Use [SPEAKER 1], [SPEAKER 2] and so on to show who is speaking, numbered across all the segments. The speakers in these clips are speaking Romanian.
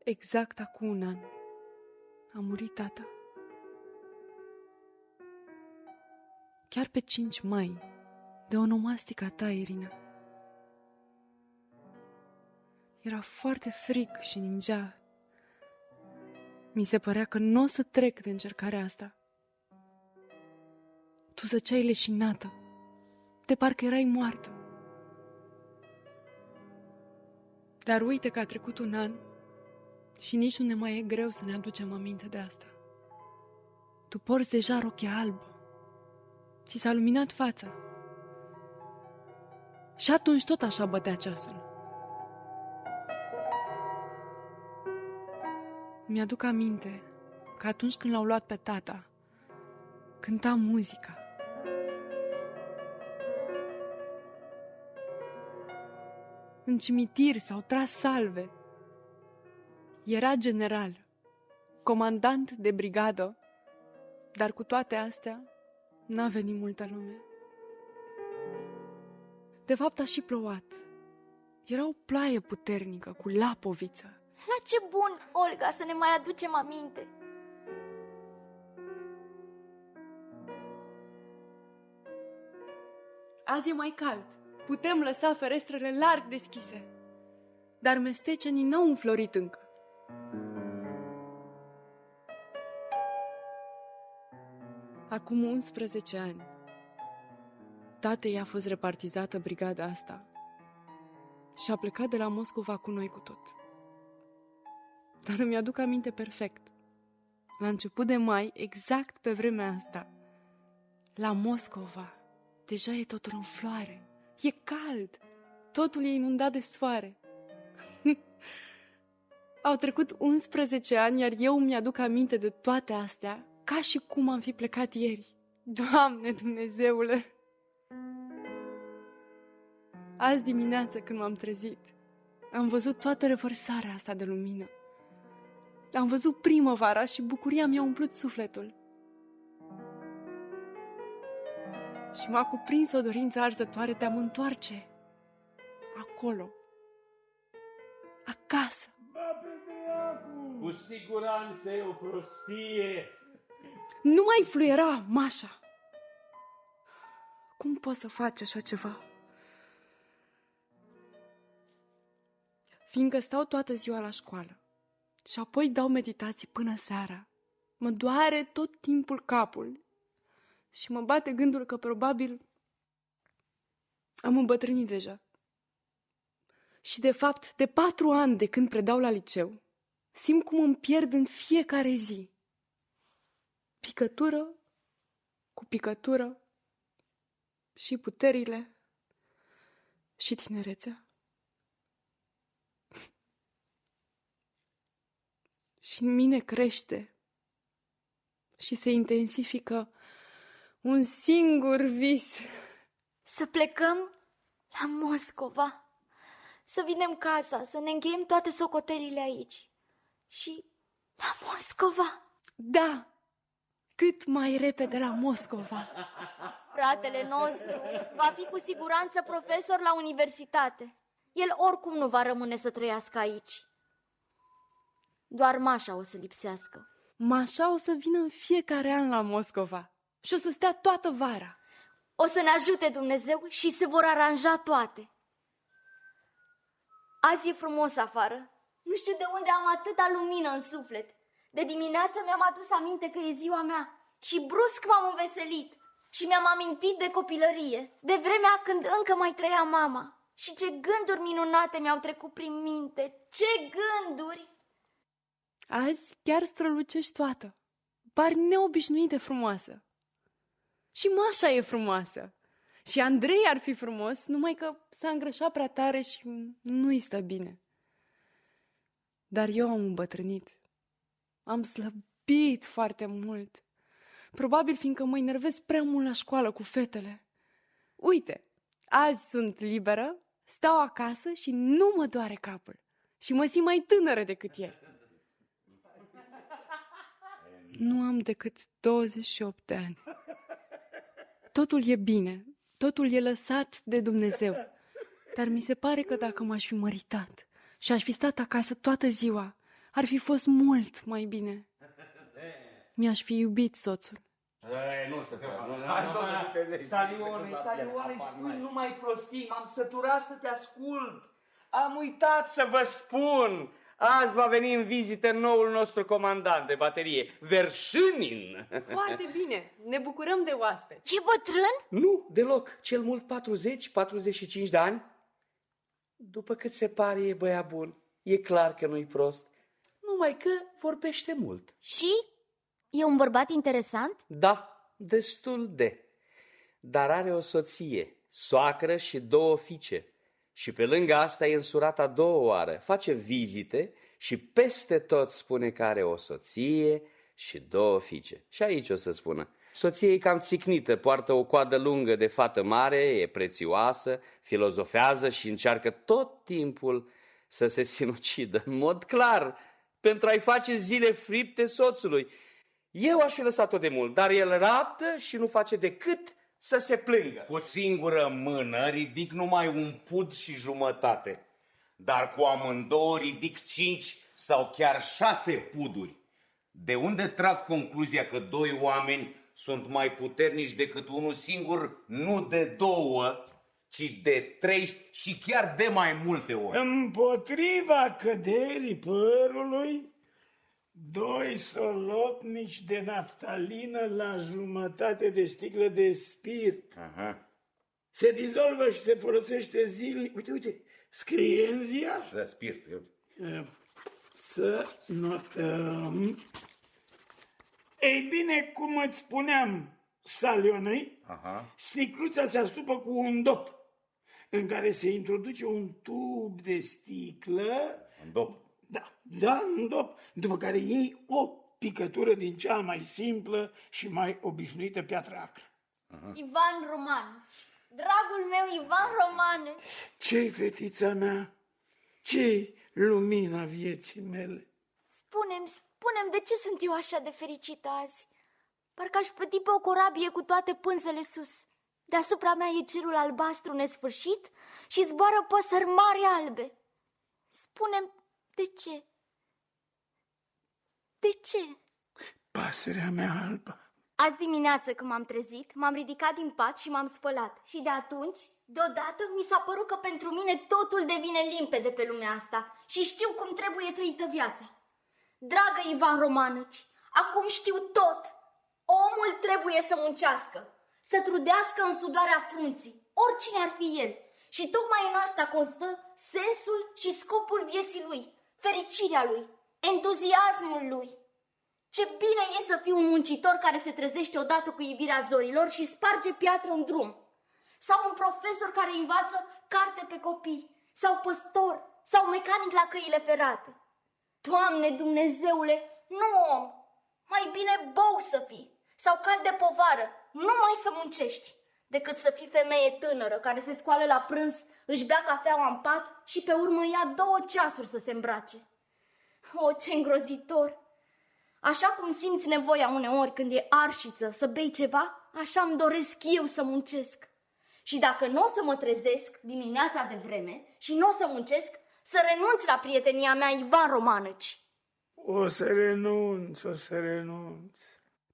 [SPEAKER 1] Exact acum un an a murit tata. Chiar pe 5 mai, de onomastica ta, Irina. Era foarte frig și ningea. Mi se părea că nu o să trec de încercarea asta. Tu zăceai leșinată, de parcă erai moartă. Dar uite că a trecut un an și nici nu ne mai e greu să ne aducem aminte de asta. Tu porți deja rochia albă. Ți s-a luminat fața. Și atunci tot așa bătea ceasul. Mi-aduc aminte că atunci când l-au luat pe tata, cânta muzica. În cimitir s-au tras salve. Era general, comandant de brigadă, dar cu toate astea n-a venit multă lume. De fapt a și plouat. Era o ploaie puternică, cu lapoviță.
[SPEAKER 2] La ce bun, Olga, să ne mai aducem aminte.
[SPEAKER 1] Azi e mai cald. Putem lăsa ferestrele larg deschise. Dar mestecenii n-au înflorit încă. Acum 11 ani, tatei a fost repartizată brigada asta și a plecat de la Moscova cu noi cu tot. Dar îmi aduc aminte perfect. La început de mai, exact pe vremea asta, la Moscova, deja e totul în floare. E cald, totul e inundat de soare. Au trecut 11 ani, iar eu mi-aduc aminte de toate astea ca și cum am fi plecat ieri. Doamne Dumnezeule! Azi dimineață, când m-am trezit, am văzut toată revărsarea asta de lumină. Am văzut primăvara și bucuria mi-a umplut sufletul. Și m-a cuprins o dorință arzătoare de a mă întoarce acolo, acasă.
[SPEAKER 3] Cu siguranță e o prostie.
[SPEAKER 1] Nu mai fluiera, Mașa. Cum poți să faci așa ceva? Fiindcă stau toată ziua la școală și apoi dau meditații până seara, mă doare tot timpul capul și mă bate gândul că probabil am îmbătrânit deja. Și de fapt, de 4 ani de când predau la liceu, simt cum îmi pierd în fiecare zi. Picătură cu picătură și puterile și tinerețea. Și în mine crește și se intensifică un singur vis.
[SPEAKER 2] Să plecăm la Moscova, să vinem casa, să ne încheiem toate socotelile aici. Și la Moscova.
[SPEAKER 1] Da, cât mai repede la Moscova.
[SPEAKER 2] Fratele nostru va fi cu siguranță profesor la universitate. El oricum nu va rămâne să trăiască aici. Doar Mașa o să lipsească.
[SPEAKER 1] Mașa o să vină în fiecare an la Moscova și o să stea toată vara.
[SPEAKER 2] O să ne ajute Dumnezeu și se vor aranja toate. Azi e frumos afară. Nu știu de unde am atâta lumină în suflet. De dimineață mi-am adus aminte că e ziua mea și brusc m-am înveselit și mi-am amintit de copilărie, de vremea când încă mai trăia mama. Și ce gânduri minunate mi-au trecut prin minte, ce gânduri!
[SPEAKER 1] Azi chiar strălucești toată. Pari neobișnuit de frumoasă. Și Mașa e frumoasă. Și Andrei ar fi frumos, numai că s-a îngrășat prea tare și nu-i stă bine. Dar eu am îmbătrânit. Am slăbit foarte mult. Probabil fiindcă mă enervez prea mult la școală cu fetele. Uite, azi sunt liberă, stau acasă și nu mă doare capul. Și mă simt mai tânără decât ieri. Nu am decât 28 de ani. Totul e bine, totul e lăsat de Dumnezeu. Dar mi se pare că dacă m-aș fi măritat și aș fi stat acasă toată ziua, ar fi fost mult mai bine. Mi-aș fi iubit soțul.
[SPEAKER 3] Nu se poate. Salione, spui numai prostii, m-am săturat să te ascult. Am uitat să vă spun. Azi va veni în vizită noul nostru comandant de baterie, Verșinin.
[SPEAKER 1] Foarte bine, ne bucurăm de oaspeți.
[SPEAKER 2] E bătrân?
[SPEAKER 3] Nu, deloc, cel mult 40-45 de ani. După cât se pare, e băiat bun. E clar că nu-i prost, numai că vorbește mult.
[SPEAKER 2] Și? E un bărbat interesant?
[SPEAKER 3] Da, destul de. Dar are o soție, soacră și 2 fiice. Și pe lângă asta e însurat a 2 oară. Face vizite și peste tot spune că are o soție și 2 fiice. Și aici o să spună. Soția e cam țicnită, poartă o coadă lungă de fată mare, e prețioasă, filozofează și încearcă tot timpul să se sinucidă, în mod clar, pentru a-i face zile fripte soțului. Eu aș fi lăsat-o de mult, dar el rabdă și nu face decât să se plângă.
[SPEAKER 4] Cu o singură mână ridic numai 1 pud și jumătate, dar cu amândouă ridic 5 sau chiar 6 puduri. De unde trag concluzia că 2 oameni sunt mai puternici decât unul singur, nu de 2, ci de 3 și chiar de mai multe ori?
[SPEAKER 5] Împotriva căderii părului, 2 solotnici de naftalină la jumătate de sticlă de spirit.
[SPEAKER 4] Aha.
[SPEAKER 5] Se dizolvă și se folosește zilnic. Uite, scrie în ziar.
[SPEAKER 4] Da, spirit.
[SPEAKER 5] Să notăm. Ei bine, cum îți spuneam, Salionei, sticluța se astupă cu un dop, în care se introduce un tub de sticlă.
[SPEAKER 4] Un dop.
[SPEAKER 5] Da, un dop, după care iei o picătură din cea mai simplă și mai obișnuită piatră acră.
[SPEAKER 2] Ivan Romanici. Dragul meu Ivan Romanici.
[SPEAKER 5] Ce-i, fetița mea? Ce-i lumina vieții mele?
[SPEAKER 2] Spune-mi de ce sunt eu așa de fericită azi? Parcă aș plăti pe o corabie cu toate pânzele sus. Deasupra mea e cerul albastru nesfârșit și zboară păsări mari albe. Spune-mi de ce? De ce?
[SPEAKER 5] Pasărea mea albă.
[SPEAKER 2] Azi dimineață când m-am trezit, m-am ridicat din pat și m-am spălat. Și de atunci, deodată, mi s-a părut că pentru mine totul devine limpede pe lumea asta și știu cum trebuie trăită viața. Dragă Ivan Romanici, acum știu tot. Omul trebuie să muncească, să trudească în sudoarea frunții, oricine ar fi el. Și tocmai în asta constă sensul și scopul vieții lui, fericirea lui, entuziasmul lui. Ce bine e să fii un muncitor care se trezește odată cu ivirea zorilor și sparge piatră în drum. Sau un profesor care învață carte pe copii, sau păstor, sau mecanic la căile ferate. Doamne Dumnezeule, nu om, mai bine bou să fii, sau cal de povară, numai să muncești, decât să fii femeie tânără care se scoală la prânz, își bea cafeaua în pat și pe urmă ia 2 ceasuri să se îmbrace. O, ce îngrozitor! Așa cum simți nevoia uneori când e arșiță să bei ceva, așa îmi doresc eu să muncesc. Și dacă nu o să mă trezesc dimineața de vreme și nu o să muncesc, să renunț la prietenia mea Ivan Romanici.
[SPEAKER 5] O să renunț.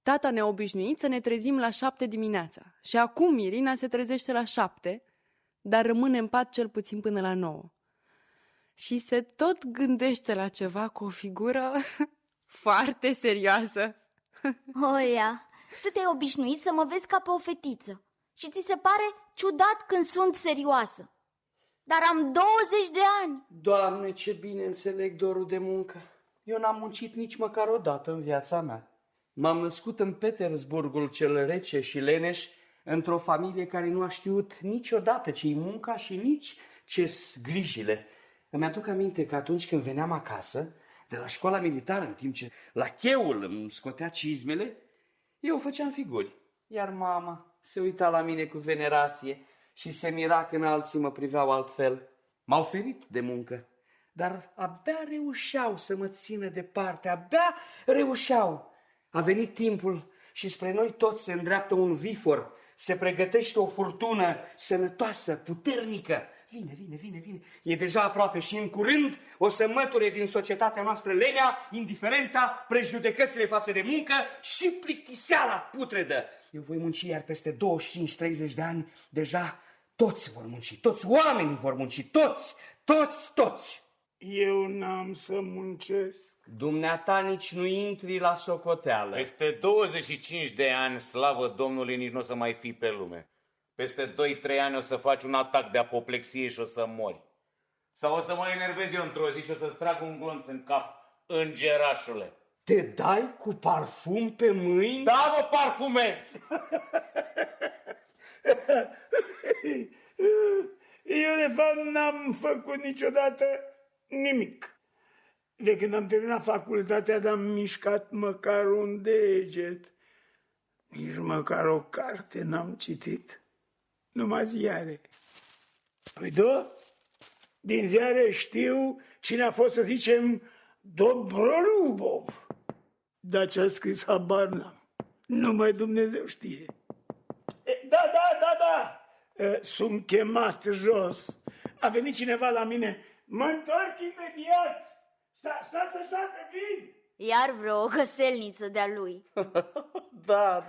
[SPEAKER 1] Tata ne-a obișnuit să ne trezim la 7 dimineața și acum Irina se trezește la 7, dar rămâne în pat cel puțin până la 9. Și se tot gândește la ceva cu o figură foarte serioasă.
[SPEAKER 2] Oia, tu te-ai obișnuit să mă vezi ca pe o fetiță și ți se pare ciudat când sunt serioasă. Dar am 20 de ani.
[SPEAKER 3] Doamne, ce bine înțeleg dorul de muncă. Eu n-am muncit nici măcar o dată în viața mea. M-am născut în Petersburgul cel rece și leneș, într-o familie care nu a știut niciodată ce-i munca și nici ce-s grijile. Îmi aduc aminte că atunci când veneam acasă, de la școala militară, în timp ce la cheul îmi scotea cizmele, eu făceam figuri, iar mama se uita la mine cu venerație și se mira când alții mă priveau altfel. M-au ferit de muncă, dar abia reușeau să mă țină departe, abia reușeau. A venit timpul și spre noi toți se îndreaptă un vifor, se pregătește o furtună sănătoasă, puternică, Vine. E deja aproape și în curând o să măture din societatea noastră lenea, indiferența, prejudecățile față de muncă și plictiseala putredă. Eu voi munci iar peste 25-30 de ani, deja toți vor munci, toți oamenii vor munci, toți.
[SPEAKER 5] Eu n-am să muncesc.
[SPEAKER 3] Dumneata nici nu intri la socoteală.
[SPEAKER 4] Peste 25 de ani, slavă Domnului, nici nu o să mai fii pe lume. Peste 2-3 ani o să faci un atac de apoplexie și o să mori. Sau o să mă enervez eu într-o zi și o să-ți trag un glonț în cap, îngerașule.
[SPEAKER 3] Te dai cu parfum pe mâini?
[SPEAKER 4] Da, mă parfumez!
[SPEAKER 5] Eu, de fapt, n-am făcut niciodată nimic. De când am terminat facultatea, n-am mișcat măcar un deget. Nici măcar o carte n-am citit. Numai ziare. Păi da, din ziare știu cine a fost, să zicem, Dobrolubov. Dar ce a scris, habar n-am. Numai Dumnezeu știe. Da. Sunt chemat jos. A venit cineva la mine. Mă întorc imediat. Stați așa că vin.
[SPEAKER 2] Iar vreo găselniță de-a lui.
[SPEAKER 3] Da.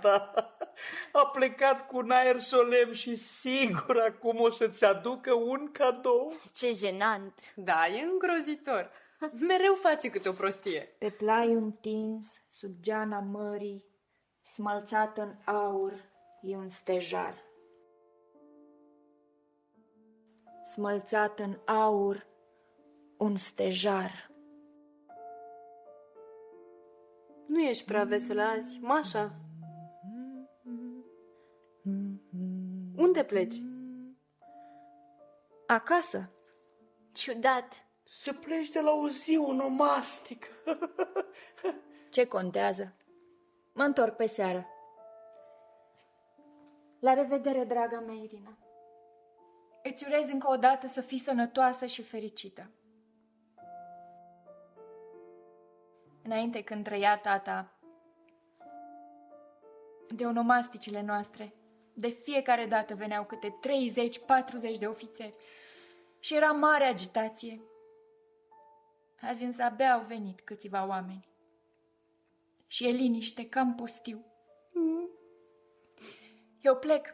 [SPEAKER 3] A plecat cu un aer solemn și sigur acum o să-ți aducă un cadou.
[SPEAKER 2] Ce jenant.
[SPEAKER 1] Da, e îngrozitor. Mereu face câte o prostie.
[SPEAKER 6] Pe plaiul întins, sub geana mării, smalțat în aur, e un stejar. Smălțat în aur, un stejar.
[SPEAKER 1] Nu ești prea veselă azi, Mașa? Unde pleci?
[SPEAKER 6] Acasă.
[SPEAKER 2] Ciudat.
[SPEAKER 3] Să pleci de la o zi onomastică.
[SPEAKER 6] Ce contează? Mă întorc pe seară. La revedere, draga mea, Irina. Îți urez încă o dată să fii sănătoasă și fericită. Înainte, când trăia tata, de onomasticile noastre, de fiecare dată veneau câte 30-40 de ofițeri și era mare agitație. Azi însă abia au venit câțiva oameni și e liniște, cam pustiu. Eu plec.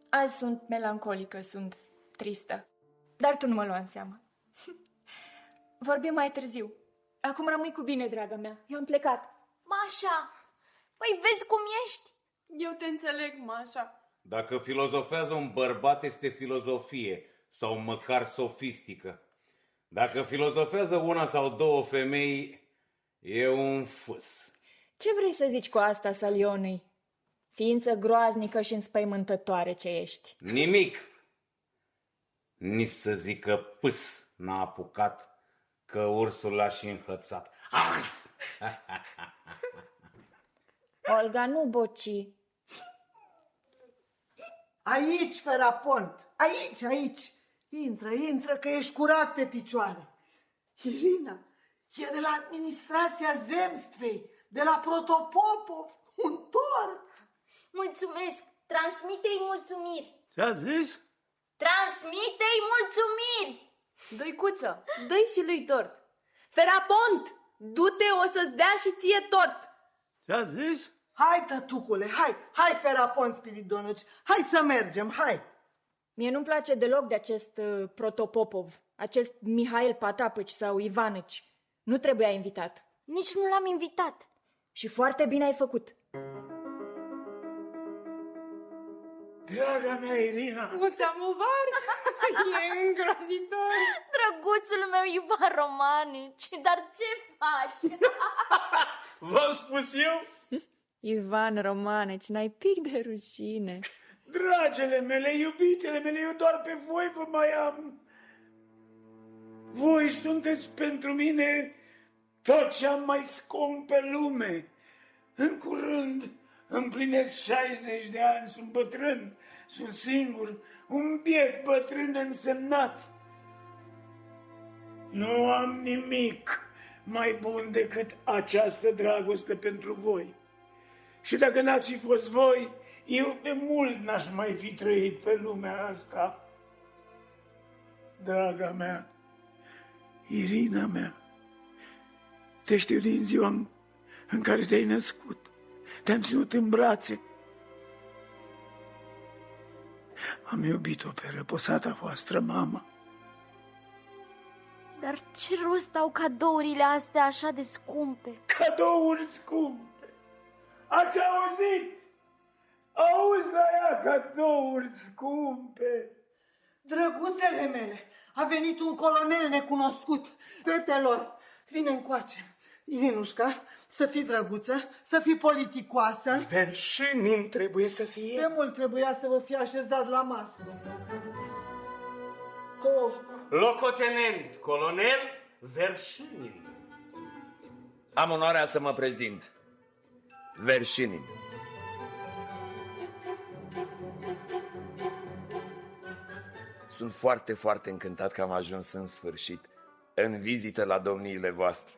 [SPEAKER 6] Azi sunt melancolică, sunt tristă, dar tu nu mă lua în seamă. Vorbim mai târziu. Acum rămâi cu bine, draga mea. Eu am plecat.
[SPEAKER 2] Mașa, păi vezi cum ești?
[SPEAKER 1] Eu te înțeleg, Mașa.
[SPEAKER 4] Dacă filozofează un bărbat, este filozofie sau măcar sofistică. Dacă filozofează una sau două femei, e un fâs.
[SPEAKER 6] Ce vrei să zici cu asta, Salionei? Ființă groaznică și înspăimântătoare ce ești.
[SPEAKER 4] Nimic. Nici să zică pâs n-a apucat, că ursul l-a și înhățat.
[SPEAKER 6] Olga, nu boci.
[SPEAKER 7] Aici, Ferapont, aici. Intră, că ești curat pe picioare. Irina, e de la administrația Zemstvei, de la Protopopov, un tort.
[SPEAKER 2] Mulțumesc, transmite-i mulțumiri.
[SPEAKER 5] Ce-a zis?
[SPEAKER 2] Transmite-i mulțumiri.
[SPEAKER 1] Dăicuță, dă-i și lui tort. Ferapont, du-te, o să-ți dea și ție tort.
[SPEAKER 5] Ce-a zis?
[SPEAKER 7] Hai, tătucule, hai, Ferapont Spiridonuci, hai să mergem, hai.
[SPEAKER 6] Mie nu-mi place deloc de acest Protopopov, acest Mihail Patapăci sau Ivanici. Nu trebuia invitat.
[SPEAKER 2] Nici nu l-am invitat.
[SPEAKER 6] Și foarte bine ai făcut.
[SPEAKER 5] Draga mea, Irina.
[SPEAKER 1] Un samovar? E îngrozitor.
[SPEAKER 2] Drăguțul meu Ivan Romanici, dar ce faci?
[SPEAKER 3] V-am spus eu?
[SPEAKER 6] Ivan Romanici, n-ai pic de rușine.
[SPEAKER 5] Dragele mele, iubitele mele, eu doar pe voi vă mai am. Voi sunteți pentru mine tot ce am mai scump pe lume. În curând împlinesc 60 de ani, sunt bătrân, sunt singur, un biet bătrân însemnat. Nu am nimic mai bun decât această dragoste pentru voi. Și dacă n-ați fi fost voi, eu de mult n-aș mai fi trăit pe lumea asta. draga mea, Irina mea, te știu din ziua în care te-ai născut. Te-am ținut în brațe. Am iubit-o pe răposata voastră, mama.
[SPEAKER 2] Dar ce rost au cadourile astea așa de scumpe?
[SPEAKER 5] Cadouri scumpe! Ați auzit? Auzi la ea, cadouri scumpe!
[SPEAKER 7] Drăguțele mele, a venit un colonel necunoscut. Fetelor, vine încoace. Irinușca, să fii drăguță, să fii politicoasă.
[SPEAKER 3] Verșinin trebuie să fie.
[SPEAKER 7] De mult trebuia să vă fie așezat la masă.
[SPEAKER 8] Locotenent, colonel Verșinin.
[SPEAKER 9] Am onoarea să mă prezint. Verșinin. Sunt foarte, foarte încântat că am ajuns în sfârșit în vizită la domniile voastre.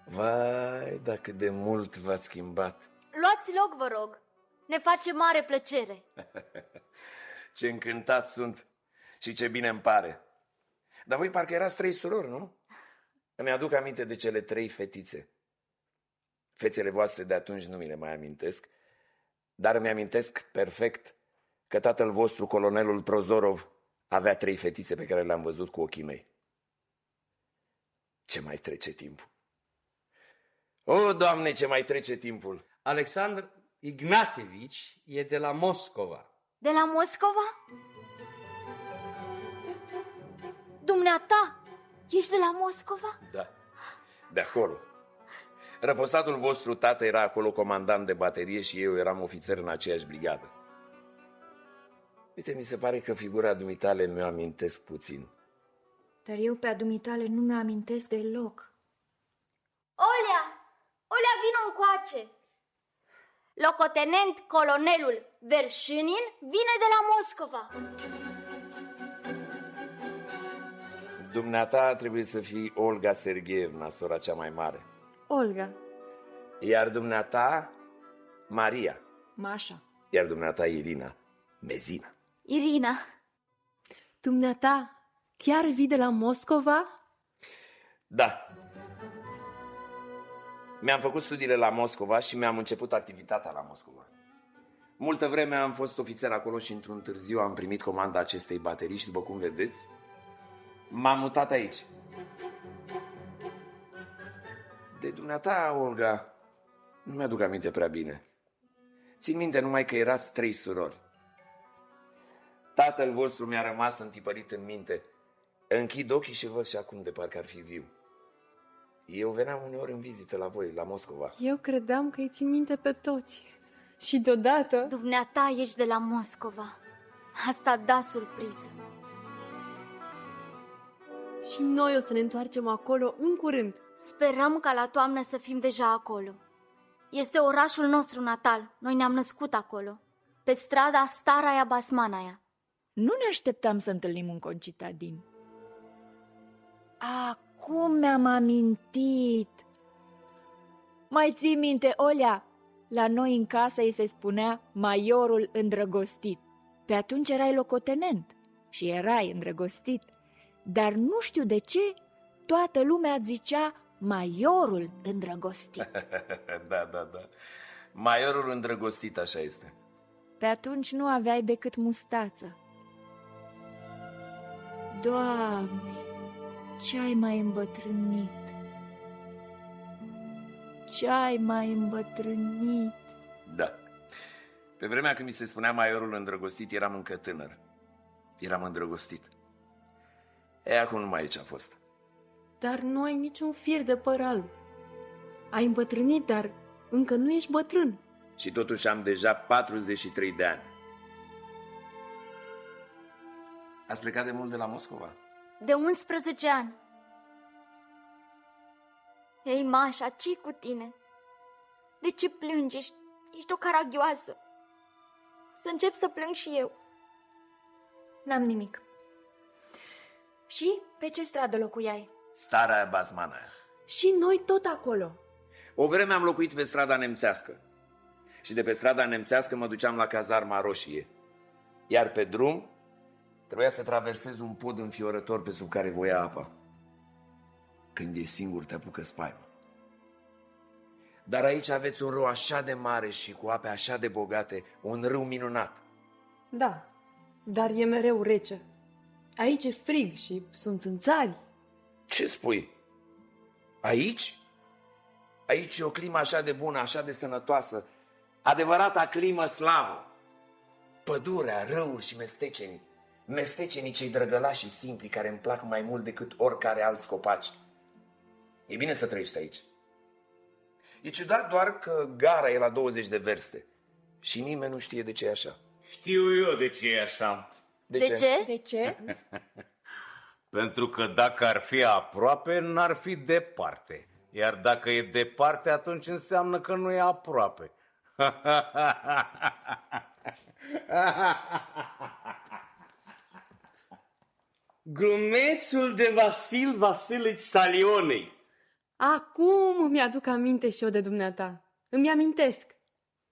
[SPEAKER 9] Vai, dacă de mult v-ați schimbat.
[SPEAKER 2] Luați loc, vă rog. Ne face mare plăcere.
[SPEAKER 9] Ce încântat sunt și ce bine îmi pare. Dar voi parcă erați 3 surori, nu? Îmi aduc aminte de cele 3 fetițe. Fețele voastre de atunci nu mi le mai amintesc, dar îmi amintesc perfect că tatăl vostru, colonelul Prozorov, avea 3 fetițe pe care le-am văzut cu ochii mei. Ce mai trece timpul? O, Doamne, ce mai trece timpul!
[SPEAKER 3] Alexandr Ignatevici e de la Moscova.
[SPEAKER 2] De la Moscova? Dumneata, ești de la Moscova?
[SPEAKER 9] Da, de acolo. Răposatul vostru tată era acolo comandant de baterie și eu eram ofițer în aceeași brigadă. Uite, mi se pare că figura dumitale mi-o amintesc puțin.
[SPEAKER 6] Dar eu pe a dumitale nu mi-o amintesc deloc.
[SPEAKER 2] Olea! Olea, vino încoace! Locotenent colonelul Verșinin vine de la Moscova.
[SPEAKER 9] Dumneata trebuie să fii Olga Sergeevna, sora cea mai mare.
[SPEAKER 1] Olga.
[SPEAKER 9] Iar dumneata, Maria.
[SPEAKER 6] Mașa.
[SPEAKER 9] Iar dumneata, Irina, Mezina.
[SPEAKER 2] Irina.
[SPEAKER 1] Dumneata, chiar vii de la Moscova?
[SPEAKER 9] Da. Mi-am făcut studiile la Moscova și mi-am început activitatea la Moscova. Multă vreme am fost ofițer acolo și într-un târziu am primit comanda acestei baterii și, după cum vedeți, m-am mutat aici. De dumneata, Olga, nu mi-aduc aminte prea bine. Țin minte numai că erați 3 surori. Tatăl vostru mi-a rămas întipărit în minte. Închid ochii și văd și acum de parcă ar fi viu. Eu veneam uneori în vizită la voi, la Moscova.
[SPEAKER 1] Eu credeam că îi țin minte pe toți. Și deodată...
[SPEAKER 2] Dumneata ești de la Moscova. Asta da surpriză.
[SPEAKER 1] Și noi o să ne întoarcem acolo în curând.
[SPEAKER 2] Sperăm ca la toamnă să fim deja acolo. Este orașul nostru natal. Noi ne-am născut acolo. Pe strada Staraia Basmanaia.
[SPEAKER 6] Nu ne așteptam să întâlnim un concitadin. Acum mi-am amintit. Mai ții minte, Olea? La noi în casă îi se spunea Maiorul îndrăgostit. Pe atunci erai locotenent și erai îndrăgostit. Dar nu știu de ce toată lumea zicea Maiorul îndrăgostit.
[SPEAKER 9] Da. Maiorul îndrăgostit, așa este.
[SPEAKER 6] Pe atunci nu aveai decât mustață. Doamne, ce-ai mai îmbătrânit? Ce-ai mai îmbătrânit?
[SPEAKER 9] Da. Pe vremea când mi se spunea Maiorul îndrăgostit, eram încă tânăr. Eram îndrăgostit. Acum numai aici a fost.
[SPEAKER 1] Dar nu ai niciun fir de păr alb. Ai îmbătrânit, dar încă nu ești bătrân.
[SPEAKER 9] Și totuși am deja 43 de ani. Ați plecat de mult de la Moscova?
[SPEAKER 2] De 11 ani. Ei, Mașa, ce-i cu tine? De ce plângi? Ești o caragioasă. Să încep să plâng și eu.
[SPEAKER 6] N-am nimic. Și pe ce stradă locuiai?
[SPEAKER 9] Staraia Basmanaia.
[SPEAKER 1] Și noi tot acolo.
[SPEAKER 9] O vreme am locuit pe strada Nemțească. Și de pe strada Nemțească mă duceam la Cazarma Roșie. Iar pe drum Trebuia să traversezi un pod înfiorător pe sub care voia apa. Când ești singur, te apucă spaimă. Dar aici aveți un râu așa de mare și cu ape așa de bogate, un râu minunat.
[SPEAKER 1] Da, dar e mereu rece. Aici e frig și sunt țânțari.
[SPEAKER 9] Ce spui? Aici? Aici e o climă așa de bună, așa de sănătoasă, adevărata climă slavă. Pădurea, râul și mestecenii. Mestecenii cei drăgălași și simpli care îmi plac mai mult decât oricare alți copaci. E bine să trăiești aici. E ciudat doar că gara e la 20 de verste și nimeni nu știe de ce e așa.
[SPEAKER 4] Știu eu de ce e așa.
[SPEAKER 2] De ce?
[SPEAKER 6] De ce?
[SPEAKER 4] Pentru că dacă ar fi aproape, n-ar fi departe. Iar dacă e departe, atunci înseamnă că nu e aproape.
[SPEAKER 8] Glumețul de Vasil Vasilici Salionei.
[SPEAKER 1] Acum îmi aduc aminte și eu de dumneata. Îmi amintesc.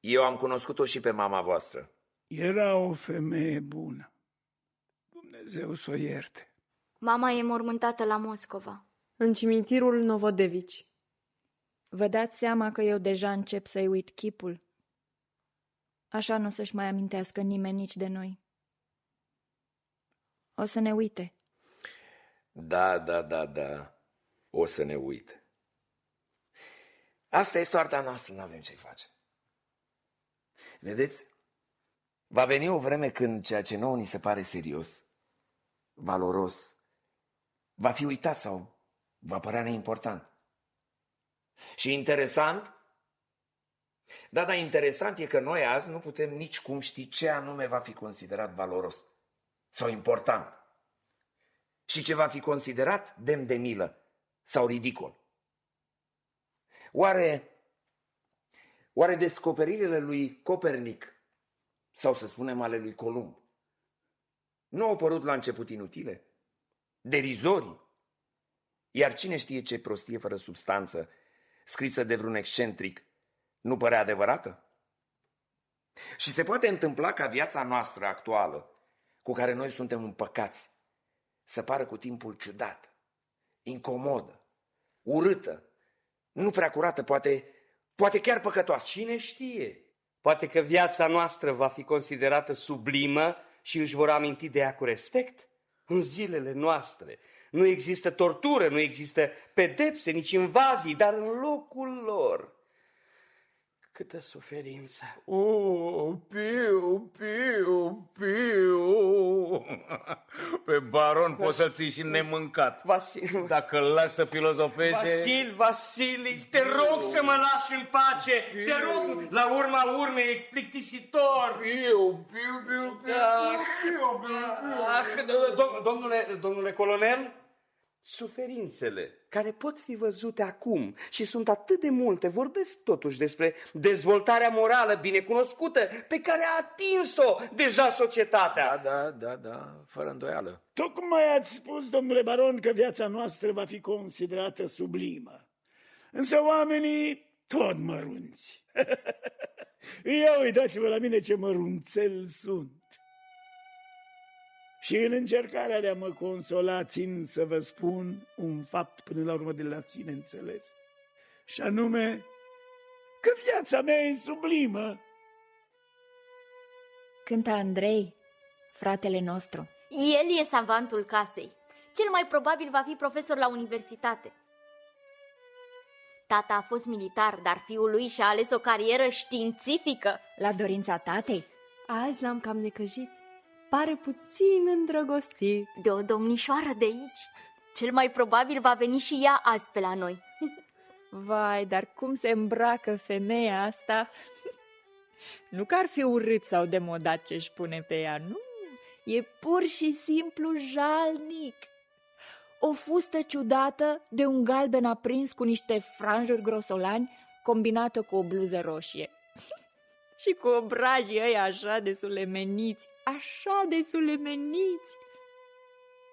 [SPEAKER 9] Eu am cunoscut-o și pe mama voastră.
[SPEAKER 5] Era o femeie bună. Dumnezeu să o ierte.
[SPEAKER 2] Mama e mormântată la Moscova.
[SPEAKER 1] În cimitirul Novodevici.
[SPEAKER 6] Vă dați seama că eu deja încep să-i uit chipul? Așa nu o să-și mai amintească nimeni nici de noi. O să ne uite.
[SPEAKER 9] Da. O să ne uite. Asta e soarta noastră, n-avem ce-i face. Vedeți? Va veni o vreme când ceea ce nouă ni se pare serios, valoros, va fi uitat sau va părea neimportant. Și interesant? Da, interesant e că noi azi nu putem nici cum ști ce anume va fi considerat valoros sau important. Și ce va fi considerat demn de milă sau ridicol. Oare descoperirile lui Copernic, sau să spunem ale lui Columb, nu au părut la început inutile, derizorii? Iar cine știe ce prostie fără substanță, scrisă de vreun excentric, nu părea adevărată? Și se poate întâmpla ca viața noastră actuală, cu care noi suntem împăcați, să pară cu timpul ciudată, incomodă, urâtă, nu prea curată, poate chiar păcătoasă.
[SPEAKER 8] Cine știe? Poate că viața noastră va fi considerată sublimă și își vor aminti de ea cu respect. În zilele noastre nu există tortură, nu există pedepse, nici invazii, dar în locul lor câtă suferință.
[SPEAKER 4] Piu. Pe baron poți să-l ții și nemâncat.
[SPEAKER 8] Vasil,
[SPEAKER 4] Dacă îl lași să filozofeze...
[SPEAKER 8] Vasili, te rog să mă lași în pace. Te rog, la urma urmei, e plictisitor.
[SPEAKER 4] Piu.
[SPEAKER 8] Domnule colonel, suferințele care pot fi văzute acum și sunt atât de multe, vorbesc totuși despre dezvoltarea morală binecunoscută pe care a atins-o deja societatea.
[SPEAKER 9] Da, fără îndoială.
[SPEAKER 5] Tocmai ați spus, domnule baron, că viața noastră va fi considerată sublimă. Însă oamenii tot mărunți. Ia uitați-vă la mine ce mărunțel sunt. Și în încercarea de a mă consola, țin să vă spun un fapt până la urmă de la sine înțeles. Și anume că viața mea e sublimă.
[SPEAKER 6] Cântă Andrei, fratele nostru.
[SPEAKER 2] El e savantul casei. Cel mai probabil va fi profesor la universitate. Tata a fost militar, dar fiul lui și-a ales o carieră științifică.
[SPEAKER 6] La dorința tatei?
[SPEAKER 1] Azi l-am cam necăjit. Pare puțin îndrăgostit.
[SPEAKER 2] De o domnișoară de aici. Cel mai probabil va veni și ea azi pe la noi.
[SPEAKER 6] Vai, dar cum se îmbracă femeia asta? Nu că ar fi urât sau demodat ce-și pune pe ea, nu. E pur și simplu jalnic. O fustă ciudată de un galben aprins cu niște franjuri grosolani combinată cu o bluză roșie. Și cu obrajii ăia așa de sulemeniți,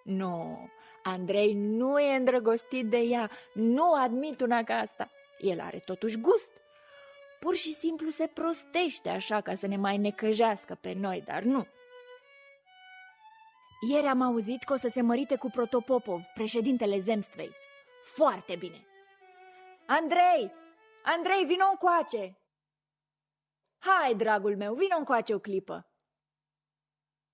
[SPEAKER 6] Nu, Andrei nu e îndrăgostit de ea, nu admit una ca asta. El are totuși gust. Pur și simplu se prostește așa ca să ne mai necăjească pe noi, dar nu. Ieri am auzit că o să se mărite cu Protopopov, președintele Zemstvei. Foarte bine. Andrei, vino încoace! Hai, dragul meu, vino încoace o clipă.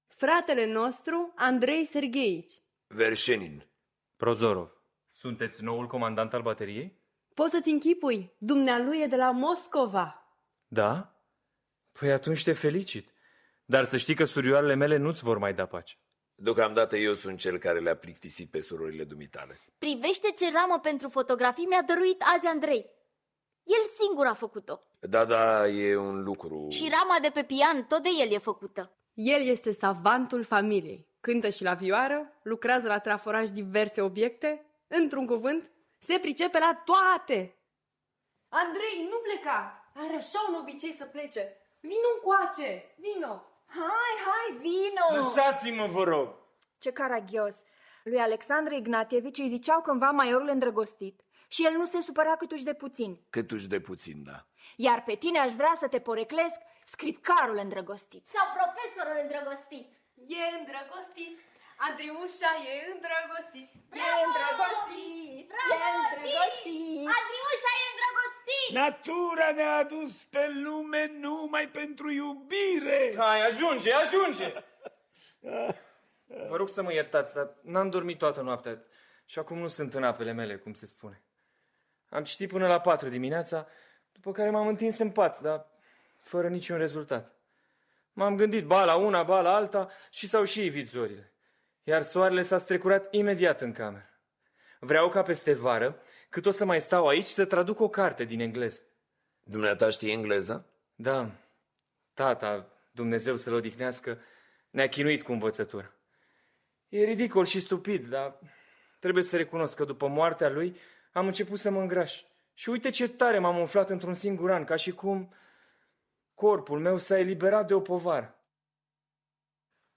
[SPEAKER 1] Fratele nostru, Andrei Sergeici.
[SPEAKER 9] Verșenin.
[SPEAKER 10] Prozorov, sunteți noul comandant al bateriei?
[SPEAKER 1] Poți să-ți închipui, dumnealui e de la Moscova.
[SPEAKER 10] Da? Păi atunci te felicit. Dar să știi că surioarele mele nu-ți vor mai da pace.
[SPEAKER 9] Deocamdată eu sunt cel care le-a plictisit pe surorile dumitale.
[SPEAKER 2] Privește ce ramă pentru fotografii mi-a dăruit azi Andrei. El singur a făcut-o.
[SPEAKER 9] Da, e un lucru...
[SPEAKER 2] Și rama de pe pian, tot de el e făcută.
[SPEAKER 1] El este savantul familiei. Cântă și la vioară, lucrează la traforaj diverse obiecte. Într-un cuvânt, se pricepe la toate. Andrei, nu pleca! Are așa un obicei să plece. Vino încoace, vino!
[SPEAKER 6] Hai, vino!
[SPEAKER 10] Lăsați-mă, vă rog!
[SPEAKER 6] Ce caragios! Lui Alexandru Ignatievici îi ziceau cândva maiorul îndrăgostit și el nu se supăra câtuși de puțin.
[SPEAKER 9] Câtuși de puțin, da.
[SPEAKER 6] Iar pe tine aș vrea să te poreclesc scripcarul îndrăgostit.
[SPEAKER 2] Sau profesorul îndrăgostit.
[SPEAKER 1] E îndrăgostit, Andriușa e îndrăgostit.
[SPEAKER 6] E îndrăgostit! E îndrăgostit!
[SPEAKER 2] Andriușa e îndrăgostit!
[SPEAKER 5] Natura ne-a adus pe lume numai pentru iubire.
[SPEAKER 10] Hai, ajunge! Vă rog să mă iertați, dar n-am dormit toată noaptea și acum nu sunt în apele mele, cum se spune. Am citit până la 4 dimineața, după care m-am întins în pat, dar fără niciun rezultat. M-am gândit ba la una, ba la alta și s-au și ivit zorile. Iar soarele s-a strecurat imediat în cameră. Vreau ca peste vară, cât o să mai stau aici, să traduc o carte din engleză.
[SPEAKER 9] Dumneata știe engleză?
[SPEAKER 10] Da, tata, Dumnezeu să-l odihnească, ne-a chinuit cu învățătura. E ridicol și stupid, dar trebuie să recunosc că după moartea lui am început să mă îngraș. Și uite ce tare m-am umflat într-un singur an, ca și cum corpul meu s-a eliberat de o povară.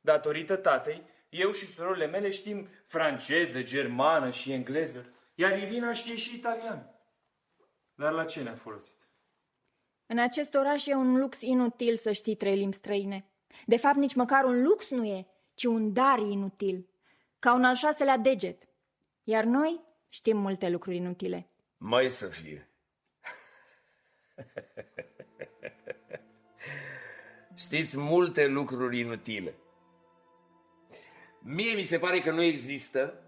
[SPEAKER 10] Datorită tatei, eu și surorile mele știm franceză, germană și engleză, iar Irina știe și italiană. Dar la ce ne-a folosit?
[SPEAKER 6] În acest oraș e un lux inutil să știi 3 limbi străine. De fapt, nici măcar un lux nu e, ci un dar inutil, ca un al 6-lea deget. Iar noi știm multe lucruri inutile.
[SPEAKER 9] Mai să fie. Știți multe lucruri inutile. Mie mi se pare că nu există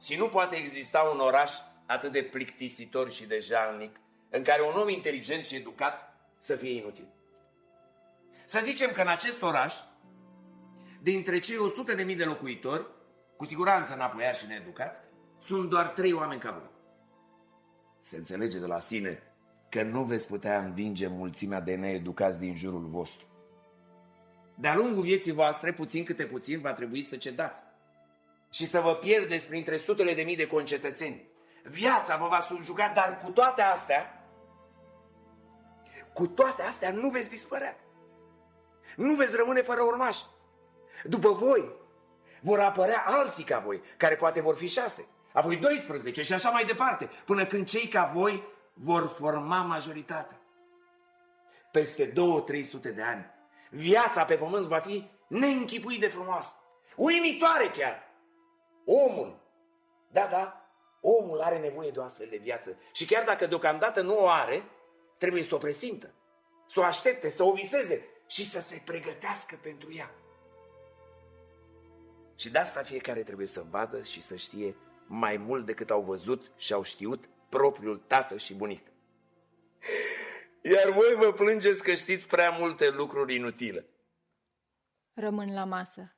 [SPEAKER 9] și nu poate exista un oraș atât de plictisitor și de jalnic în care un om inteligent și educat să fie inutil. Să zicem că în acest oraș, dintre cei 100.000 de locuitori, cu siguranță înapoiași și needucați, sunt doar 3 oameni ca voi. Se înțelege de la sine că nu veți putea învinge mulțimea de needucați din jurul vostru. De-a lungul vieții voastre, puțin câte puțin, va trebui să cedați și să vă pierdeți printre sutele de mii de concetățeni. Viața vă va subjuga, dar cu toate astea nu veți dispărea. Nu veți rămâne fără urmași. După voi vor apărea alții ca voi, care poate vor fi 6, apoi 12 și așa mai departe, până când cei ca voi vor forma majoritatea. Peste 200-300 de ani, viața pe pământ va fi neînchipuit de frumoasă, uimitoare chiar. Omul, omul are nevoie de o astfel de viață și chiar dacă deocamdată nu o are, trebuie să o presimtă, să o aștepte, să o viseze și să se pregătească pentru ea. Și de asta fiecare trebuie să vadă și să știe mai mult decât au văzut și au știut propriul tată și bunic. Iar voi vă plângeți că știți prea multe lucruri inutile.
[SPEAKER 6] Rămân la masă.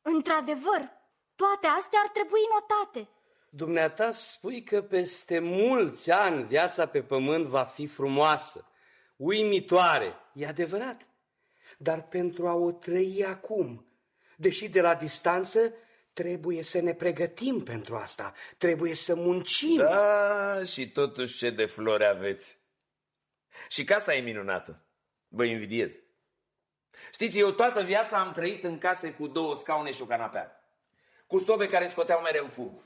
[SPEAKER 2] Într-adevăr, toate astea ar trebui notate.
[SPEAKER 8] Dumneata spui că peste mulți ani viața pe pământ va fi frumoasă, uimitoare, e adevărat. Dar pentru a o trăi acum, deși de la distanță, trebuie să ne pregătim pentru asta, trebuie să muncim.
[SPEAKER 9] Da, și totuși ce de flori aveți. Și casa e minunată, vă invidiez. Știți, eu toată viața am trăit în case cu 2 scaune și o canapea, cu sobe care scoteau mereu fum.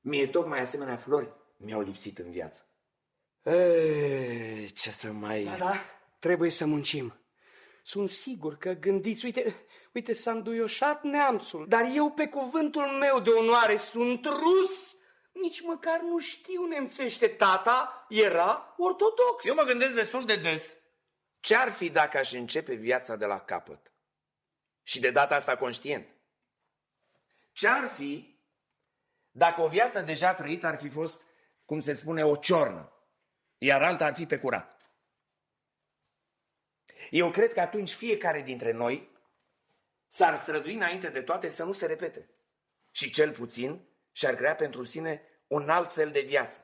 [SPEAKER 9] Mie tocmai asemenea flori mi-au lipsit în viață. Ce să mai...
[SPEAKER 8] Da, trebuie să muncim. Sunt sigur că gândiți, uite, s-a înduioșat neamțul, dar eu pe cuvântul meu de onoare sunt rus. Nici măcar nu știu nemțește. Tata era ortodox.
[SPEAKER 9] Eu mă gândesc destul de des ce-ar fi dacă aș începe viața de la capăt. Și de data asta conștient. Ce-ar fi dacă o viață deja trăită ar fi fost, cum se spune, o ciornă, iar alta ar fi pe curat. Eu cred că atunci fiecare dintre noi s-ar strădui înainte de toate să nu se repete. Și cel puțin și-ar crea pentru sine un alt fel de viață.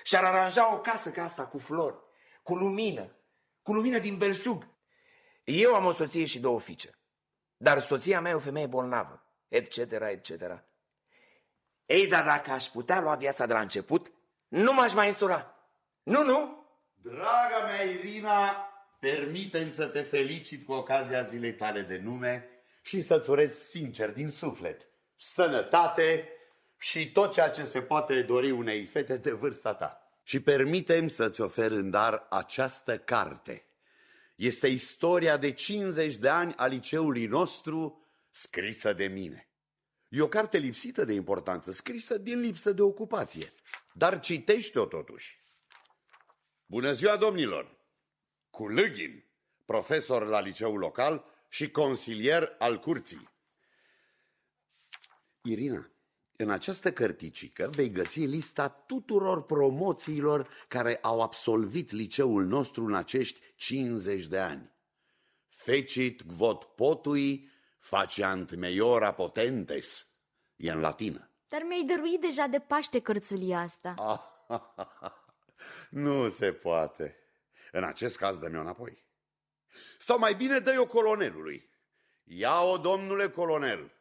[SPEAKER 9] Și-ar aranja o casă ca asta, cu flori, cu lumină din belșug. Eu am o soție și 2 fiice, dar soția mea e o femeie bolnavă, etc., etc. Ei, dar dacă aș putea lua viața de la început, nu m-aș mai însura. Nu?
[SPEAKER 11] Draga mea Irina, permite-mi să te felicit cu ocazia zilei tale de nume și să-ți urez sincer din suflet sănătate și tot ceea ce se poate dori unei fete de vârsta ta. Și permite-mi să-ți ofer în dar această carte. Este istoria de 50 de ani a liceului nostru, scrisă de mine. E o carte lipsită de importanță, scrisă din lipsă de ocupație, dar citește-o totuși. Bună ziua, domnilor! Kulugin, profesor la liceul local și consilier al curții. Irina, în această cărticică vei găsi lista tuturor promoțiilor care au absolvit liceul nostru în acești 50 de ani. Fecit quod potui faciant meiora potentes, e în latină.
[SPEAKER 2] Dar mi-ai dăruit deja de Paște cărțulia asta.
[SPEAKER 11] Nu se poate. În acest caz dă-mi-o înapoi. Sau mai bine dă-i-o colonelului. Ia-o, domnule colonel.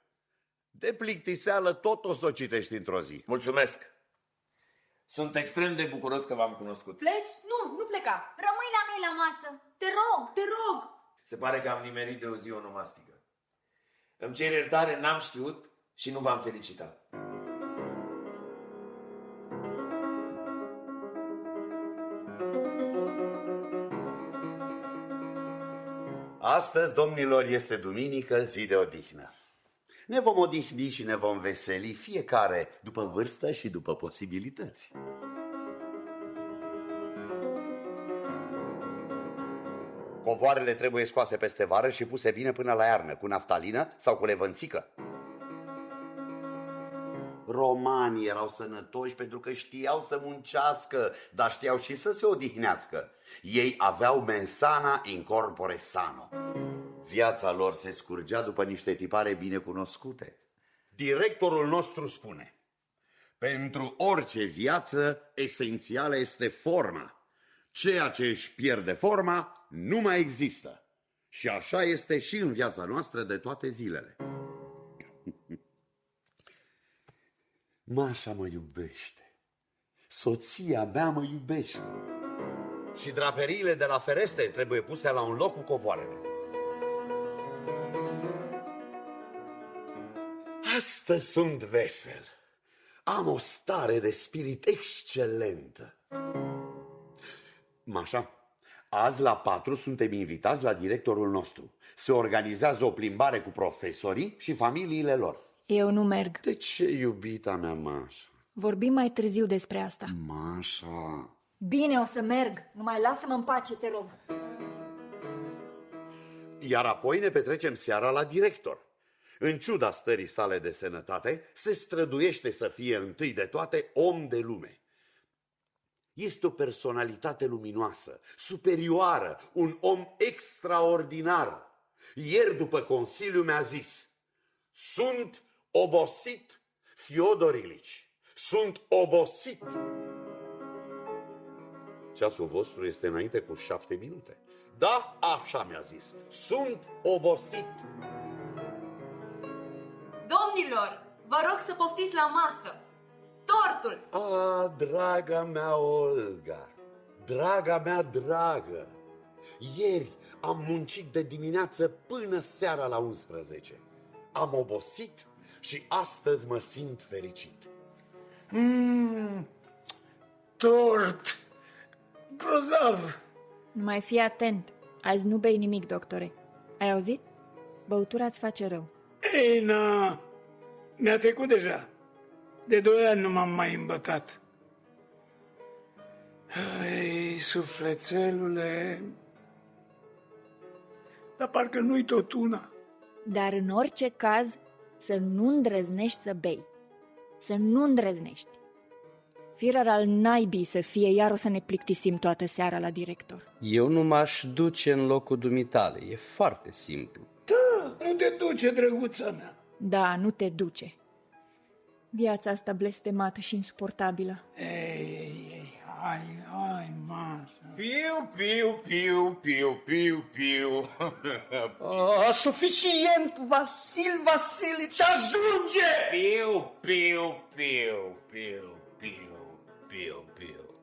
[SPEAKER 11] De plictiseală tot o să o citești într-o zi.
[SPEAKER 9] Mulțumesc. Sunt extrem de bucuros că v-am cunoscut.
[SPEAKER 1] Pleci? Nu pleca.
[SPEAKER 2] Rămâi la mine la masă. Te rog.
[SPEAKER 9] Se pare că am nimerit de o zi onomastică. Îmi cer iertare, n-am știut și nu v-am felicitat.
[SPEAKER 11] Astăzi, domnilor, este duminică, zi de odihnă. Ne vom odihni și ne vom veseli fiecare după vârstă și după posibilități. Covoarele trebuie scoase peste vară și puse bine până la iarnă, cu naftalină sau cu levănțică. Romanii erau sănătoși pentru că știau să muncească, dar știau și să se odihnească. Ei aveau mensana in corpore sano. Viața lor se scurgea după niște tipare bine cunoscute. Directorul nostru spune: pentru orice viață, esențială este forma. Ceea ce își pierde forma nu mai există. Și așa este și în viața noastră de toate zilele. Mașa mă iubește. Soția mea mă iubește. Și draperiile de la ferestre trebuie puse la un loc cu covoarele. Astăzi sunt vesel. Am o stare de spirit excelentă. Mașa, azi la 4 suntem invitați la directorul nostru. Se organizează o plimbare cu profesorii și familiile lor.
[SPEAKER 6] Eu nu merg.
[SPEAKER 11] De ce, iubita mea, Mașa?
[SPEAKER 6] Vorbim mai târziu despre asta.
[SPEAKER 11] Mașa...
[SPEAKER 6] Bine, o să merg. Numai lasă-mă în pace, te rog.
[SPEAKER 11] Iar apoi ne petrecem seara la director. În ciuda stării sale de sănătate, se străduiește să fie întâi de toate om de lume. Este o personalitate luminoasă, superioară, un om extraordinar. Ieri, după consiliu, mi-a zis: sunt obosit, Fiodor Ilici, sunt obosit. Ceasul vostru este înainte cu 7 minute. Da, așa mi-a zis. Sunt obosit.
[SPEAKER 1] Domnilor, vă rog să poftiți la masă. Tortul!
[SPEAKER 11] Draga mea Olga, draga mea dragă, ieri am muncit de dimineață până seara la 11. Am obosit și astăzi mă simt fericit.
[SPEAKER 5] Tort! Grozav!
[SPEAKER 6] Mai fii atent. Azi nu bei nimic, doctore. Ai auzit? Băutura îți face rău.
[SPEAKER 5] Ei, na, mi-a trecut deja. De 2 ani nu m-am mai îmbătat. Ei, sufletelule, dar parcă nu-i tot una.
[SPEAKER 6] Dar în orice caz, să nu îndrăznești să bei. Să nu îndrăznești. Firar al naibii să fie, iar o să ne plictisim toată seara la director.
[SPEAKER 8] Eu nu m-aș duce în locul dumitale, e foarte simplu.
[SPEAKER 5] Da, nu te duce, drăguța mea.
[SPEAKER 6] Da, nu te duce. Viața asta blestemată și insuportabilă.
[SPEAKER 5] Ei, hai, Mașa.
[SPEAKER 4] Piu, piu, piu, piu, piu, piu.
[SPEAKER 8] Suficient, Vasil Vasilici, ajunge!
[SPEAKER 4] Piu, piu, piu, piu, piu, piu, piu.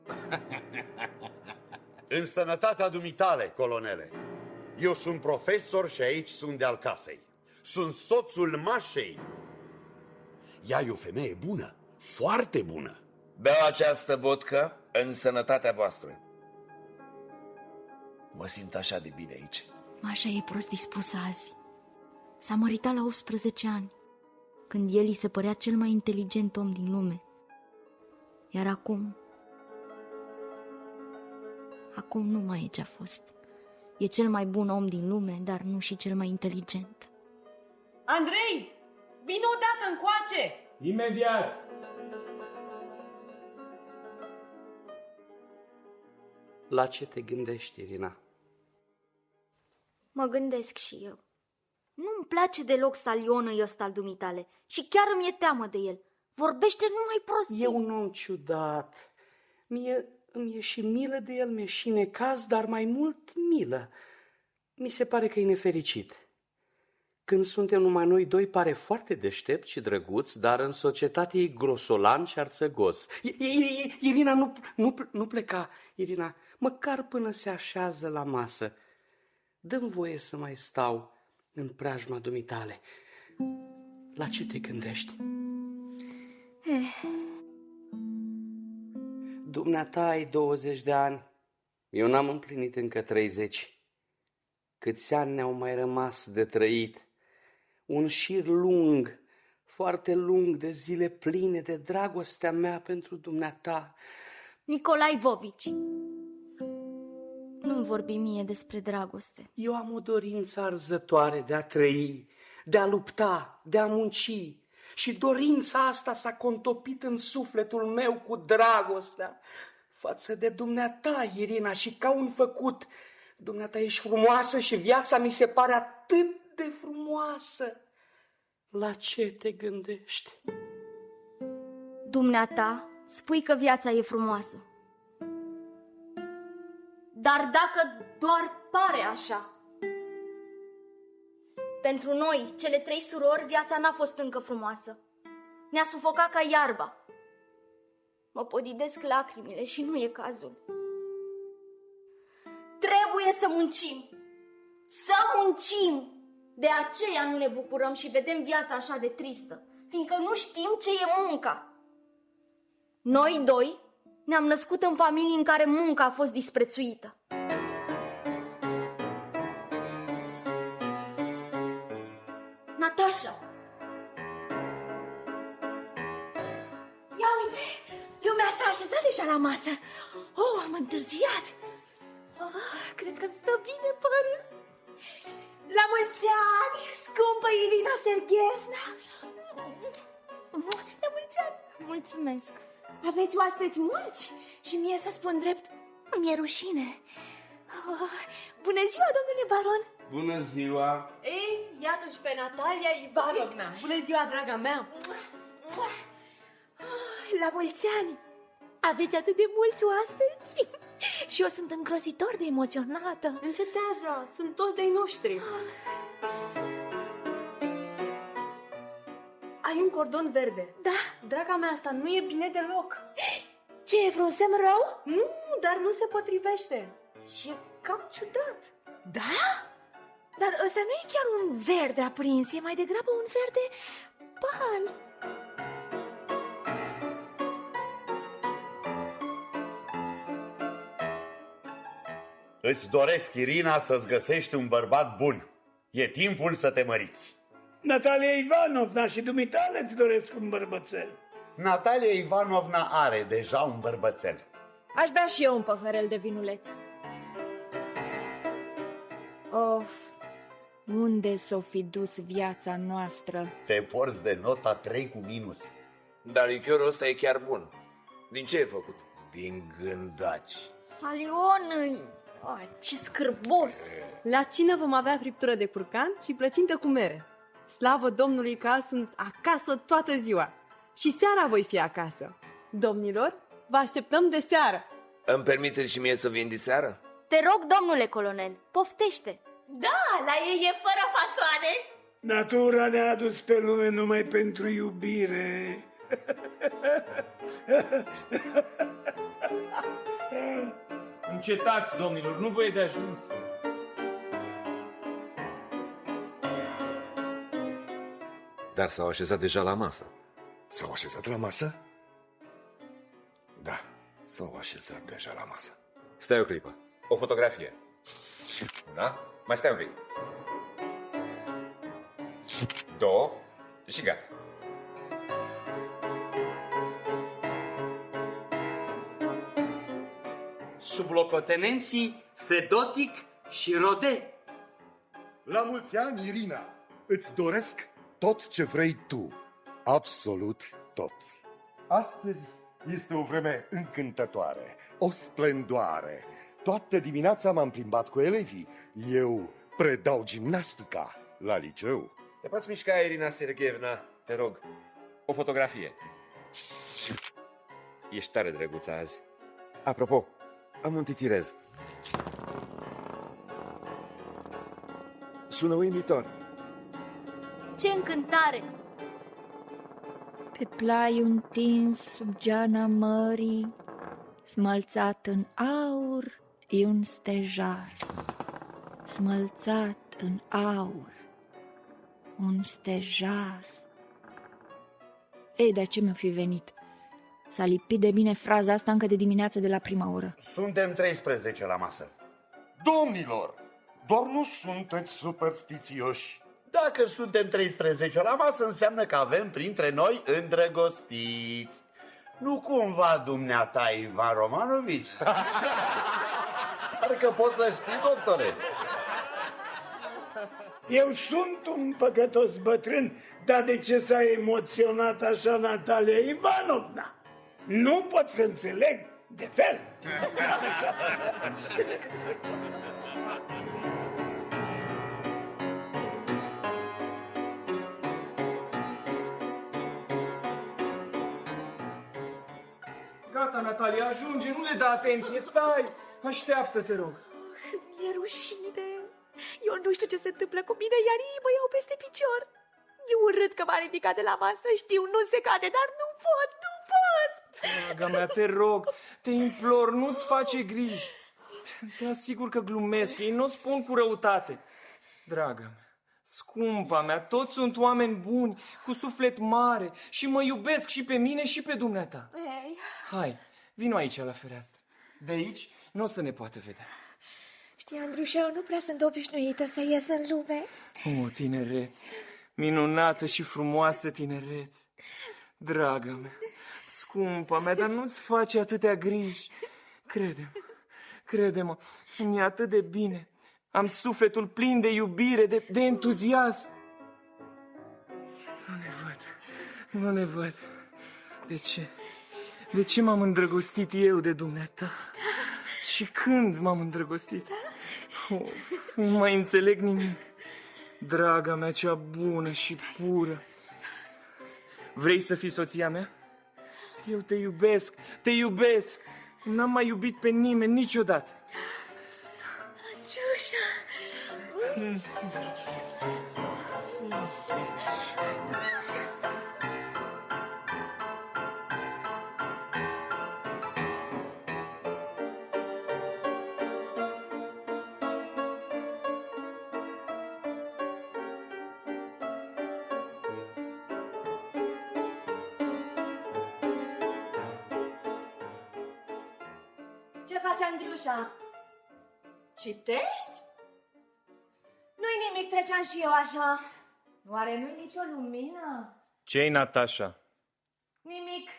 [SPEAKER 11] În sănătatea dumitale, colonele. Eu sunt profesor și aici sunt de-al casei. Sunt soțul Mașei. Ea e o femeie bună, foarte bună.
[SPEAKER 9] Beau această vodcă în sănătatea voastră. Mă simt așa de bine aici.
[SPEAKER 2] Mașa e prost dispusă azi. S-a măritat la 18 ani, când el îi se părea cel mai inteligent om din lume. Iar acum nu mai e ce-a fost. E cel mai bun om din lume, dar nu și cel mai inteligent.
[SPEAKER 1] Andrei, vino odată încoace!
[SPEAKER 10] Imediat!
[SPEAKER 8] La ce te gândești, Irina?
[SPEAKER 2] Mă gândesc și eu. Nu-mi place deloc salionul ăsta al dumitale și chiar îmi e teamă de el. Vorbește numai prostii.
[SPEAKER 3] E un om ciudat. Îmi e și milă de el, mi-e și necaz, dar mai mult milă. Mi se pare că e nefericit. Când suntem numai noi doi, pare foarte deștept și drăguț, dar în societate e grosolan și arțăgos. Irina, nu pleca, Irina, măcar până se așează la masă. Dă-mi voie să mai stau în preajma dumitale. La ce te gândești? Dumneata ai 20 de ani, eu n-am împlinit încă 30. Câți ani ne-au mai rămas de trăit? Un șir lung, foarte lung de zile pline de dragostea mea pentru dumneata.
[SPEAKER 2] Nicolae Vovici, nu-mi vorbi mie despre dragoste.
[SPEAKER 3] Eu am o dorință arzătoare de a trăi, de a lupta, de a munci. Și dorința asta s-a contopit în sufletul meu cu dragostea față de dumneata, Irina, și ca un făcut. Dumneata ești frumoasă și viața mi se pare atât de frumoasă. La ce te gândești?
[SPEAKER 2] Dumneata spui că viața e frumoasă. Dar dacă doar pare așa. Pentru noi, cele 3 surori, viața n-a fost încă frumoasă. Ne-a sufocat ca iarba. Mă podidesc lacrimile și nu e cazul. Trebuie să muncim. Să muncim! De aceea nu ne bucurăm și vedem viața așa de tristă, fiindcă nu știm ce e munca. Noi doi ne-am născut în familii în care munca a fost disprețuită. Natasha!
[SPEAKER 12] Ia uite, lumea s-a așezat deja la masă. Oh, am întârziat. Cred că îmi stă bine părul. La mulți ani, scumpă Irina Sergeevna. La mulți ani.
[SPEAKER 2] Mulțumesc.
[SPEAKER 12] Aveți oaspeți mulți și mie, să spun drept, mi-e rușine. Bună ziua, domnule baron.
[SPEAKER 8] Bună ziua!
[SPEAKER 1] Ei, iată-și pe Natalia Ivanovna. Bună ziua, draga mea.
[SPEAKER 12] La mulți ani. Aveți atât de mulți oaspeți. Și eu sunt îngrozitor de emoționată.
[SPEAKER 1] Încetează, sunt toți de-ai noștri. Ai un cordon verde.
[SPEAKER 12] Da.
[SPEAKER 1] Draga mea, asta nu e bine deloc.
[SPEAKER 12] Ce, e vreun semn rău?
[SPEAKER 1] Nu, dar nu se potrivește. Și e cam ciudat.
[SPEAKER 12] Da? Dar ăsta nu e chiar un verde aprins, e mai degrabă un verde pal.
[SPEAKER 11] Îți doresc, Irina, să-ți găsești un bărbat bun. E timpul să te măriți.
[SPEAKER 5] Natalia Ivanovna și dumitale îți doresc un bărbățel.
[SPEAKER 11] Natalia Ivanovna are deja un bărbățel.
[SPEAKER 6] Aș bea și eu un păhărel de vinuleț. Of, unde s-o fi dus viața noastră?
[SPEAKER 11] Te porți de nota 3 cu minus.
[SPEAKER 9] Dar lichiorul ăsta e chiar bun. Din ce e făcut?
[SPEAKER 4] Din gândaci.
[SPEAKER 2] Salion, ce scârbos!
[SPEAKER 1] La cină vom avea friptură de curcan și plăcintă cu mere. Slavă Domnului că sunt acasă toată ziua. Și seara voi fi acasă. Domnilor, vă așteptăm de seară.
[SPEAKER 9] Îmi permiteți și mie să vin de seară?
[SPEAKER 2] Te rog, domnule colonel, poftește!
[SPEAKER 12] Da, la ei e fără fasoane.
[SPEAKER 5] Natura ne-a adus pe lume numai pentru iubire.
[SPEAKER 10] Încetați, domnilor, nu vă e de ajuns.
[SPEAKER 9] Dar s-au așezat deja la masă.
[SPEAKER 13] S-au așezat la masă? Da, s-au așezat deja la masă.
[SPEAKER 9] Stai o clipă. O fotografie. Da? Mai stai un pic. 2 și gata.
[SPEAKER 8] Sublocotenenții Fedotic și Rode.
[SPEAKER 13] La mulți ani, Irina, îți doresc tot ce vrei tu. Absolut tot. Astăzi este o vreme încântătoare, o splendoare. Toată dimineața m-am plimbat cu elevii. Eu predau gimnastica la liceu.
[SPEAKER 9] Te poți mișca, Irina Sergeevna? Te rog. O fotografie. Ești tare drăguță azi. Apropo, am un titirez. Sună uimitor.
[SPEAKER 2] Ce încântare!
[SPEAKER 6] Pe plaiul întins sub geana mării, smălțat în aur, e un stejar. Smălțat în aur, un stejar. Ei, de ce mi-o fi venit? S-a lipit de mine fraza asta încă de dimineață de la prima oră.
[SPEAKER 11] Suntem 13 la masă.
[SPEAKER 13] Domnilor, doar nu sunteți superstițioși.
[SPEAKER 11] Dacă suntem 13 la masă, înseamnă că avem printre noi îndrăgostiți. Nu cumva dumneata, Ivan Romanovici? Parcă poți să știi, doctore.
[SPEAKER 5] Eu sunt un păcătos bătrân, dar de ce s-a emoționat așa Natalia Ivanovna? Nu pot să înțeleg de fel.
[SPEAKER 10] Gata, Natalia, ajunge, nu le da atenție, stai! Așteaptă, te rog.
[SPEAKER 12] Mi-e rușine. Eu nu știu ce se întâmplă cu mine, iar ei mă iau peste picior. E urât că m-a ridicat de la masă, știu, nu se cade, dar nu pot.
[SPEAKER 10] Draga mea, te rog, te implor, nu-ți face griji. Te asigur că glumesc, ei nu spun cu răutate. Draga mea, scumpa mea, toți sunt oameni buni, cu suflet mare și mă iubesc și pe mine și pe dumneata.
[SPEAKER 12] Ei.
[SPEAKER 10] Hai, vino aici la fereastră. De aici nu o să ne poată vedea.
[SPEAKER 12] Știi, Andrușa, eu nu prea sunt obișnuită să ies în lume.
[SPEAKER 10] O, tinerețe, minunată și frumoasă tinerețe. Draga mea, scumpa mea, dar nu-ți face atâtea griji. Crede-mă, mi-e atât de bine. Am sufletul plin de iubire, de entuziasm. Nu ne văd. De ce? De ce m-am îndrăgostit eu de dumneata? Și când m-am îndrăgostit? Nu mai înțeleg nimic. Draga mea, cea bună și pură. Vrei să fii soția mea? Eu te iubesc. N-am mai iubit pe nimeni niciodată.
[SPEAKER 12] Andrușa.
[SPEAKER 2] Ce faci, Andriușa?
[SPEAKER 12] Citești? Nu-i nimic, treceam și eu așa. Oare nu-i nicio lumină?
[SPEAKER 10] Ce-i, Natasha?
[SPEAKER 12] Nimic.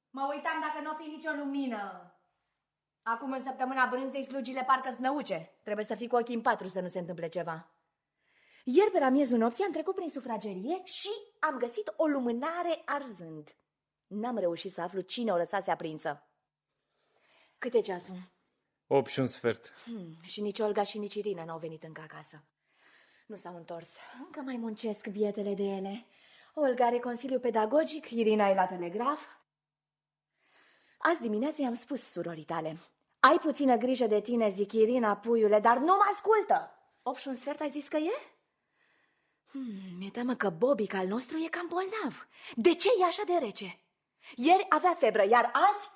[SPEAKER 12] Mă uitam dacă nu o fi nicio lumină. Acum în săptămâna brânzei slugile parcă snăuce. Trebuie să fii cu ochii în patru să nu se întâmple ceva. Ieri pe la miezul nopții am trecut prin sufragerie și am găsit o lumânare arzând. N-am reușit să aflu cine o lăsase aprinsă. Cât e ceasul?
[SPEAKER 10] 8:15.
[SPEAKER 12] Și nici Olga și nici Irina n-au venit încă acasă. Nu s-au întors. Încă mai muncesc bietele de ele. Olga are consiliu pedagogic, Irina e la telegraf. Azi dimineața i-am spus surorii tale. Ai puțină grijă de tine, zic Irina, puiule, dar nu mă ascultă. 8:15 ai zis că e? Mi-e teamă că Bobic al nostru e cam bolnav. De ce e așa de rece? Ieri avea febră, iar azi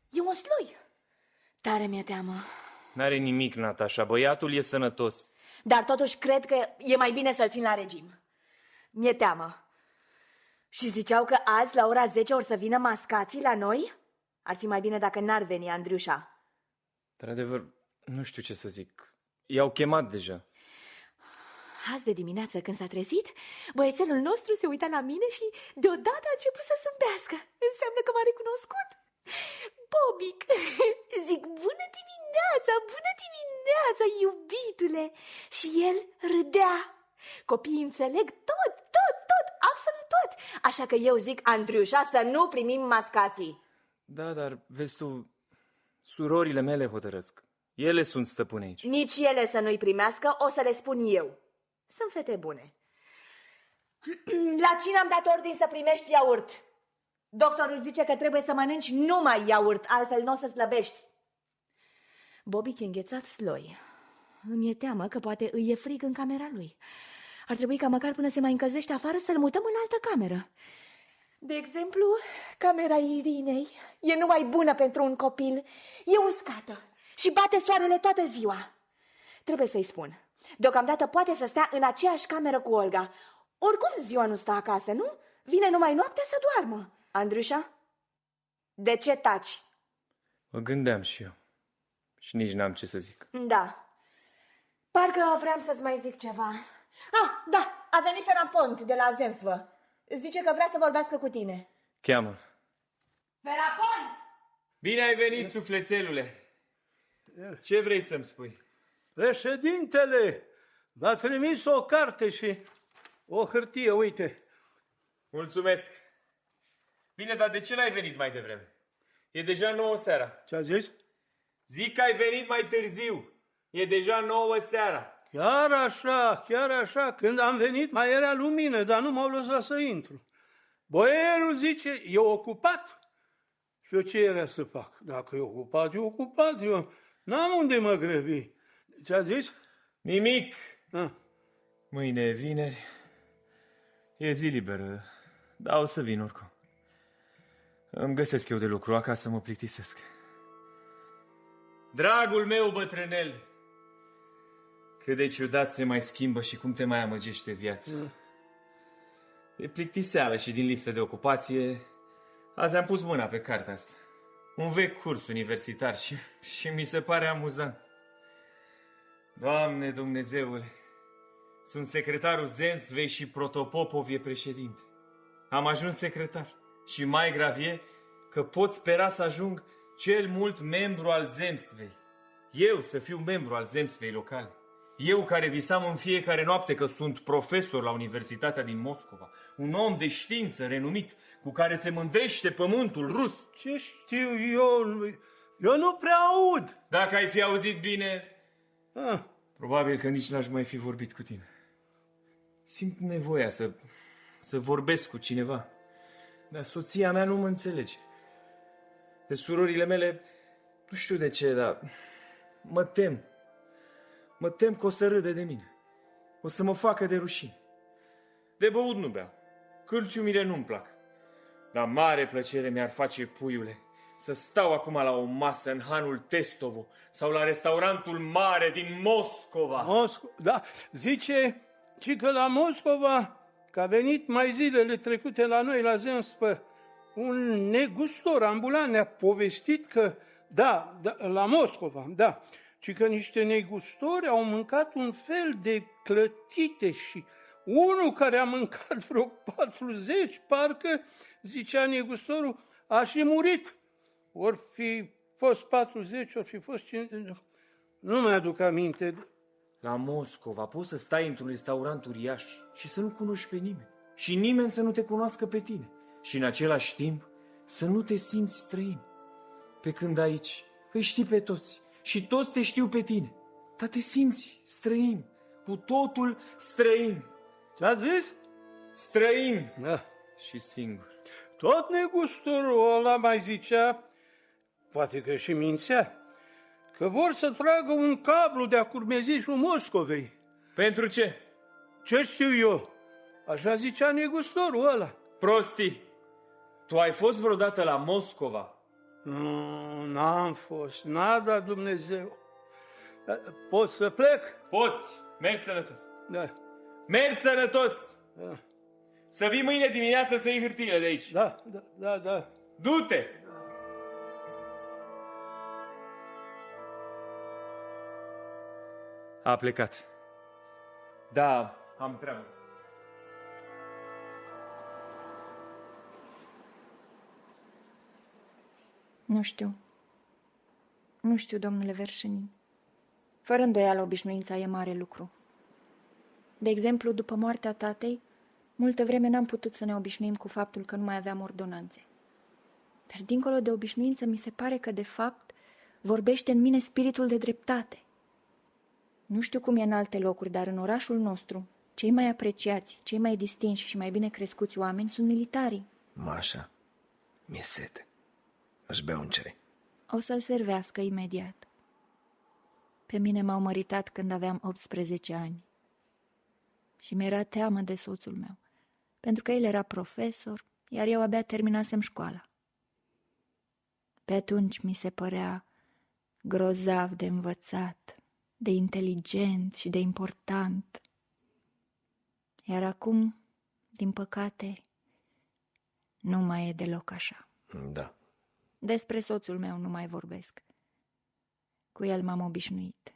[SPEAKER 12] e un slui. Tare mi-e teamă.
[SPEAKER 10] N-are nimic, Natasha, băiatul e sănătos.
[SPEAKER 12] Dar totuși cred că e mai bine să-l țin la regim. Mi-e teamă. Și ziceau că azi, la ora 10, or să vină mascații la noi? Ar fi mai bine dacă n-ar veni Andriușa.
[SPEAKER 10] Într-adevăr, nu știu ce să zic. I-au chemat deja.
[SPEAKER 12] Azi de dimineață, când s-a trezit, băiețelul nostru se uita la mine și deodată a început să zâmbească. Înseamnă că m-a recunoscut. Bobic, zic, bună dimineața, iubitule. Și el râdea. Copiii înțeleg tot, absolut tot. Așa că eu zic, Andriușa, să nu primim mascații.
[SPEAKER 10] Da, dar vezi tu, surorile mele hotărăsc. Ele sunt stăpâne aici.
[SPEAKER 12] Nici ele să nu-i primească, o să le spun eu. Sunt fete bune. La cine am dat ordin să primești iaurt? Doctorul zice că trebuie să mănânci numai iaurt, altfel nu o să slăbești. Bobic e înghețat sloi. Îmi e teamă că poate îi e frig în camera lui. Ar trebui ca măcar până se mai încălzește afară să-l mutăm în altă cameră. De exemplu, camera Irinei e numai bună pentru un copil. E uscată și bate soarele toată ziua. Trebuie să-i spun. Deocamdată poate să stea în aceeași cameră cu Olga. Oricum ziua nu stă acasă, nu? Vine numai noaptea să doarmă. Andriușa? De ce taci?
[SPEAKER 10] Mă gândeam și eu. Și nici n-am ce să zic.
[SPEAKER 12] Da. Parcă vreau să-ți mai zic ceva. Da, a venit Ferapont de la Zemstvă. Zice că vrea să vorbească cu tine.
[SPEAKER 10] Cheamă.
[SPEAKER 12] Ferapont!
[SPEAKER 10] Bine ai venit, sufletelule. Ce vrei să-mi spui?
[SPEAKER 5] Președintele v-a trimis o carte și o hârtie, uite.
[SPEAKER 10] Mulțumesc. Bine, dar de ce n-ai venit mai devreme? E deja 9 seara.
[SPEAKER 5] Ce-a zis?
[SPEAKER 10] Zic că ai venit mai târziu. E deja 9 seara.
[SPEAKER 5] Chiar așa, când am venit mai era lumină, dar nu m-au lăsat să intru. Boierul zice, e ocupat. Și eu ce era să fac? Dacă e ocupat, eu n-am unde mă grăbi. Ce-a zis?
[SPEAKER 10] Nimic. Mâine e vineri. E zi liberă, dar o să vin oricum. Îmi găsesc eu de lucru acasă, mă plictisesc. Dragul meu bătrânel, cât de ciudat se mai schimbă și cum te mai amăgește viața. De plictiseală și din lipsă de ocupație, azi am pus mâna pe cartea asta. Un vechi curs universitar și mi se pare amuzant. Doamne Dumnezeule, sunt secretarul Zemstvei și Protopopov e președinte. Am ajuns secretar și mai grav e că pot spera să ajung cel mult membru al Zemstvei. Eu să fiu membru al Zemstvei locale. Eu care visam în fiecare noapte că sunt profesor la Universitatea din Moscova. Un om de știință renumit cu care se mândrește pământul rus.
[SPEAKER 5] Ce știu eu nu prea aud.
[SPEAKER 10] Dacă ai fi auzit bine, probabil că nici n-aș mai fi vorbit cu tine. Simt nevoia să vorbesc cu cineva, dar soția mea nu mă înțelege. De surorile mele, nu știu de ce, dar mă tem. Mă tem că o să râde de mine. O să mă facă de rușine. De băut nu beau. Cârciumile nu-mi plac. Dar mare plăcere mi-ar face, puiule, să stau acum la o masă în hanul Testovo sau la restaurantul mare din Moscova.
[SPEAKER 5] Da, zice că la Moscova, că a venit mai zilele trecute la noi, la Zemstvă, un negustor ambulant ne-a povestit că, da, la Moscova, da, ci că niște negustori au mâncat un fel de clătite și unul care a mâncat vreo 40, parcă, zicea negustorul, a și murit. Ori fi fost 40, ori fi fost 50, nu mi-aduc aminte.
[SPEAKER 10] La Moscova poți să stai într-un restaurant uriaș și să nu cunoști pe nimeni. Și nimeni să nu te cunoască pe tine. Și în același timp să nu te simți străin. Pe când aici îi știi pe toți și toți te știu pe tine. Dar te simți străin, cu totul străin.
[SPEAKER 5] Ce-a zis?
[SPEAKER 10] Străin.
[SPEAKER 5] Da.
[SPEAKER 10] Și singur.
[SPEAKER 5] Tot negustorul ăla mai zicea, poate că și mințea, că vor să tragă un cablu de-a curmezișul Moscovei.
[SPEAKER 10] Pentru ce?
[SPEAKER 5] Ce știu eu? Așa zicea negustorul ăla.
[SPEAKER 10] Prostii! Tu ai fost vreodată la Moscova?
[SPEAKER 5] Nu, n-am fost. Nada, Dumnezeu. Pot să plec?
[SPEAKER 10] Poți. Mergi sănătos.
[SPEAKER 5] Da.
[SPEAKER 10] Mergi sănătos!
[SPEAKER 5] Da.
[SPEAKER 10] Să vii mâine dimineață să iei hârtiile de aici.
[SPEAKER 5] Da.
[SPEAKER 10] Du-te! A plecat. Da, am treabă.
[SPEAKER 6] Nu știu, domnule Verșinin. Fără îndoială, obișnuința e mare lucru. De exemplu, după moartea tatei, multă vreme n-am putut să ne obișnuim cu faptul că nu mai aveam ordonanțe. Dar dincolo de obișnuință, mi se pare că, de fapt, vorbește în mine spiritul de dreptate. Nu știu cum e în alte locuri, dar în orașul nostru, cei mai apreciați, cei mai distinși și mai bine crescuți oameni sunt militarii.
[SPEAKER 9] Mașa, mi-e sete. Aș bea un ceai.
[SPEAKER 6] O să-l servească imediat. Pe mine m-au măritat când aveam 18 ani. Și mi-era teamă de soțul meu, pentru că el era profesor, iar eu abia terminasem școala. Pe atunci mi se părea grozav de învățat, de inteligent și de important. Iar acum, din păcate, nu mai e deloc așa.
[SPEAKER 9] Da.
[SPEAKER 6] Despre soțul meu nu mai vorbesc. Cu el m-am obișnuit.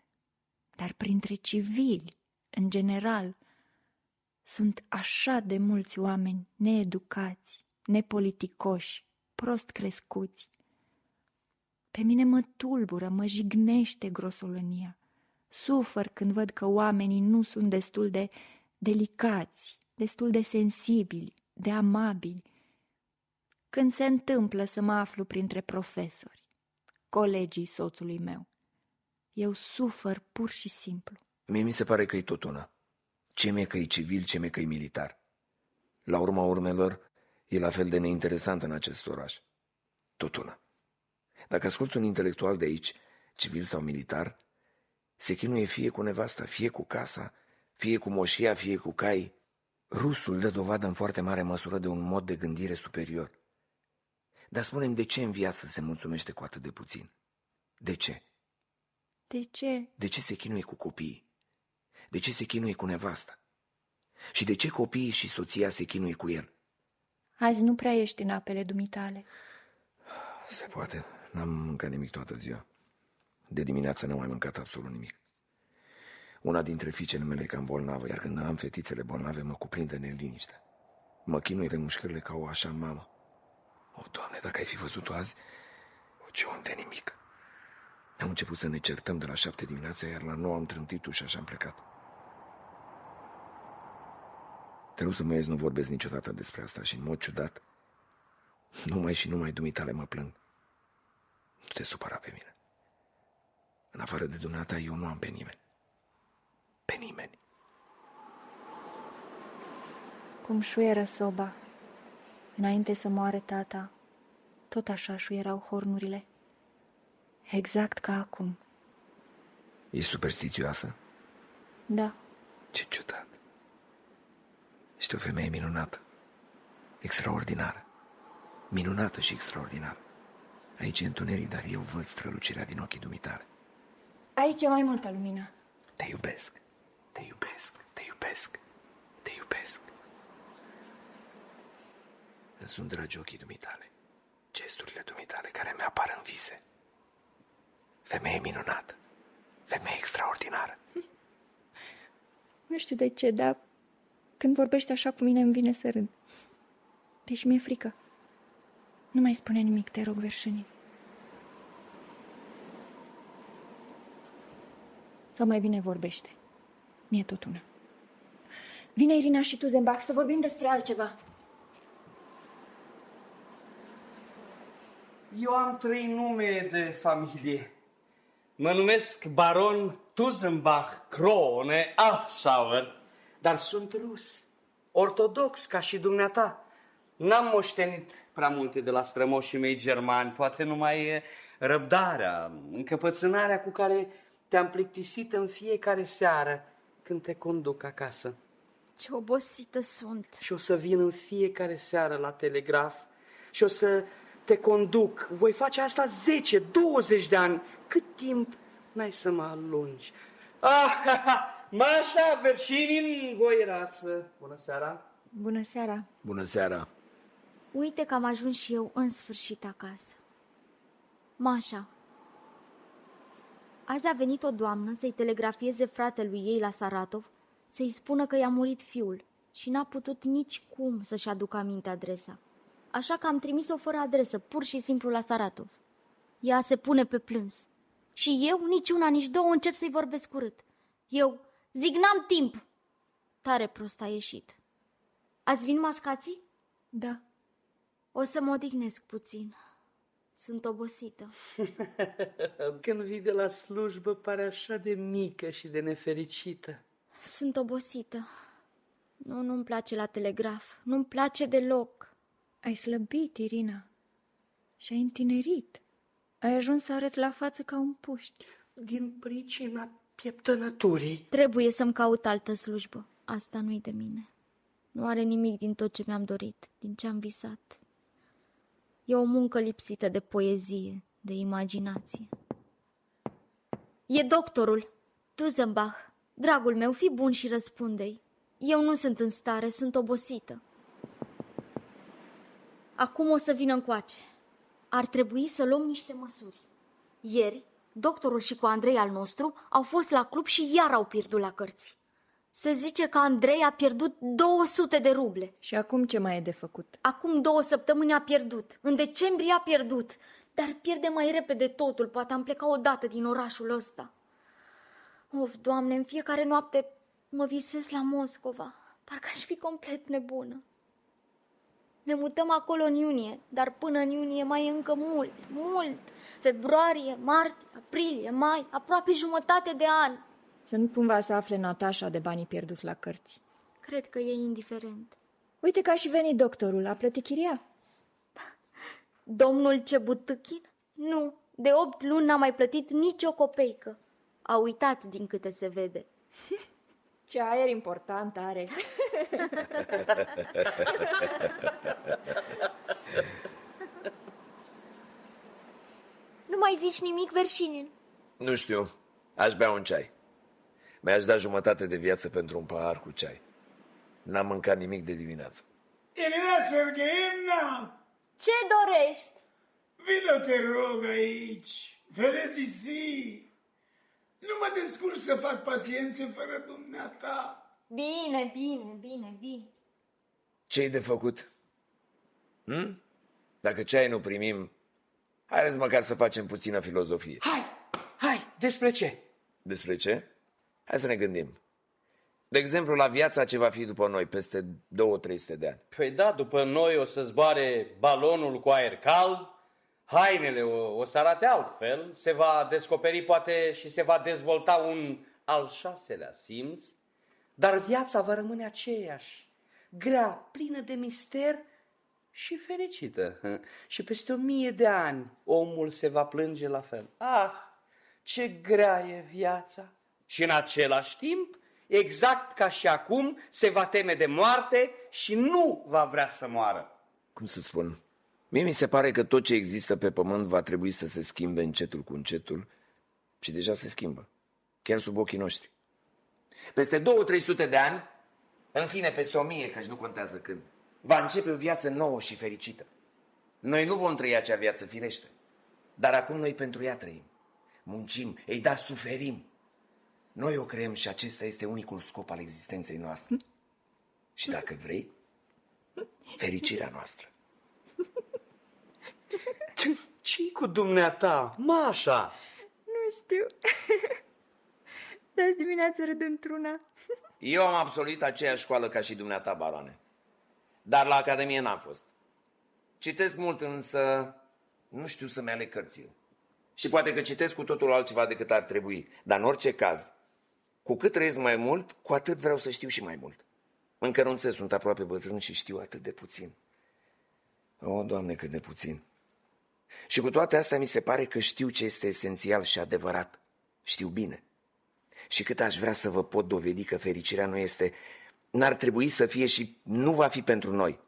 [SPEAKER 6] Dar printre civili, în general, sunt așa de mulți oameni needucați, nepoliticoși, prost crescuți. Pe mine mă tulbură, mă jignește grosolănia. Sufăr când văd că oamenii nu sunt destul de delicați, destul de sensibili, de amabili. Când se întâmplă să mă aflu printre profesori, colegii soțului meu, eu sufăr pur și simplu.
[SPEAKER 9] Mie mi se pare că e tot una. Ce mi-e că e civil, ce mi-e că e militar. La urma urmelor, e la fel de neinteresant în acest oraș. Tot una. Dacă asculți un intelectual de aici, civil sau militar, se chinuie fie cu nevasta, fie cu casa, fie cu moșia, fie cu cai. Rusul dă dovadă în foarte mare măsură de un mod de gândire superior. Dar spune-mi, de ce în viață se mulțumește cu atât de puțin? De ce?
[SPEAKER 6] De ce?
[SPEAKER 9] De ce se chinuie cu copiii? De ce se chinuie cu nevasta? Și de ce copiii și soția se chinuie cu el?
[SPEAKER 6] Azi nu prea ești în apele dumitale.
[SPEAKER 9] Se poate. N-am mâncat nimic toată ziua. De dimineață n-am mai mâncat absolut nimic. Una dintre fiicele mele e cam bolnavă, iar când am fetițele bolnave mă cuprinde neliniște. Mă chinui remușcările ca o așa mamă. O, Doamne, dacă ai fi văzut-o azi, ce om de nimic. Am început să ne certăm de la 7 dimineața, iar la 9 am trântit ușa și am plecat. Te rog să mă iezi, nu vorbesc niciodată despre asta și în mod ciudat, numai dumitale mă plâng. Nu te supăra pe mine. În afară de dumneata, eu nu am pe nimeni. Pe nimeni.
[SPEAKER 6] Cum șuieră soba. Înainte să moare tata, tot așa șuierau hornurile. Exact ca acum.
[SPEAKER 9] E superstițioasă?
[SPEAKER 6] Da.
[SPEAKER 9] Ce ciudat. Ești o femeie minunată. Extraordinară. Minunată și extraordinară. Aici e întuneric, dar eu văd strălucirea din ochii dumitale.
[SPEAKER 6] Aici e mai multă lumină.
[SPEAKER 9] Te iubesc. Te iubesc. Te iubesc. Te iubesc. Îmi sunt dragi ochii dumitale. Gesturile dumitale care mi apar în vise. Femeie minunată. Femeie extraordinară.
[SPEAKER 6] Nu știu de ce, dar când vorbești așa cu mine îmi vine să râd. Deși mi-e frică. Nu mai spune nimic, te rog, Verșinin. Sau mai bine vorbește. Mie tot una. Vine Irina și tu, Zembach, să vorbim despre altceva.
[SPEAKER 8] Eu am 3 nume de familie. Mă numesc baron Tuzenbach Krone Altschauer, dar sunt rus, ortodox ca și dumneata. N-am moștenit prea multe de la strămoșii mei germani, poate numai răbdarea, încăpățânarea cu care te-am plictisit în fiecare seară când te conduc acasă.
[SPEAKER 2] Ce obosită sunt.
[SPEAKER 8] Și o să vin în fiecare seară la telegraf și o să te conduc. Voi face asta 10-20 de ani. Cât timp n-ai să mă alungi? Mașa, Verșinin, voi erați. Bună seara!
[SPEAKER 6] Bună seara!
[SPEAKER 9] Bună seara!
[SPEAKER 2] Uite că am ajuns și eu în sfârșit acasă. Mașa, azi a venit o doamnă să-i telegrafieze fratelui ei la Saratov, să-i spună că i-a murit fiul și n-a putut nici cum să-și aducă aminte adresa. Așa că am trimis-o fără adresă, pur și simplu la Saratov. Ea se pune pe plâns. Și eu, nici una, nici două, încep să-i vorbesc urât. Eu zic, n-am timp. Tare prost a ieșit. Ați vin mascații?
[SPEAKER 6] Da.
[SPEAKER 2] O să mă odihnesc puțin. Sunt obosită.
[SPEAKER 8] Când vii de la slujbă, pare așa de mică și de nefericită.
[SPEAKER 2] Sunt obosită. Nu-mi place la telegraf. Nu-mi place deloc.
[SPEAKER 6] Ai slăbit, Irina. Și ai întinerit. Ai ajuns să arăți la față ca un puști.
[SPEAKER 8] Din pricina pieptănăturii.
[SPEAKER 2] Trebuie să-mi caut altă slujbă. Asta nu-i de mine. Nu are nimic din tot ce mi-am dorit, din ce am visat. E o muncă lipsită de poezie, de imaginație. E doctorul. Tuzenbach, dragul meu, fii bun și răspunde-i. Eu nu sunt în stare, sunt obosită. Acum o să vină încoace. Ar trebui să luăm niște măsuri. Ieri, doctorul și cu Andrei al nostru au fost la club și iar au pierdut la cărți. Se zice că Andrei a pierdut 200 de ruble.
[SPEAKER 6] Și acum ce mai e de făcut?
[SPEAKER 2] Acum 2 săptămâni a pierdut. În decembrie a pierdut. Dar pierde mai repede totul. Poate am plecat odată din orașul ăsta. Of, Doamne, în fiecare noapte mă visez la Moscova. Parcă aș fi complet nebună. Ne mutăm acolo în iunie, dar până în iunie mai e încă mult. Februarie, martie, aprilie, mai, aproape jumătate de an.
[SPEAKER 6] Să nu cumva să afle Natasha de banii pierduți la cărți.
[SPEAKER 2] Cred că e indiferent.
[SPEAKER 6] Uite că a și venit doctorul, a plătit chiria.
[SPEAKER 2] Domnul Cebutâchin? Nu, de 8 luni n-a mai plătit nicio copeică. A uitat din câte se vede.
[SPEAKER 6] Ce aer important are.
[SPEAKER 2] Nu mai zici nimic, Verșinin?
[SPEAKER 9] Nu știu, aș bea un ceai. Mi-aș da jumătate de viață pentru un pahar cu ceai. N-am mâncat nimic de dimineață.
[SPEAKER 5] Irina Sergeevna!
[SPEAKER 2] Ce dorești?
[SPEAKER 5] Vino, te rog, aici. Ferezi-si. Nu mă descurc să fac paciențe fără dumneata.
[SPEAKER 2] Bine, vii.
[SPEAKER 9] Ce-i de făcut? Dacă ceai nu primim, haideți măcar să facem puțină filozofie.
[SPEAKER 8] Hai, despre ce?
[SPEAKER 9] Despre ce? Hai să ne gândim. De exemplu, la viața ce va fi după noi, peste 200-300 de ani.
[SPEAKER 8] Păi da, după noi o să zboare balonul cu aer cald, hainele o să arate altfel, se va descoperi poate și se va dezvolta un al 6-lea simț, dar viața va rămâne aceeași, grea, plină de mister și fericită. Și peste 1000 de ani omul se va plânge la fel. Ah, ce grea e viața! Și în același timp, exact ca și acum, se va teme de moarte și nu va vrea să moară.
[SPEAKER 9] Cum să spun? Mie mi se pare că tot ce există pe pământ va trebui să se schimbe încetul cu încetul și deja se schimbă, chiar sub ochii noștri. Peste 200-300 de ani, în fine peste 1000, căci nu contează când, va începe o viață nouă și fericită. Noi nu vom trăi acea viață firește, dar acum noi pentru ea trăim. Muncim, ei da, suferim. Noi o creăm și acesta este unicul scop al existenței noastre. Și dacă vrei, fericirea noastră.
[SPEAKER 8] Ce-i cu dumneata, Mașa?
[SPEAKER 6] Nu știu. De azi dimineață râd într-una.
[SPEAKER 9] Eu am absolvit aceeași școală ca și dumneata, baroane. Dar la Academie n-am fost. Citesc mult, însă nu știu să-mi aleg cărțile. Și poate că citesc cu totul altceva decât ar trebui. Dar în orice caz, cu cât trăiesc mai mult, cu atât vreau să știu și mai mult. Încă renunțez, sunt aproape bătrân și știu atât de puțin. O, Doamne, cât de puțin. Și cu toate astea mi se pare că știu ce este esențial și adevărat. Știu bine. Și cât aș vrea să vă pot dovedi că fericirea nu este, n-ar trebui să fie și nu va fi pentru noi.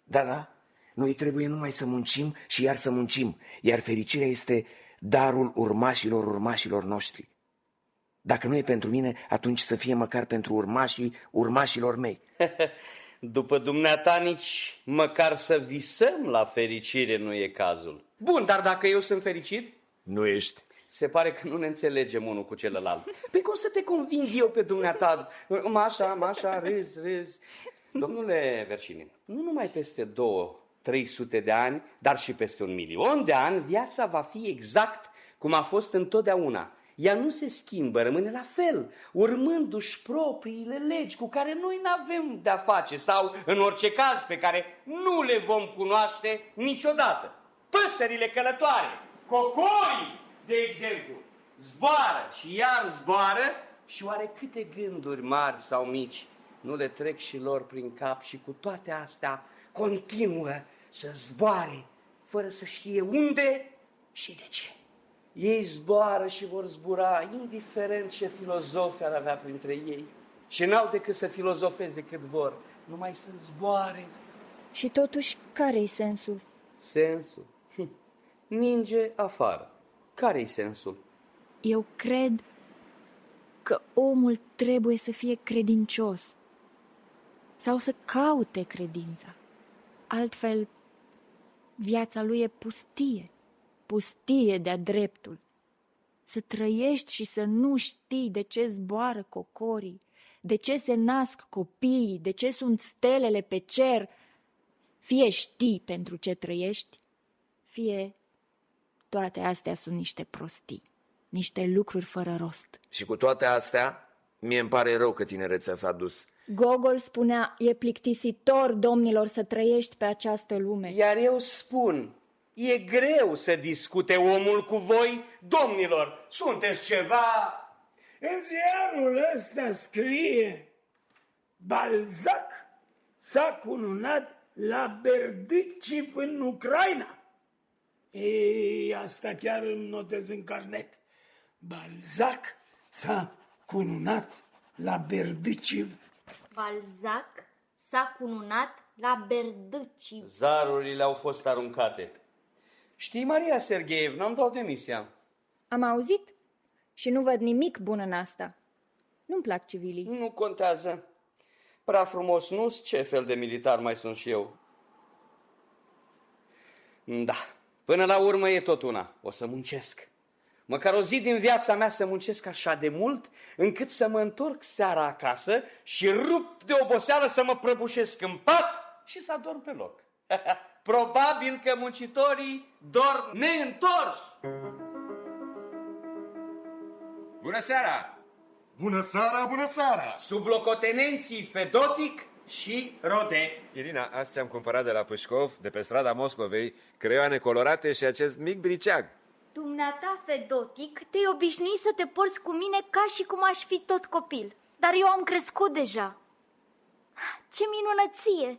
[SPEAKER 9] Da, noi trebuie numai să muncim și iar să muncim, iar fericirea este darul urmașilor noștri. Dacă nu e pentru mine, atunci să fie măcar pentru urmașilor mei.
[SPEAKER 8] După dumneata nici măcar să visăm la fericire nu e cazul. Bun, dar dacă eu sunt fericit?
[SPEAKER 9] Nu ești.
[SPEAKER 8] Se pare că nu ne înțelegem unul cu celălalt. Păi cum să te conving eu pe dumneata? Mașa, râzi. Domnule Verșinin, nu numai peste 200-300 de ani, dar și peste 1.000.000 de ani, viața va fi exact cum a fost întotdeauna. Ea nu se schimbă, rămâne la fel, urmându-și propriile legi cu care noi n-avem de-a face sau, în orice caz, pe care nu le vom cunoaște niciodată. Păsările călătoare, cocorii, de exemplu, zboară și iar zboară și oare câte gânduri mari sau mici nu le trec și lor prin cap și cu toate astea continuă să zboare fără să știe unde și de ce. Ei zboară și vor zbura, indiferent ce filozofi ar avea printre ei. Și n-au decât să filozofeze cât vor, numai să zboare.
[SPEAKER 6] Și totuși, care-i sensul?
[SPEAKER 8] Sensul? Ninge afară. Care-i sensul?
[SPEAKER 6] Eu cred că omul trebuie să fie credincios sau să caute credința. Altfel, viața lui e pustie de-a dreptul. Să trăiești și să nu știi de ce zboară cocorii, de ce se nasc copiii, de ce sunt stelele pe cer. Fie știi pentru ce trăiești, fie toate astea sunt niște prostii, niște lucruri fără rost.
[SPEAKER 9] Și cu toate astea, mie îmi pare rău că tinerețea s-a dus.
[SPEAKER 6] Gogol spunea, e plictisitor, domnilor, să trăiești pe această lume.
[SPEAKER 8] Iar eu spun, e greu să discute omul cu voi, domnilor. Sunteți ceva...
[SPEAKER 5] În ziarul ăsta scrie: Balzac s-a cununat la Berdichev în Ucraina. Ei, asta chiar îmi notez în carnet. Balzac s-a cununat la Berdichev.
[SPEAKER 2] Balzac s-a cununat la Berdichev.
[SPEAKER 8] Zarurile au fost aruncate. Știi, Maria Sergeevna, îmi dau demisia.
[SPEAKER 6] Am auzit și nu văd nimic bun în asta. Nu-mi plac civilii.
[SPEAKER 8] Nu contează. Prea frumos nu-s, ce fel de militar mai sunt și eu. Da, până la urmă e tot una. O să muncesc. Măcar o zi din viața mea să muncesc așa de mult, încât să mă întorc seara acasă și rupt de oboseală să mă prăbușesc în pat și să adorm pe loc. Probabil că muncitorii dorm neîntorși.
[SPEAKER 4] Bună seara!
[SPEAKER 13] Bună seara, bună seara!
[SPEAKER 8] Sublocotenenții Fedotic și Rode.
[SPEAKER 9] Irina, azi ți-am cumpărat de la Pâșcov, de pe strada Moscovei, creioane colorate și acest mic briceag.
[SPEAKER 2] Dumneata, Fedotic, te-ai obișnuit să te porți cu mine ca și cum aș fi tot copil. Dar eu am crescut deja. Ce minunăție!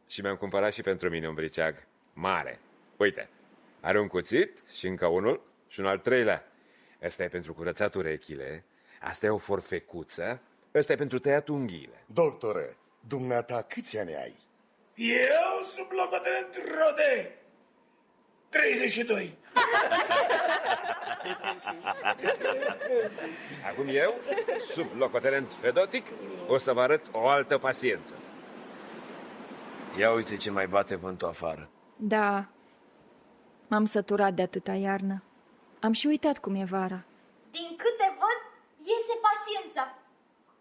[SPEAKER 9] Și mi-am cumpărat și pentru mine un briceag mare. Uite, are un cuțit și încă unul și un al treilea. Ăsta e pentru curățat urechile, asta e o forfecuță, ăsta e pentru tăiat unghiile.
[SPEAKER 13] Doctore, dumneata câți ani ai?
[SPEAKER 5] Eu, sublocotenent Rode, 32.
[SPEAKER 9] Acum eu, sublocotenent Fedotic, o să vă arăt o altă paciență. Ia uite ce mai bate vântul afară.
[SPEAKER 6] Da, m-am săturat de atâta iarnă. Am și uitat cum e vara.
[SPEAKER 2] Din câte văd, Iese paciența.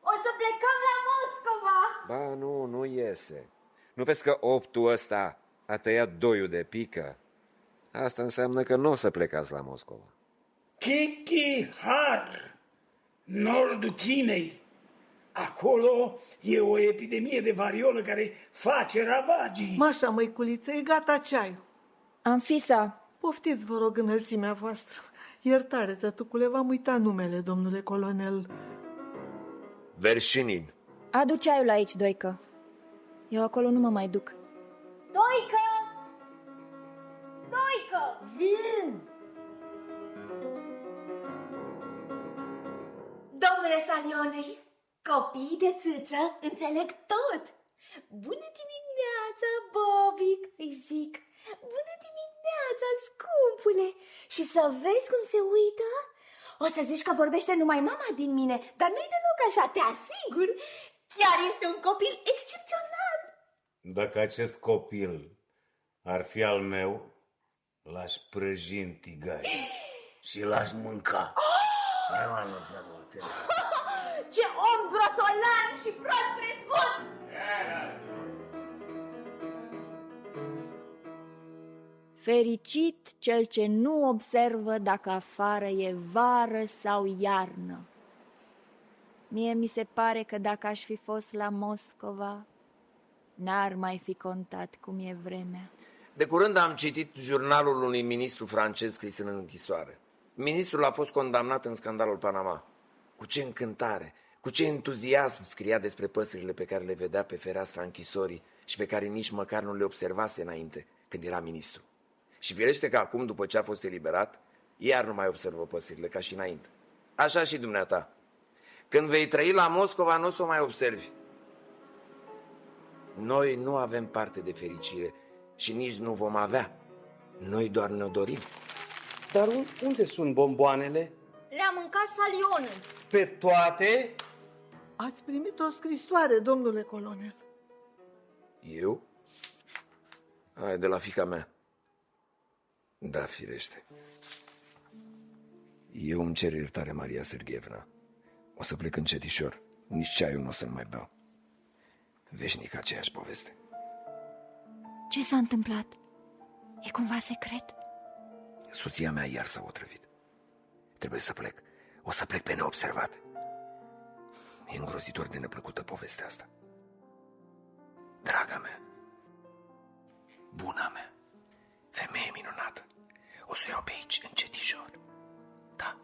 [SPEAKER 2] O să plecăm la Moscova.
[SPEAKER 9] Ba, nu iese. Nu vezi că optul ăsta a tăiat doiul de pică? Asta înseamnă că nu o să plecați la Moscova.
[SPEAKER 5] Kikihar, nordul Chinei. Acolo e o epidemie de variolă care face ravagii.
[SPEAKER 7] Mașa, măiculiță, e gata ceaiul.
[SPEAKER 6] Anfisa,
[SPEAKER 7] Poftiți, vă rog, înălțimea voastră. Iertare, tătucule, v-am uitat numele, domnule colonel.
[SPEAKER 9] Verșinin.
[SPEAKER 6] adu ceaiul aici, Doică. Eu acolo nu mă mai duc.
[SPEAKER 2] Doică! Doică!
[SPEAKER 7] Vin!
[SPEAKER 12] Domnule Salionei, copiii de țâță înțeleg tot. Bună dimineața, Bobic, îi zic. Bună dimineața, scumpule. Și să vezi cum se uită? O să zici că vorbește numai mama din mine, dar nu-i deloc așa, te asigur. Chiar este un copil excepțional.
[SPEAKER 4] Dacă acest copil ar fi al meu, l-aș prăji în tigaie și l-aș mânca.
[SPEAKER 12] Ce om grosolan și prost crescut!
[SPEAKER 6] Fericit cel ce nu observă dacă afară e vară sau iarnă. Mie mi se pare că dacă aș fi fost la Moscova, n-ar mai fi contat cum e vremea.
[SPEAKER 9] De curând am citit jurnalul unui ministru francez scris în închisoare. Ministrul a fost condamnat în scandalul Panama. Cu ce încântare, cu ce entuziasm scria despre păsările pe care le vedea pe fereastra închisorii și pe care nici măcar nu le observase înainte, când era ministru. Și firește că acum, după ce a fost eliberat, iar nu mai observă păsările ca și înainte. Așa și dumneata. Când vei trăi la Moscova, nu o să o mai observi. Noi nu avem parte de fericire și nici nu vom avea. Noi doar ne dorim.
[SPEAKER 8] Dar unde sunt bomboanele?
[SPEAKER 2] Le-a mâncat Salionul.
[SPEAKER 8] Pe toate?
[SPEAKER 7] Ați primit o scrisoare, domnule colonel.
[SPEAKER 9] Eu? Hai, de la fiica mea. Da, firește. Eu îmi cer iertare, Maria Sergeevna. O să plec încetișor. Nici ceaiul nu o să-l mai beau. Veșnic aceeași poveste.
[SPEAKER 6] Ce s-a întâmplat? E cumva secret?
[SPEAKER 9] Soția mea iar s-a otrăvit. Trebuie să plec. O să plec pe neobservat. E îngrozitor de neplăcută povestea asta. Draga mea, buna mea, femeie minunată, o să o iau pe aici, încetișor. Da.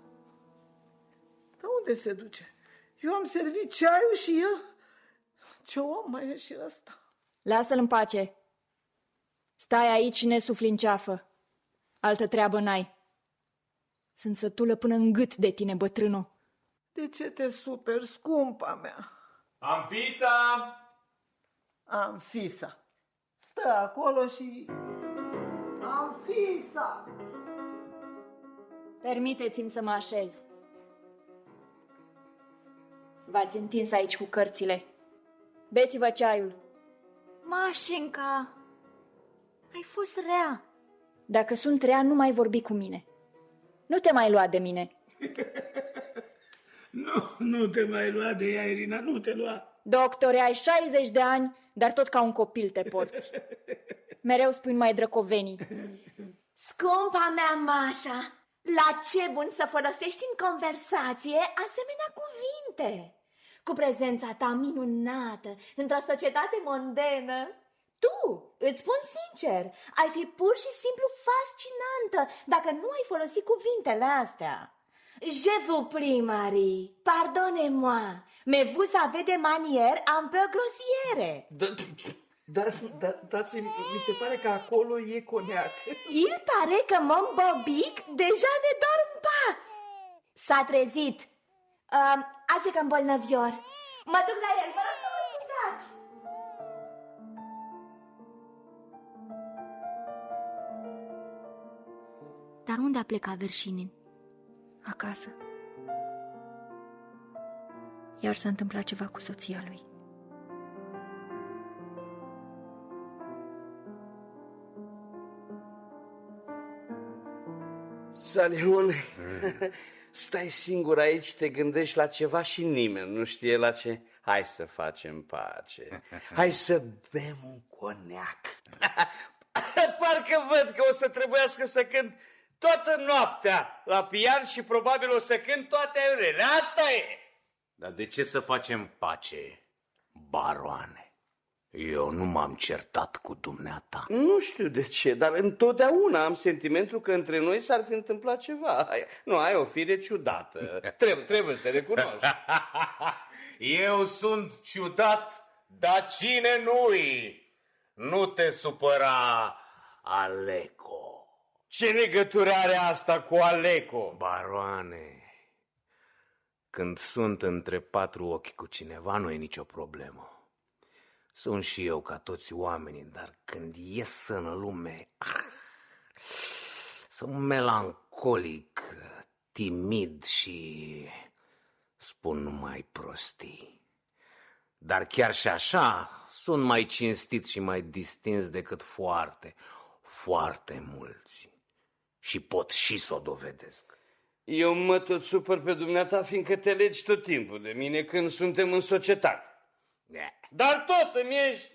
[SPEAKER 7] Dar unde se duce? Eu am servit ceaiul și el... Ce om mai e și ăsta?
[SPEAKER 6] Lasă-l în pace. Stai aici și ne sufli în ceafă. Altă treabă n-ai. Sunt sătulă până în gât de tine, bătrânul.
[SPEAKER 7] De ce te super, scumpa mea?
[SPEAKER 10] Anfisa!
[SPEAKER 7] Anfisa. Stă acolo și... Anfisa!
[SPEAKER 6] Permiteți-mi să mă așez. V-ați întins aici cu cărțile. Beți-vă ceaiul.
[SPEAKER 2] Mașinca, ai fost rea.
[SPEAKER 6] Dacă sunt rea, nu mai vorbi cu mine. Nu te mai lua de mine.
[SPEAKER 5] Nu te mai lua de ea, Irina, nu te lua.
[SPEAKER 6] Doctore, ai 60 de ani, dar tot ca un copil te porți. Mereu spui numai drăcovenii.
[SPEAKER 12] Scumpa mea, Mașa, la ce bun să folosești în conversație asemenea cuvinte? Cu prezența ta minunată într-o societate mondenă, tu, îți spun sincer, ai fi pur și simplu fascinantă dacă nu ai folosit cuvintele astea. Je vous prie, Marie, pardonnez-moi, mais vous avez des manières un peu grossiere.
[SPEAKER 3] Dar mi se pare că acolo e coniac.
[SPEAKER 12] Il pare că mon Bobic deja ne dorm pas. S-a trezit. Azi e că îmbolnăvior. Mă duc la el, vă rog să mă scuzați.
[SPEAKER 2] Dar unde a plecat Verșinin?
[SPEAKER 6] Acasă. Iar s-a întâmplat ceva cu soția lui.
[SPEAKER 8] Salion, stai singur aici, te gândești la ceva și nimeni nu știe la ce. Hai să facem pace. Hai să bem un coniac. Parcă văd că o să trebuiască să cânt toată noaptea la pian și probabil o să cânt toate aiurele. Asta e!
[SPEAKER 4] Dar de ce să facem pace, baroane? Eu nu m-am certat cu dumneata.
[SPEAKER 8] Nu știu de ce, dar întotdeauna am sentimentul că între noi s-ar fi întâmplat ceva. Ai o fire ciudată. Trebuie să recunoști.
[SPEAKER 4] Eu sunt ciudat, dar cine nu-i? Nu te supăra, Aleco.
[SPEAKER 8] Ce legătură are asta cu Aleco?
[SPEAKER 4] Baroane, când sunt între patru ochi cu cineva, nu e nicio problemă. Sunt și eu ca toți oamenii, dar când ies în lume, sunt melancolic, timid și spun numai prostii. Dar chiar și așa, sunt mai cinstit și mai distins decât foarte, foarte mulți. Și pot și să o dovedesc.
[SPEAKER 8] Eu mă tot supăr pe dumneata, fiindcă te legi tot timpul de mine când suntem în societate. Dar tot îmi ești,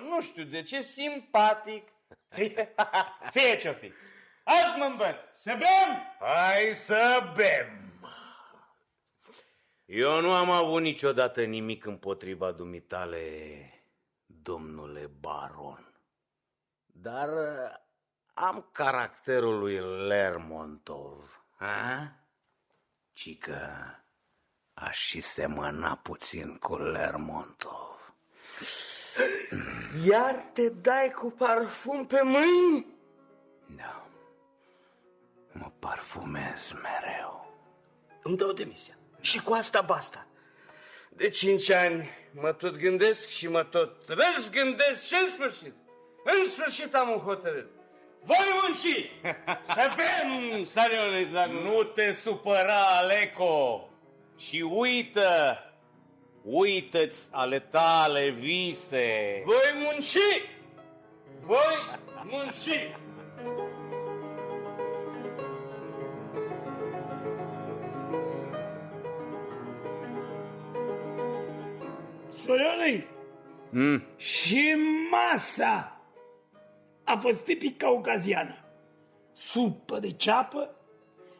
[SPEAKER 8] nu știu de ce, simpatic. Fie ce-o fi. Azi mă îmbăt. Să bem?
[SPEAKER 4] Hai să bem. Eu nu am avut niciodată nimic împotriva dumitale, domnule baron. Dar am caracterul lui Lermontov. Cică aș și semăna puțin cu Lermontov.
[SPEAKER 8] Iar te dai cu parfum pe mâini?
[SPEAKER 4] Da. Mă parfumez mereu.
[SPEAKER 8] Îmi dau demisia. Și cu asta basta. De 5 ani mă tot gândesc și mă tot răzgândesc și în sfârșit am un hotărât. Voi munci! Să bem, Salione, dragul.
[SPEAKER 4] Nu te supăra, Aleco. Și uită-ți ale tale vise.
[SPEAKER 8] Voi munci! Voi munci!
[SPEAKER 5] Solione, și masa a fost tipic caucaziană. Supă de ceapă,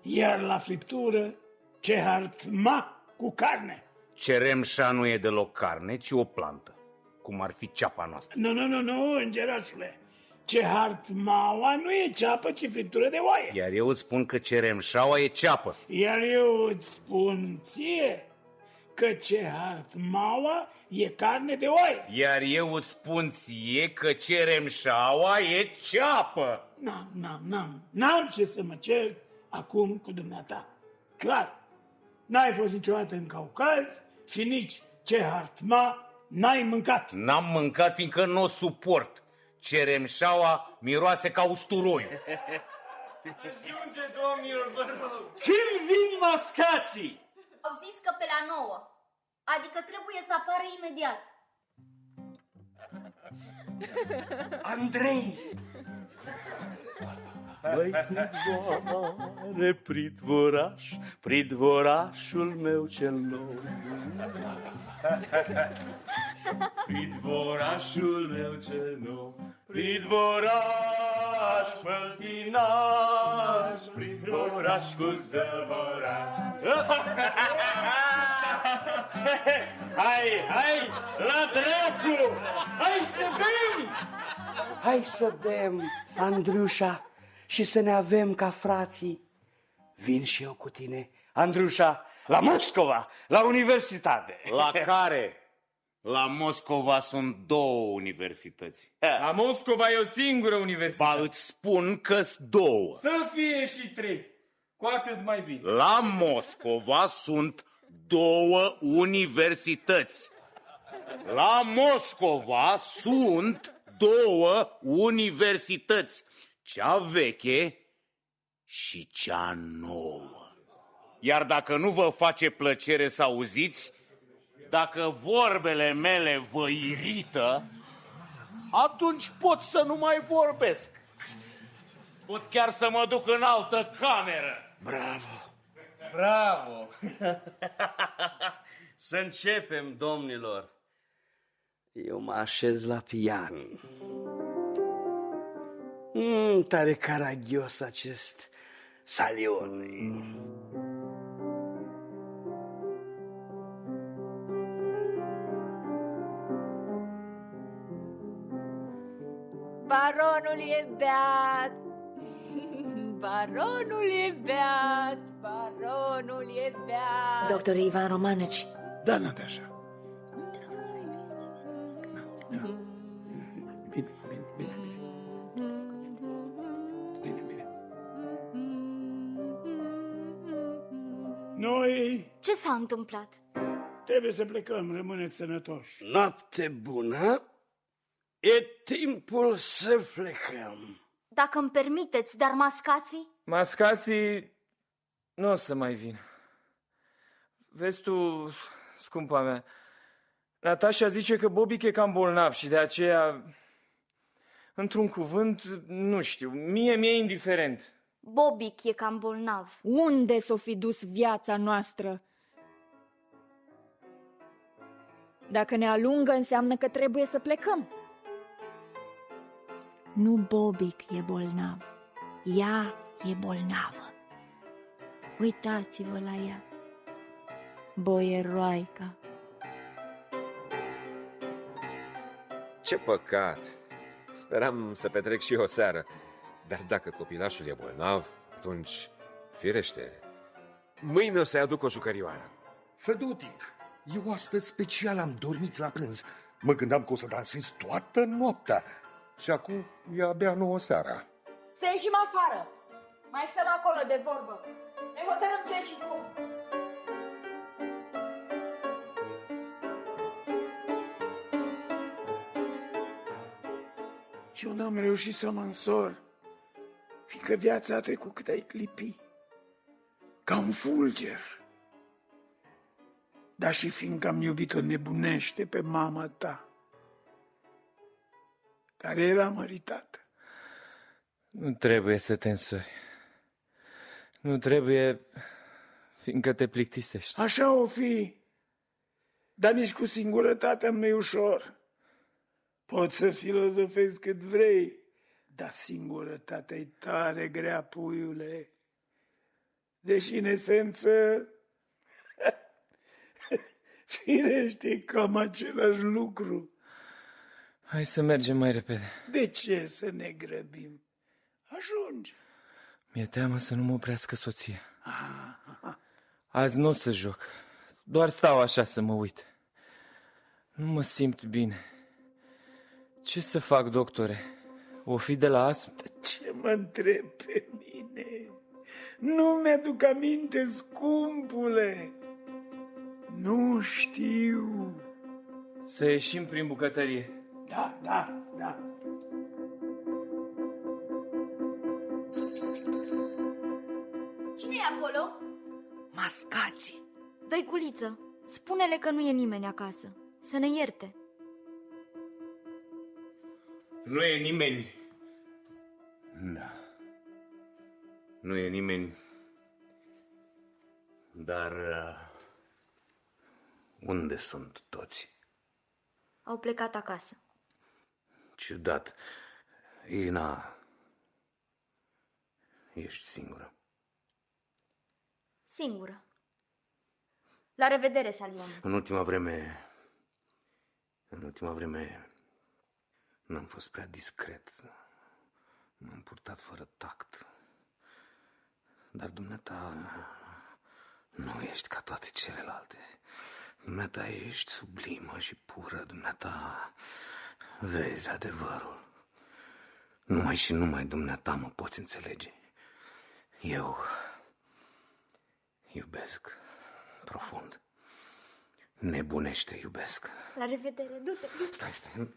[SPEAKER 5] iar la friptură cehartma cu carne.
[SPEAKER 4] Ceremșa nu e deloc carne, ci o plantă, cum ar fi ceapa noastră.
[SPEAKER 5] Nu, îngerașule. Cehartmaua nu e ceapă, ci friptură de oaie.
[SPEAKER 4] Iar eu îți spun că ceremșaua e ceapă.
[SPEAKER 5] Iar eu îți spun ție că cehartmaua e carne de oaie.
[SPEAKER 4] Iar eu îți spun ție că ceremșaua e ceapă.
[SPEAKER 5] N-am ce să mă cer acum cu dumneata. Clar, n-ai fost niciodată în Caucaz și nici cehartma n-ai mâncat.
[SPEAKER 4] N-am mâncat fiindcă nu o suport. Ceremșaua miroase ca usturoi.
[SPEAKER 10] Ajunge, domnilor, vă rog.
[SPEAKER 8] Când vin mascații?
[SPEAKER 2] Au zis că pe la 9. Adică trebuie să apară imediat.
[SPEAKER 8] Andrei! Băi, pridvorașul meu cel nou. Pridvorașul meu cel nou, pridvoraș făltinaș, pridvoraș cu zăvoraș. Hai, la dracu! Hai să bem, Andriușa, și să ne avem ca frații. Vin și eu cu tine, Andriușa, la Moscova, la universitate.
[SPEAKER 4] La care? La Moscova sunt 2 universități.
[SPEAKER 10] La Moscova e o singură universitate.
[SPEAKER 4] Ba, îți spun că-s 2.
[SPEAKER 10] Să fie și 3, cu atât mai bine.
[SPEAKER 4] La Moscova sunt 2 universități. La Moscova sunt 2 universități. Cea veche și cea nouă. Iar dacă nu vă face plăcere să auziți, dacă vorbele mele vă irită, atunci pot să nu mai vorbesc.
[SPEAKER 10] Pot chiar să mă duc în altă cameră.
[SPEAKER 3] Bravo!
[SPEAKER 8] Bravo! Să începem, domnilor. Eu mă așez la pian. Tare caragios acest Salione.
[SPEAKER 6] Baronul e beat! Baronul e beat! Baronul e beat!
[SPEAKER 12] Doctor Ivan Romaneci.
[SPEAKER 5] Da, Natasha. Bine, bine, bine, bine. Bine, bine. Noi
[SPEAKER 2] Ce s-a întâmplat?
[SPEAKER 5] trebuie să plecăm, rămâneți sănătoși.
[SPEAKER 8] Noapte bună. E timpul să plecăm.
[SPEAKER 2] Dacă îmi permiteți, dar mascații?
[SPEAKER 10] Mascații nu o să mai vină. Vezi tu, scumpa mea, Natasha zice că Bobic e cam bolnav și de aceea, într-un cuvânt, nu știu, mie e indiferent.
[SPEAKER 2] Bobic e cam bolnav.
[SPEAKER 6] Unde s-o fi dus viața noastră? Dacă ne alungă, înseamnă că trebuie să plecăm. Nu Bobic e bolnav, ea e bolnavă. Uitați-vă la ea, boieroaica.
[SPEAKER 14] Ce păcat! Speram să petrec și eu o seară, dar dacă copilașul e bolnav, atunci, firește, mâine o să-i aduc o jucărioară.
[SPEAKER 13] Fădutic, eu astăzi special am dormit la prânz. Mă gândeam că o să dansez toată noaptea. Și acum e abia 9 seara.
[SPEAKER 6] Să ieșim afară! Mai stăm acolo de vorbă. Ne hotărâm ce și cum.
[SPEAKER 5] Eu n-am reușit să mă însor, fiindcă viața a trecut cât ai clipi, ca un fulger. Dar și fiindcă am iubit-o nebunește pe mama ta, care era măritată.
[SPEAKER 10] Nu trebuie să te însori. Nu trebuie, fiindcă te plictisești.
[SPEAKER 5] Așa o fi, dar nici cu singurătatea nu e ușor. Poți să filozofezi cât vrei, dar singurătatea e tare grea, puiule. Deși, în esență, firește, e cam același lucru.
[SPEAKER 10] Hai să mergem mai repede.
[SPEAKER 5] De ce să ne grăbim? Ajunge.
[SPEAKER 10] Mi-e teamă să nu mă oprească soția. Azi nu o să joc. Doar stau așa să mă uit. Nu mă simt bine. Ce să fac, doctore? O fi de la astm?
[SPEAKER 5] Ce mă întreb pe mine? Nu mi-aduc aminte, scumpule. Nu știu.
[SPEAKER 10] Să ieșim prin bucătărie.
[SPEAKER 5] Da, da, da.
[SPEAKER 2] Cine e acolo?
[SPEAKER 12] Mascații.
[SPEAKER 2] Dăiculiță, spune-le că nu e nimeni acasă. Să ne ierte.
[SPEAKER 4] Nu e nimeni. Da. Nu e nimeni. Dar unde sunt toți?
[SPEAKER 2] Au plecat acasă.
[SPEAKER 4] Ciudat. Irina, ești singură.
[SPEAKER 2] Singură. La revedere, Salione.
[SPEAKER 4] În ultima vreme n-am fost prea discret. M-am purtat fără tact. Dar dumneata nu ești ca toate celelalte. Dumneata ești sublimă și pură. Dumneata vezi adevărul. Numai și numai dumneata mă poți înțelege. Eu iubesc profund. Nebunește iubesc.
[SPEAKER 2] La revedere, du-te.
[SPEAKER 4] Stai.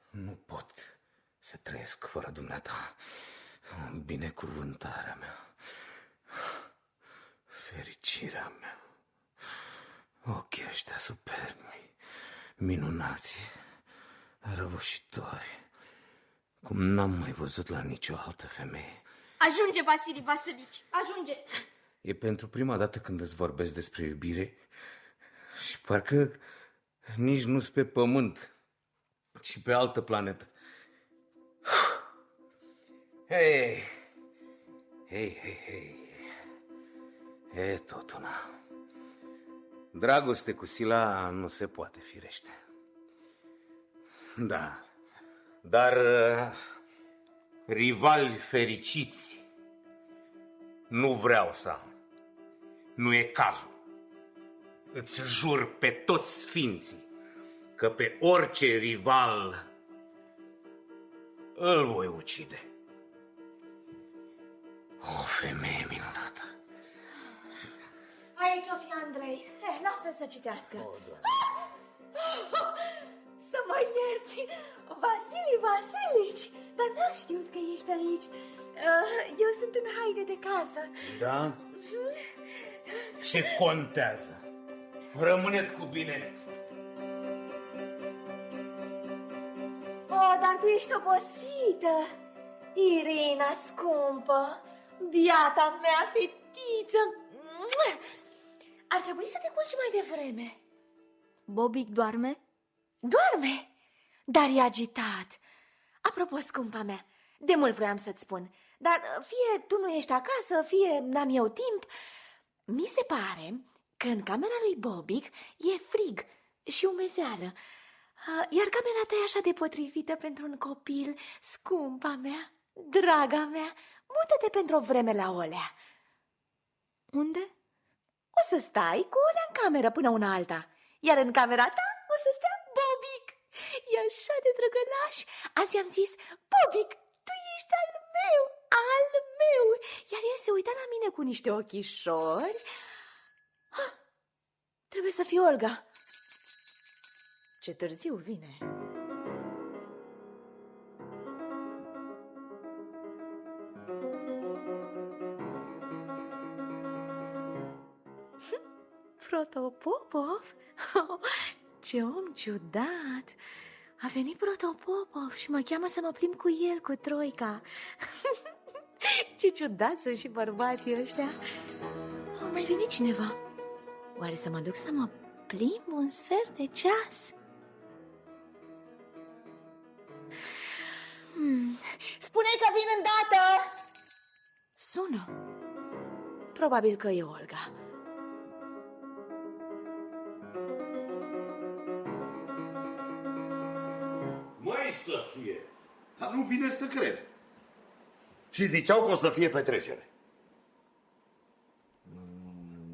[SPEAKER 4] Nu pot să trăiesc fără dumneata. Binecuvântarea mea. Fericirea mea. Ochii ăștia superbi, minunați, răvășitori, cum n-am mai văzut la nicio altă femeie.
[SPEAKER 2] Ajunge, Vasili Vasilici, ajunge!
[SPEAKER 4] E pentru prima dată când îți vorbesc despre iubire și parcă nici nu-s pe pământ, ci pe altă planetă. Hei! E tot una. Dragoste cu Sila nu se poate, firește. Da, dar rivali fericiți nu vreau să am. Nu e cazul. Îți jur pe toți sfinții că pe orice rival îl voi ucide. O femeie minunată.
[SPEAKER 12] Aici o fi Andrei. Lasă-l să citească. Să mă ierți, Vasili Vasilici, dar n-am știut că ești aici. Eu sunt în haide de casă.
[SPEAKER 4] Da? Ce contează? Rămâneți cu bine.
[SPEAKER 12] Dar tu ești obosită. Irina, scumpă, biata mea fetiță. Ar trebui să te culci mai devreme.
[SPEAKER 2] Bobic doarme?
[SPEAKER 12] Doarme, dar e agitat. Apropo, scumpa mea, de mult vreau să-ți spun, dar fie tu nu ești acasă, fie n-am eu timp, mi se pare că în camera lui Bobic e frig și umezeală, iar camera ta e așa de potrivită pentru un copil, scumpa mea, draga mea. Mută-te pentru o vreme la Olea.
[SPEAKER 2] Unde?
[SPEAKER 12] O să stai cu Olea în cameră până una alta, iar în camera ta o să stea Bobic. E așa de drăgălaș. Azi am zis: Bobic, tu ești al meu, al meu. Iar el se uita la mine cu niște ochișori. Trebuie să fie Olga. Ce târziu vine. Protopopov? Ce om ciudat! A venit Protopopov și mă cheamă să mă plimb cu el, cu Troica. Ce ciudat sunt și bărbații ăștia. A mai venit cineva. Oare să mă duc să mă plimb un sfert de ceas? Spune-i că vin îndată! Sună. Probabil că e Olga.
[SPEAKER 11] Măi să fie, dar nu vine să cred. Și ziceau că o să fie petrecere.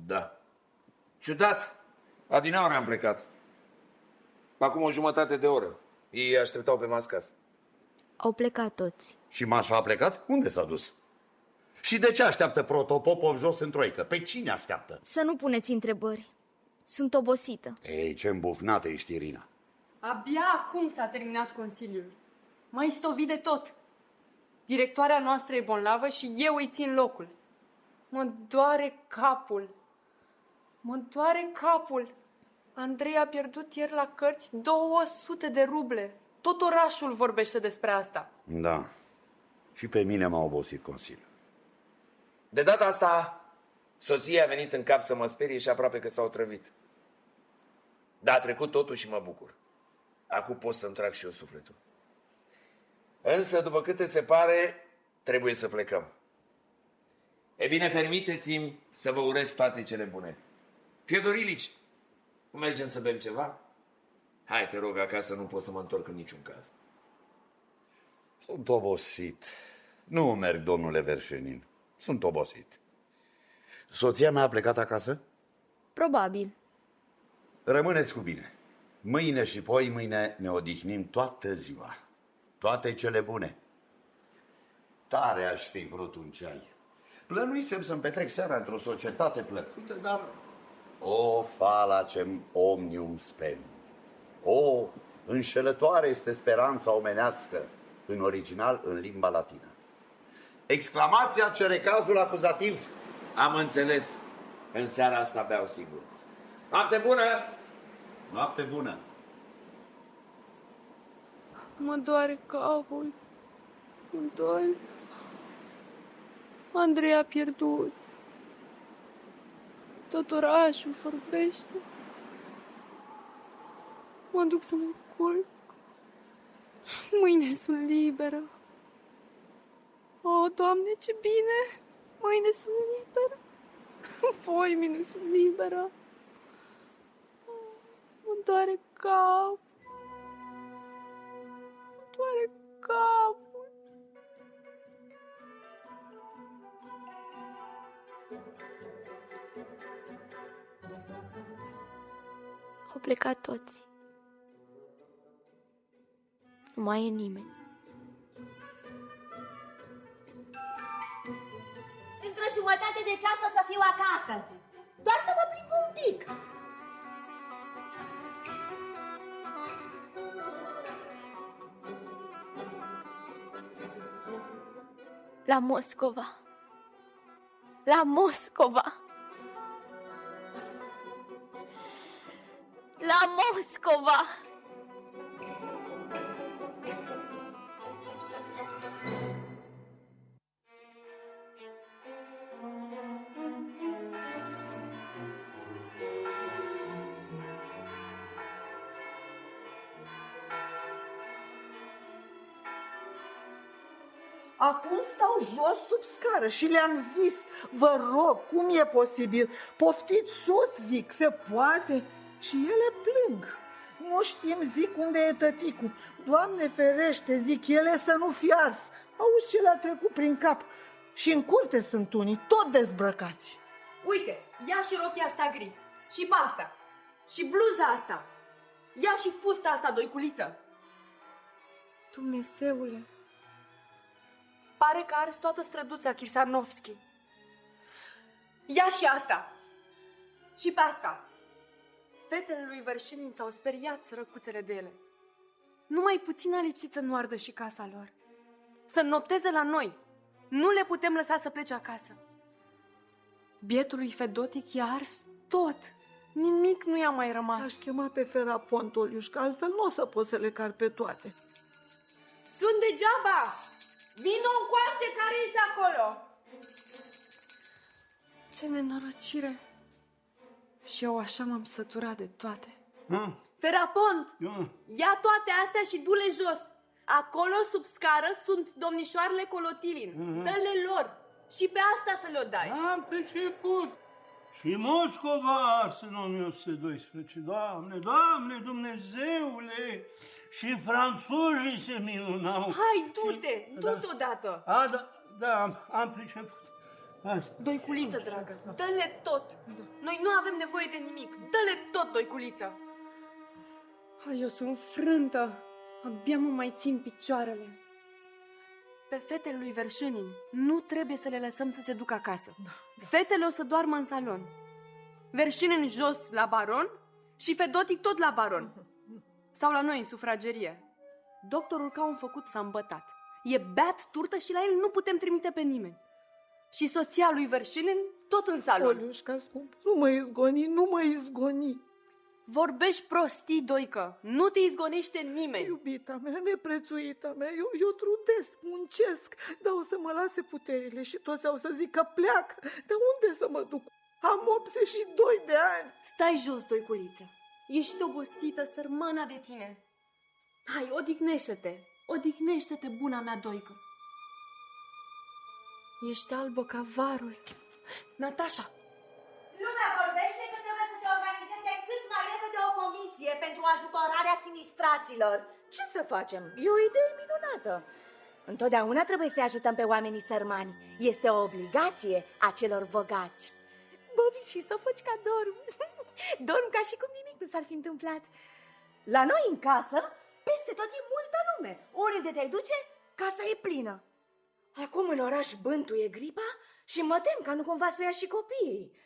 [SPEAKER 9] Da. Ciudat. Adineauri am plecat. Acum o jumătate de oră. Ei așteptau pe mascas.
[SPEAKER 2] Au plecat toți.
[SPEAKER 11] Și Mașa a plecat? Unde s-a dus? Și de ce așteaptă Protopopov jos în troică? Pe cine așteaptă?
[SPEAKER 2] Să nu puneți întrebări. Sunt obosită.
[SPEAKER 11] Ei, ce îmbufnată ești, Irina.
[SPEAKER 1] Abia acum s-a terminat consiliul. Mai stovit de tot. Directoarea noastră e bolnavă și eu îi țin locul. Mă doare capul. Mă doare capul. Andrei a pierdut ieri la cărți 200 de ruble. Tot orașul vorbește despre asta.
[SPEAKER 11] Da. Și pe mine m-a obosit consiliul.
[SPEAKER 9] De data asta, soția a venit în cap să mă sperie și aproape că s-a otrăvit. Dar a trecut totul și mă bucur. Acum pot să-mi trag și eu sufletul. Însă, după câte se pare, trebuie să plecăm. E bine, permiteți-mi să vă urez toate cele bune. Fiodorilici, mergem să bem ceva? Hai, te rog, acasă nu pot să mă întorc în niciun caz.
[SPEAKER 11] Sunt obosit. Nu merg, domnule Verșenin. Sunt obosit. Soția mea a plecat acasă?
[SPEAKER 2] Probabil.
[SPEAKER 11] Rămâneți cu bine. Mâine și poi mâine ne odihnim toată ziua. Toate cele bune. Tare aș fi vrut un ceai. Plănuisem să-mi petrec seara într-o societate plăcută, dar... O falacem omnium spem. O înșelătoare este speranța omenească, în original în limba latină. Exclamația cere cazul acuzativ.
[SPEAKER 9] Am înțeles. În seara asta beau sigur. Noapte bună!
[SPEAKER 11] Noapte bună!
[SPEAKER 1] Mă doare capul. Mă doare. Andrei a pierdut. Tot orașul vorbește. Mă duc să mă culc. Mâine sunt liberă. O, Doamne, ce bine! Mâine sunt liberă. Poimine sunt liberă. Mă doare capul. Mă doare capul.
[SPEAKER 2] Au plecat toți. Nu mai e nimeni.
[SPEAKER 12] Într-o jumătate de ceas o să fiu acasă. Doar să mă plimb un pic.
[SPEAKER 2] La Moscova. La Moscova. La Moscova.
[SPEAKER 7] Acum stau jos sub scară și le-am zis, vă rog, cum e posibil? Poftiți sus, zic, se poate? Și ele plâng. Nu știm, zic, unde e tăticul. Doamne ferește, zic, ele să nu fie ars. Auzi ce le-a trecut prin cap. Și în curte sunt unii, tot dezbrăcați.
[SPEAKER 1] Uite, ia și rochia asta gri. Și pasta. Și bluza asta. Ia și fusta asta, doiculiță. Dumnezeule, pare că ars toată străduța Kirsanovski. Ia și asta. Și pe asta. Fetele lui Verșinin s-au speriat, sărăcuțele de ele. Numai puțin a lipsit să nu ardă și casa lor. Să nopteze la noi. Nu le putem lăsa să plece acasă. Bietului Fedotic i-a ars tot. Nimic nu i-a mai rămas.
[SPEAKER 7] Aș chema pe Ferapont, Oliușca, altfel nu o să pot să le car pe toate.
[SPEAKER 1] Sunt degeaba! Vino încoace care ești acolo! Ce nenorocire! Și eu așa m-am săturat de toate. Ferapont! Ia toate astea și du-le jos! Acolo, sub scară, sunt domnișoarele Colotilin. Dă-le lor! Și pe asta să le-o dai.
[SPEAKER 5] Am priceput. Și Moscova ars în 1812. Doamne, Doamne, Dumnezeule! Și franțuzii se minunau.
[SPEAKER 1] Hai, du-te! Du-te odată!
[SPEAKER 5] Da, am priceput. Asta.
[SPEAKER 1] Doiculiță, dragă, dă-le tot! Noi nu avem nevoie de nimic. Dă-le tot, doiculiță! Eu sunt frântă. Abia mă mai țin picioarele. Pe fetele lui Verșinin nu trebuie să le lăsăm să se ducă acasă. Fetele o să doarmă în salon. Verșinin jos la baron și Fedotic tot la baron. Sau la noi în sufragerie. Doctorul ca un făcut s-a îmbătat. E beat turtă și la el nu putem trimite pe nimeni. Și soția lui Verșinin tot în salon.
[SPEAKER 7] Oliușca, scump, nu mă izgoni, nu mă izgoni.
[SPEAKER 1] Vorbești prostii, Doică. Nu te izgonește nimeni.
[SPEAKER 7] Iubita mea, neprețuita mea, eu trudesc, muncesc, dar o să mă lase puterile și toți au să zic că pleacă. Dar unde să mă duc? Am 82 de ani.
[SPEAKER 1] Stai jos, Doiculiță. Ești obosită, sărmana de tine. Hai, odihnește-te. Odihnește-te, buna mea Doică. Ești albă ca varul. Natasha!
[SPEAKER 12] Lumea vorbește că trebuie să se organizeze cât mai repede o comisie pentru ajutorarea sinistraților. Ce să facem? E o idee minunată. Întotdeauna trebuie să ajutăm pe oamenii sărmani. Este o obligație a celor bogați. Bobi, și să faci ca dorm. Dorm ca și cum nimic nu s-ar fi întâmplat. La noi în casă, peste tot e multă lume. Oriunde te duce, casa e plină. Acum în oraș bântuie gripa și mă tem ca nu cumva să o ia și copiii.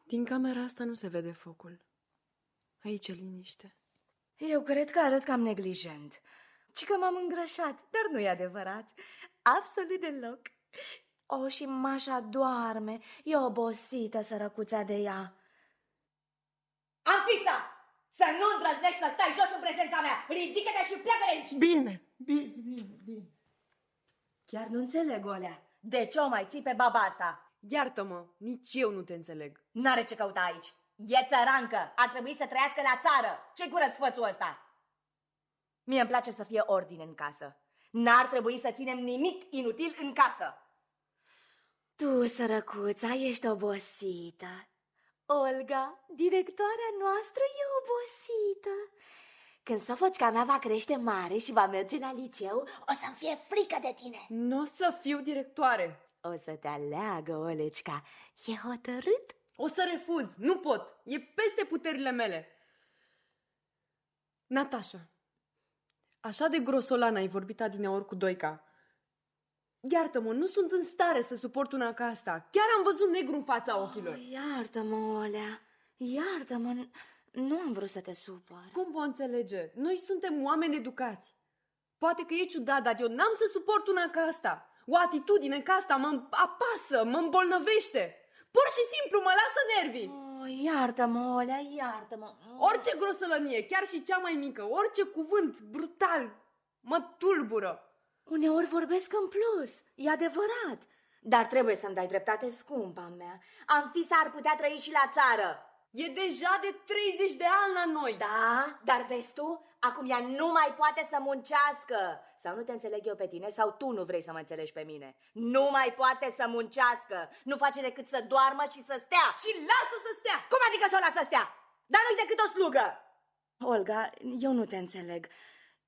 [SPEAKER 1] Din camera asta nu se vede focul. Aici e liniște.
[SPEAKER 12] Eu cred că arăt cam neglijent. Ci că m-am îngrășat, dar nu e adevărat. Absolut deloc. O, și Mașa doarme. E obosită, sărăcuța de ea. Anfisa! Să nu îndrăznești să stai jos în prezența mea! Ridică-te și pleacă de aici!
[SPEAKER 7] Bine.
[SPEAKER 12] Chiar nu înțeleg, Olea.
[SPEAKER 2] De ce o mai ții pe baba asta?
[SPEAKER 1] Iartă-mă, nici eu nu te înțeleg.
[SPEAKER 2] N-are ce căuta aici. E țărancă, ar trebui să trăiască la țară. Ce-i cu răsfățul ăsta? Mie îmi place să fie ordine în casă. N-ar trebui să ținem nimic inutil în casă. Tu, sărăcuța, ești obosită. Olga, directoarea noastră e obosită. Când sofocica mea va crește mare și va merge la liceu, o să-mi fie frică de tine.
[SPEAKER 1] Nu o să fiu directoare.
[SPEAKER 2] O să te aleagă, Olecica. E hotărât?
[SPEAKER 1] O să refuz, nu pot. E peste puterile mele. Natasha, așa de grosolan ai vorbit adineori cu Doica. Iartă-mă, nu sunt în stare să suport una ca asta. Chiar am văzut negru în fața ochilor.
[SPEAKER 2] Iartă-mă, Olea. Iartă-mă. Nu am vrut să te supăr.
[SPEAKER 1] Cum o înțelege? Noi suntem oameni educați. Poate că e ciudat, dar eu n-am să suport una ca asta. O atitudine ca asta mă apasă, mă îmbolnăvește. Pur și simplu mă lasă nervii.
[SPEAKER 2] Iartă-mă, Olea, iartă-mă.
[SPEAKER 1] Orice grosălănie, chiar și cea mai mică, orice cuvânt brutal, mă tulbură.
[SPEAKER 2] Uneori vorbesc în plus, e adevărat. Dar trebuie să-mi dai dreptate, scumpa mea. Anfisa ar putea trăi și la țară.
[SPEAKER 1] E deja de 30 de ani la noi.
[SPEAKER 2] Da, dar vezi tu, acum ea nu mai poate să muncească. Sau nu te înțeleg eu pe tine, sau tu nu vrei să mă înțelegi pe mine. Nu mai poate să muncească. Nu face decât să doarmă și să stea.
[SPEAKER 1] Și lasă să stea.
[SPEAKER 2] Cum adică să o lasă să stea? Dar nu-i decât o slugă. Olga, eu nu te înțeleg.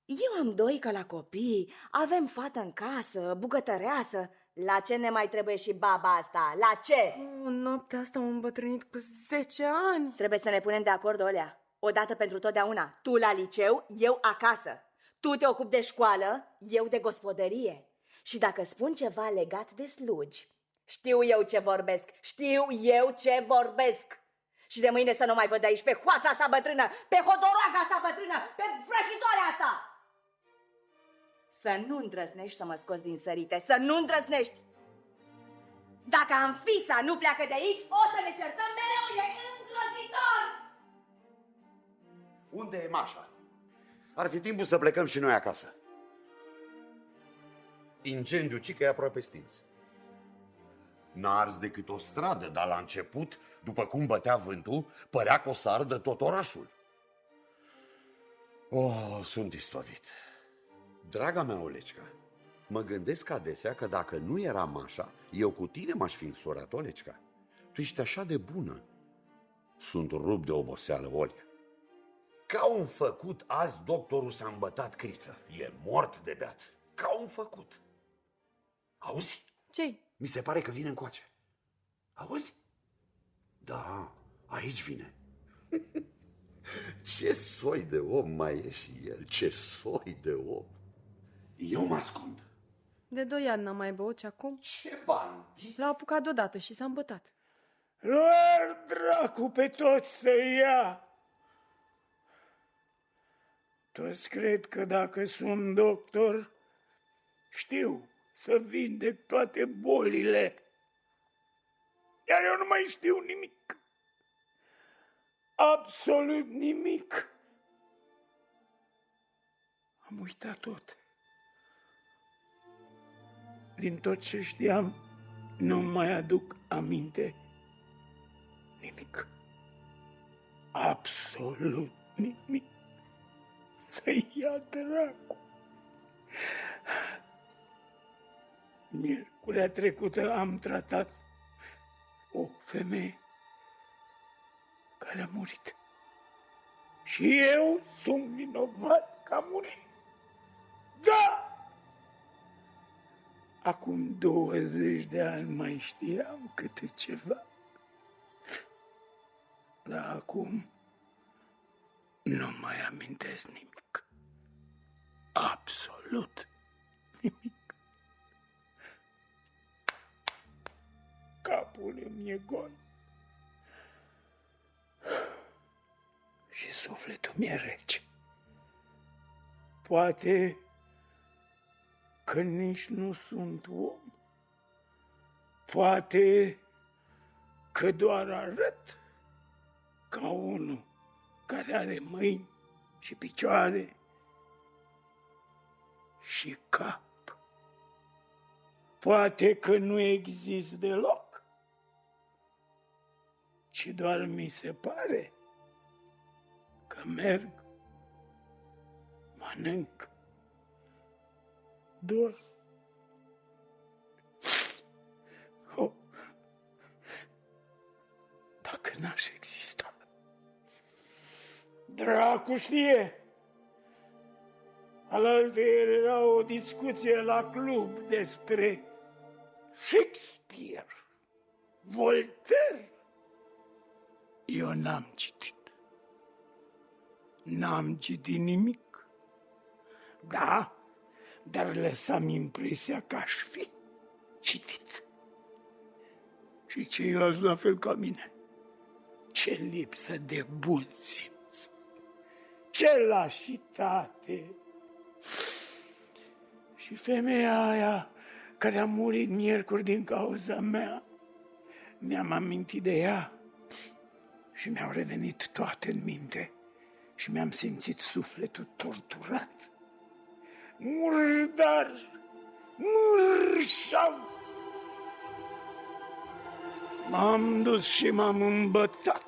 [SPEAKER 2] Eu am Doica la copii, avem fată în casă, bucătăreasă. La ce ne mai trebuie și baba asta? La ce?
[SPEAKER 1] Noaptea asta am îmbătrânit cu 10 ani.
[SPEAKER 2] Trebuie să ne punem de acord, Olea. Odată pentru totdeauna. Tu la liceu, eu acasă. Tu te ocupi de școală, eu de gospodărie. Și dacă spun ceva legat de slugi, știu eu ce vorbesc. Și de mâine să nu mai văd de aici pe hoața asta bătrână, pe hodoroaca asta bătrână, pe vrăjitoarea asta. Să nu îndrăznești să mă scoți din sărite, să nu îndrăznești. Dacă Anfisa nu pleacă de aici, o să ne certăm mereu, e îngrozitor!
[SPEAKER 11] Unde e Mașa? Ar fi timpul să plecăm și noi acasă. Incendiul cică e aproape stins. N-a ars decât o stradă, dar la început, după cum bătea vântul, părea că o să ardă tot orașul. Oh, sunt istovit. Draga mea, Olecica, mă gândesc adesea că dacă nu era Mașa, eu cu tine m-aș fi însurat, Olecica. Tu ești așa de bună. Sunt rupt de oboseală, Olia. Ca un făcut, azi doctorul s-a îmbătat criță. E mort de beat. Ca un făcut. Auzi?
[SPEAKER 1] Ce-i?
[SPEAKER 11] Mi se pare că vine încoace. Auzi? Da, aici vine. Ce soi de om mai e și el, ce soi de om. Eu mă ascund.
[SPEAKER 1] De 2 ani n-am mai băut și acum?
[SPEAKER 11] Ce bandit!
[SPEAKER 1] L-a apucat deodată și s-a îmbătat.
[SPEAKER 5] Luar dracu pe toți să ia! Toți cred că dacă sunt doctor, știu să vindec toate bolile. Iar eu nu mai știu nimic. Absolut nimic. Am uitat tot. Din tot ce știam, nu mai aduc aminte nimic. Absolut nimic. Să-i ia dracu. Miercurea trecută am tratat o femeie care a murit. Și eu sunt vinovat că a murit. Da! Acum 20 de ani mai știam câte ceva. Dar acum nu mai amintesc nimic. Absolut nimic. Capul îmi e gol. Și sufletul mi-e rece. Poate că nici nu sunt om. Poate că doar arăt ca unul care are mâini și picioare și cap. Poate că nu exist deloc, ci doar mi se pare că merg, mănânc, dorm. Oh, dacă n-aș exista. Dracu știe! Alaltăieri era o discuție la club despre Shakespeare, Voltaire. Eu n-am citit. N-am citit nimic. Da, dar lăsam impresia că aș fi citit. Și ceilalți la fel ca mine. Ce lipsă de bun simț! Ce lașitate! Și femeia aia care a murit miercuri din cauza mea, mi-am amintit de ea și mi-au revenit toate în minte și mi-am simțit sufletul torturat. Murdar, murșav! M-am dus și m-am îmbătat.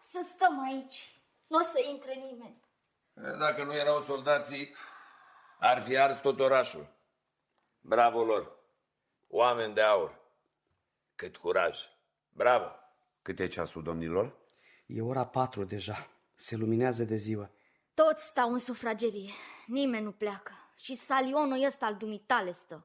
[SPEAKER 2] Să stăm aici. Nu o să intre nimeni.
[SPEAKER 9] Dacă nu erau soldații, ar fi ars tot orașul. Bravo lor! Oameni de aur! Cât curaj! Bravo!
[SPEAKER 11] Cât e ceasul, domnilor?
[SPEAKER 8] E ora 4 deja. Se luminează de ziua.
[SPEAKER 2] Toți stau în sufragerie. Nimeni nu pleacă. Și salionul ăsta al dumitale stă.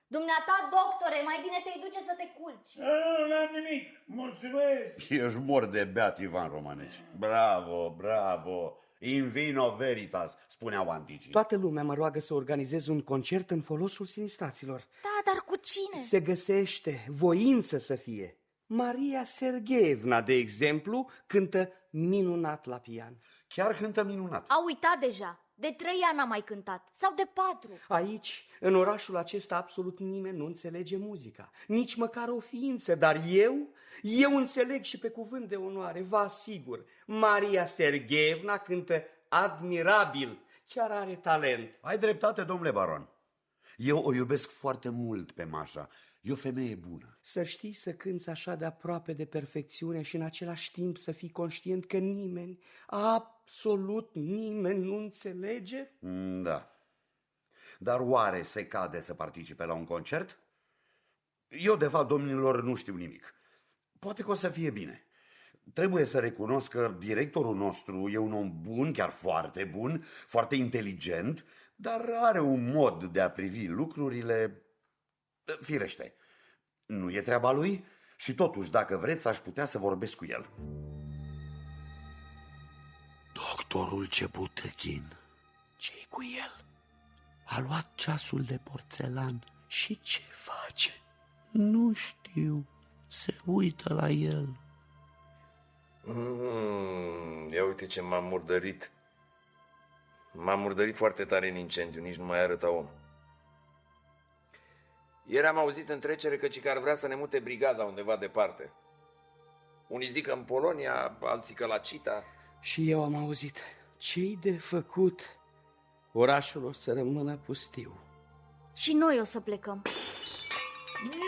[SPEAKER 2] Dumneata, doctore, mai bine te-ai duce să te culci.
[SPEAKER 5] Nu, n-am nimic. Mulțumesc.
[SPEAKER 11] Ești mor de beat, Ivan Romaneci. Bravo, bravo. In vino veritas, spuneau anticii.
[SPEAKER 8] Toată lumea mă roagă să organizez un concert în folosul sinistraților.
[SPEAKER 2] Da, dar cu cine?
[SPEAKER 8] Se găsește, voință să fie. Maria Sergeevna, de exemplu, cântă minunat la pian.
[SPEAKER 11] Chiar cântă minunat.
[SPEAKER 2] A uitat deja. De 3 ani n-a mai cântat. Sau de 4.
[SPEAKER 8] Aici, în orașul acesta, absolut nimeni nu înțelege muzica. Nici măcar o ființă, dar eu înțeleg și pe cuvânt de onoare, vă asigur. Maria Sergeevna cântă admirabil, chiar are talent.
[SPEAKER 11] Ai dreptate, domnule baron. Eu o iubesc foarte mult pe Mașa. E o femeie bună.
[SPEAKER 8] Să știi să cânți așa de aproape de perfecțiune și în același timp să fii conștient că nimeni, absolut nimeni nu înțelege?
[SPEAKER 11] Da. Dar oare se cade să participe la un concert? Eu, de fapt, domnilor, nu știu nimic. Poate că o să fie bine. Trebuie să recunosc că directorul nostru e un om bun, chiar foarte bun, foarte inteligent, dar are un mod de a privi lucrurile... Firește, nu e treaba lui și totuși, dacă vreți, aș putea să vorbesc cu el. Doctorul Ceputăchin. Ce-i cu el? A luat ceasul de porțelan și ce face? Nu știu, se uită la el.
[SPEAKER 9] Ia uite ce m-am murdărit. M-am murdărit foarte tare în incendiu, nici nu mai arăta om. Ieri am auzit în trecere că Cicar vrea să ne mute brigada undeva departe. Unii zic că în Polonia, alții că la Cita.
[SPEAKER 8] Și eu am auzit. Ce-i de făcut? Orașul o să rămână pustiu.
[SPEAKER 2] Și noi o să plecăm.
[SPEAKER 5] Mii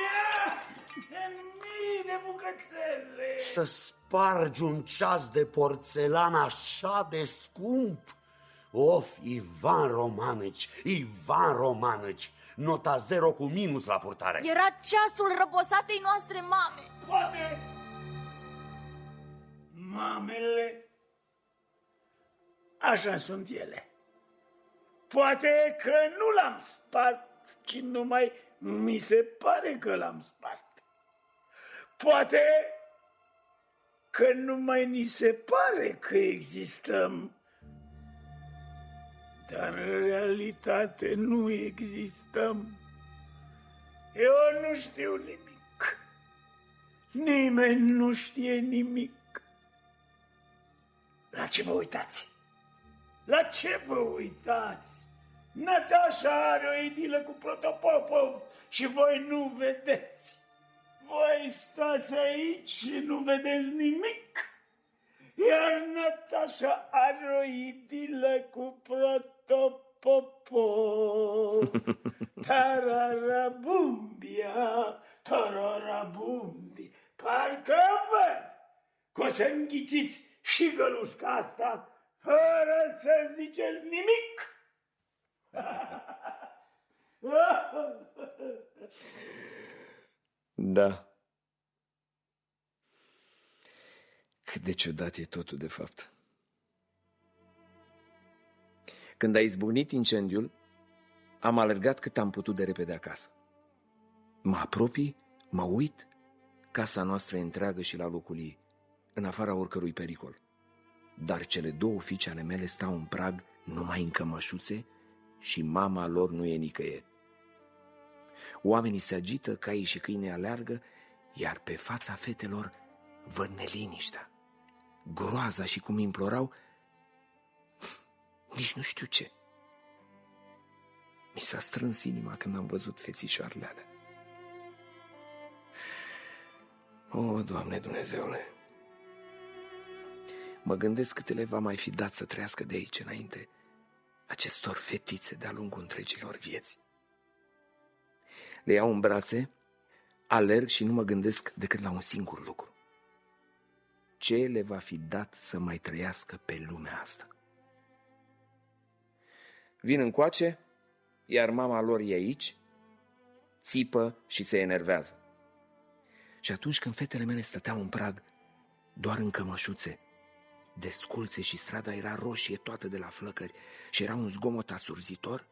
[SPEAKER 5] de bucățele!
[SPEAKER 11] Să spargi un ceas de porțelan așa de scump? Of, Ivan Romaneci, nota 0 cu minus la purtare.
[SPEAKER 2] Era ceasul răposatei noastre mame.
[SPEAKER 5] Poate mamele, așa sunt ele. Poate că nu l-am spart, ci numai mi se pare că l-am spart. Poate că numai ni se pare că existăm, dar în realitate nu existăm. Eu nu știu nimic. Nimeni nu știe nimic. La ce vă uitați? La ce vă uitați? Natasha are o idilă cu Protopopov și voi nu vedeți. Voi stați aici și nu vedeți nimic. iar Natasha are o idilă cu Protopopov. Tararabumbia, tararabumbi. Parcă văd că o să înghiciți și gălușca asta fără să ziceți nimic.
[SPEAKER 9] Da. Cât de ciudat e totul, de fapt. Când a izbucnit incendiul, am alergat cât am putut de repede acasă. Mă apropii, mă uit, casa noastră e întreagă și la locul ei, în afara oricărui pericol. Dar cele două fiice ale mele stau în prag numai în cămășuțe și mama lor nu e nicăieri. Oamenii se agită, caii și câinii aleargă, iar pe fața fetelor văd neliniștea, groaza și cum implorau, nici nu știu ce. Mi s-a strâns inima când am văzut fețișoarele alea. O, Doamne Dumnezeule! Mă gândesc câte le va mai fi dat să trăiască de aici înainte acestor fetițe de-a lungul întregilor vieți. Le iau în brațe, alerg și nu mă gândesc decât la un singur lucru. Ce le va fi dat să mai trăiască pe lumea asta? Vin încoace, iar mama lor e aici, țipă și se enervează. Și atunci când fetele mele stăteau în prag, doar în cămășuțe, desculțe și strada era roșie toată de la flăcări și era un zgomot asurzitor,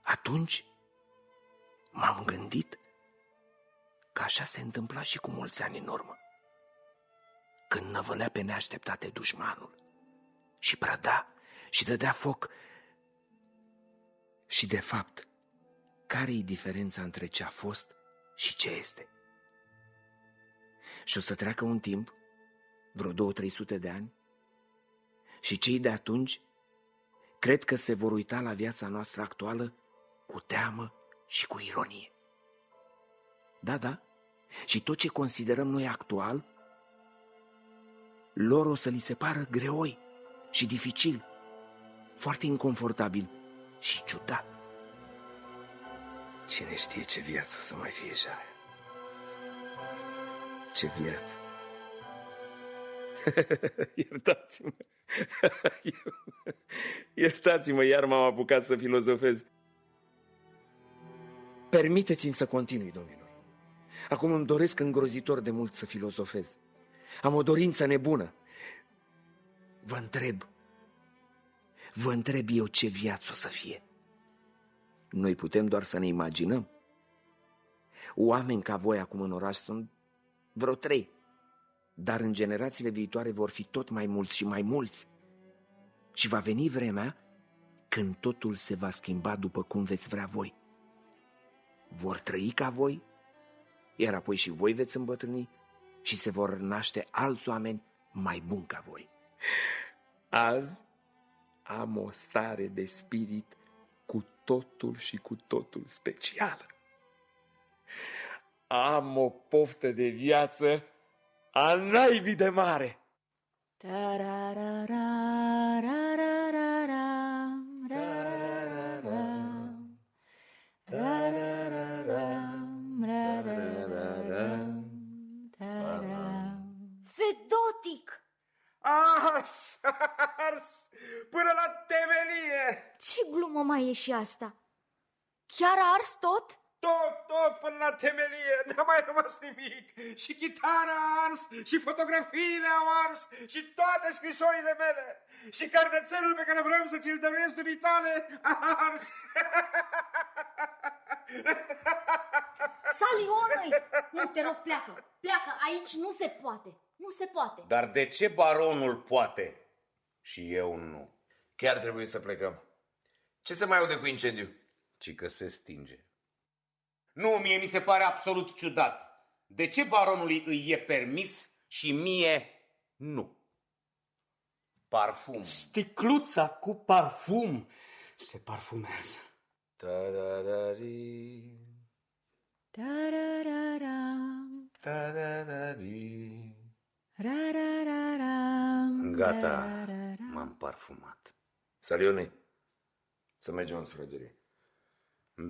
[SPEAKER 9] atunci m-am gândit că așa se întâmpla și cu mulți ani în urmă, când năvălea pe neașteptate dușmanul și prăda și dădea foc. Și de fapt, care-i diferența între ce a fost și ce este? Și o să treacă un timp, vreo 200-300 de ani, și cei de atunci cred că se vor uita la viața noastră actuală cu teamă și cu ironie. Da, și tot ce considerăm noi actual, lor o să li se pară greoi și dificil, foarte inconfortabil și ciudat. Cine știe ce viață o să mai fie și aia? Ce viață! Iertați-mă! Iertați-mă, iar m-am apucat să filozofez. Permiteți-mi să continui, domnilor. Acum îmi doresc îngrozitor de mult să filozofez. Am o dorință nebună. Vă întreb eu ce viață o să fie. Noi putem doar să ne imaginăm. Oameni ca voi acum în oraș sunt vreo 3, dar în generațiile viitoare vor fi tot mai mulți și mai mulți. Și va veni vremea când totul se va schimba după cum veți vrea voi. Vor trăi ca voi, iar apoi și voi veți îmbătrâni și se vor naște alți oameni mai buni ca voi. Azi am o stare de spirit cu totul și cu totul specială. Am o poftă de viață a naibii de mare.
[SPEAKER 2] Fedotic!
[SPEAKER 9] Ars până la temelie!
[SPEAKER 2] Ce glumă mai e și asta? Chiar a ars tot?
[SPEAKER 9] Tot până la temelie, n-a mai rămas nimic. Și chitara a ars, și fotografiile au ars, și toate scrisorile mele. Și carnețelul pe care vreau să ți-l dăruiesc dumitale a ars.
[SPEAKER 2] Salionui! Nu, te rog, pleacă. Pleacă, aici nu se poate. Nu se poate.
[SPEAKER 4] Dar de ce baronul poate și eu nu?
[SPEAKER 9] Chiar trebuie să plecăm. Ce se mai aude cu incendiu?
[SPEAKER 4] Ci că se stinge. Nu, mie mi se pare absolut ciudat. De ce baronului îi e permis și mie nu? Parfum.
[SPEAKER 3] Sticluța cu parfum se parfumează.
[SPEAKER 9] Ta-da-da-ri.
[SPEAKER 6] Ta-ra-ra-ra.
[SPEAKER 9] Ta-da-da-ri.
[SPEAKER 4] Gata, m-am parfumat.
[SPEAKER 9] Salioni, să mergem în sufragerie.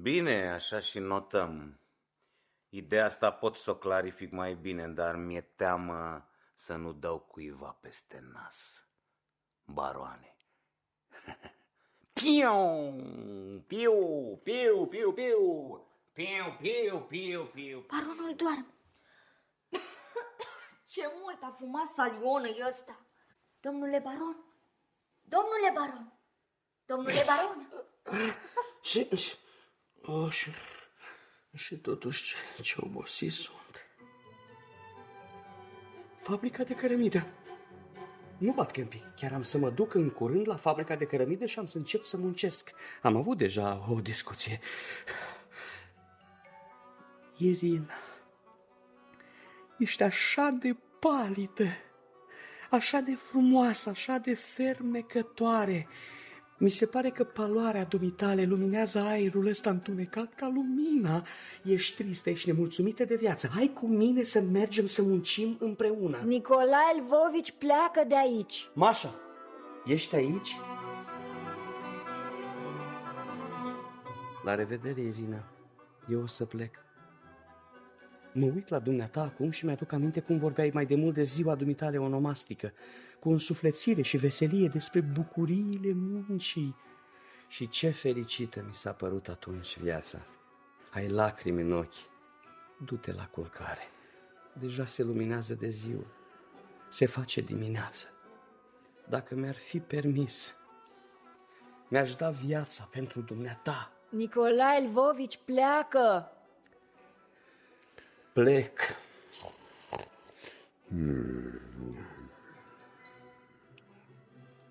[SPEAKER 4] Bine, așa și notăm. Ideea asta pot să o clarific mai bine, dar mi-e teamă să nu dau cuiva peste nas. Baroane. Piu, piu, piu, piu, piu, piu, piu, piu, piu.
[SPEAKER 2] Baronul doarme. Ce mult a fumat salionul ăsta. Domnule baron, domnule baron, domnule baron.
[SPEAKER 3] Și totuși ce obosit sunt. Fabrica de cărămidă. Nu bat câmpii. Chiar am să mă duc în curând la fabrica de cărămidă și am să încep să muncesc. Am avut deja o discuție. Irina, ești așa de palidă, așa de frumoasă, așa de fermecătoare. Mi se pare că paloarea dumitale luminează aerul ăsta întunecat ca lumina. Ești tristă, ești nemulțumită de viață. Hai cu mine să mergem să muncim împreună.
[SPEAKER 2] Nicolae Lvovici pleacă de aici.
[SPEAKER 3] Mașa, ești aici? La revedere, Irina. Eu o să plec. Mă uit la dumneata acum și mi-aduc aminte cum vorbeai mai de mult de ziua dumitale onomastică, cu însuflețire și veselie despre bucuriile muncii. Și ce fericită mi s-a părut atunci viața. Ai lacrimi în ochi. Du-te la culcare. Deja se luminează de ziua. Se face dimineață. Dacă mi-ar fi permis, mi-aș da viața pentru dumneata.
[SPEAKER 2] Nicolae Lvovici pleacă.
[SPEAKER 3] Plec.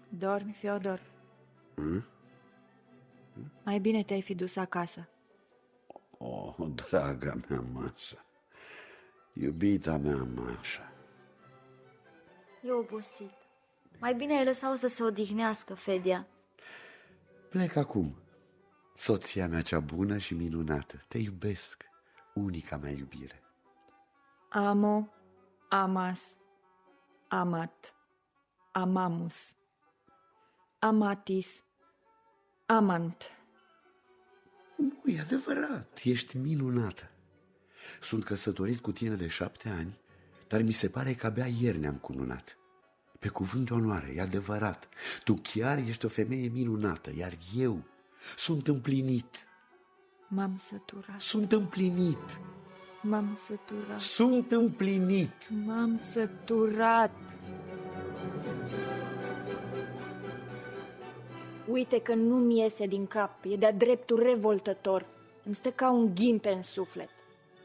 [SPEAKER 6] Dormi, Feodor? Mai bine te-ai fi dus acasă.
[SPEAKER 11] Oh, draga mea Mașa, iubita mea Mașa.
[SPEAKER 2] E obosit. Mai bine ai lăsat-o să se odihnească, Fedia.
[SPEAKER 11] Plec acum. Soția mea cea bună și minunată. Te iubesc, unica mea iubire.
[SPEAKER 6] Amo, amas, amat, amamus, amatis, amant.
[SPEAKER 11] Nu, e adevărat, ești minunată. Sunt căsătorit cu tine de 7 ani, dar mi se pare că abia ieri ne-am cununat. Pe cuvânt de onoare, e adevărat. Tu chiar ești o femeie minunată, iar eu sunt împlinit.
[SPEAKER 6] M-am săturat.
[SPEAKER 11] Sunt împlinit.
[SPEAKER 6] M-am săturat.
[SPEAKER 11] Sunt împlinit.
[SPEAKER 6] M-am săturat.
[SPEAKER 2] Uite că nu-mi iese din cap, e de-a dreptul revoltător. Îmi stă ca un ghimpe în suflet.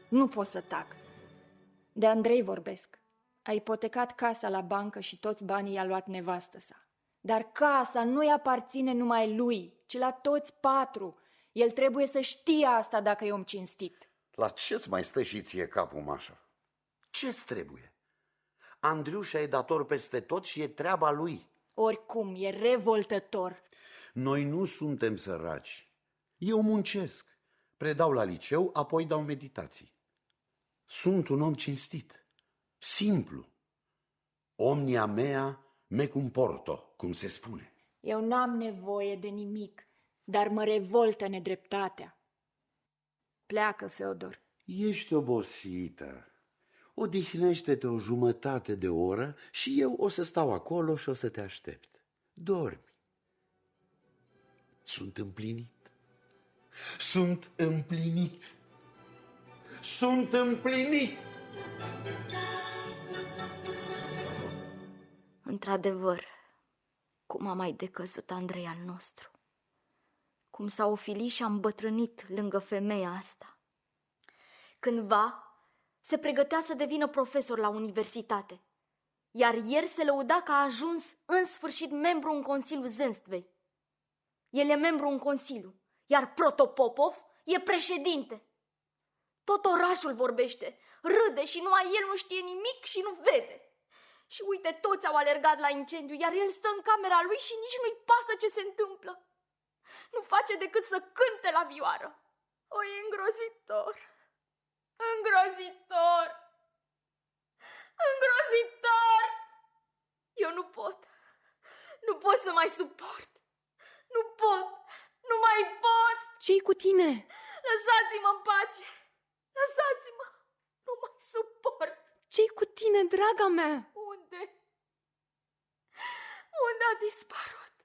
[SPEAKER 2] Nu pot să tac. De Andrei vorbesc. A ipotecat casa la bancă și toți banii i-a luat nevastă sa. Dar casa nu-i aparține numai lui, ci la toți 4. El trebuie să știe asta dacă e om cinstit.
[SPEAKER 11] La ce-ți mai stă și ție capul, Mașa? Ce-ți trebuie? Andriușa e dator peste tot și e treaba lui.
[SPEAKER 2] Oricum, e revoltător.
[SPEAKER 11] Noi nu suntem săraci. Eu muncesc, predau la liceu, apoi dau meditații. Sunt un om cinstit, simplu. Omnia mea me comporto, cum se spune.
[SPEAKER 2] Eu n-am nevoie de nimic, dar mă revoltă nedreptatea. Pleacă, Feodor.
[SPEAKER 11] Ești obosită. Odihnește-te o jumătate de oră și eu o să stau acolo și o să te aștept. Dormi. Sunt împlinit. Sunt împlinit. Sunt împlinit.
[SPEAKER 2] Într-adevăr, cum a mai decăzut Andrei al nostru. Cum s-a ofilit și a îmbătrânit lângă femeia asta. Cândva se pregătea să devină profesor la universitate, iar ieri se lăuda că a ajuns în sfârșit membru în Consiliul Zemstvei. El e membru în Consiliu, iar Protopopov e președinte. Tot orașul vorbește, râde și numai el nu știe nimic și nu vede. Și uite, toți au alergat la incendiu, iar el stă în camera lui și nici nu-i pasă ce se întâmplă. Nu face decât să cânte la vioară. O, e îngrozitor! Îngrozitor! Îngrozitor! Eu nu pot. Nu pot să mai suport. Nu pot. Nu mai pot.
[SPEAKER 1] Ce-i cu tine?
[SPEAKER 2] Lăsați-mă în pace. Lăsați-mă. Nu mai suport.
[SPEAKER 1] Ce-i cu tine, draga mea?
[SPEAKER 2] Unde? Unde a dispărut?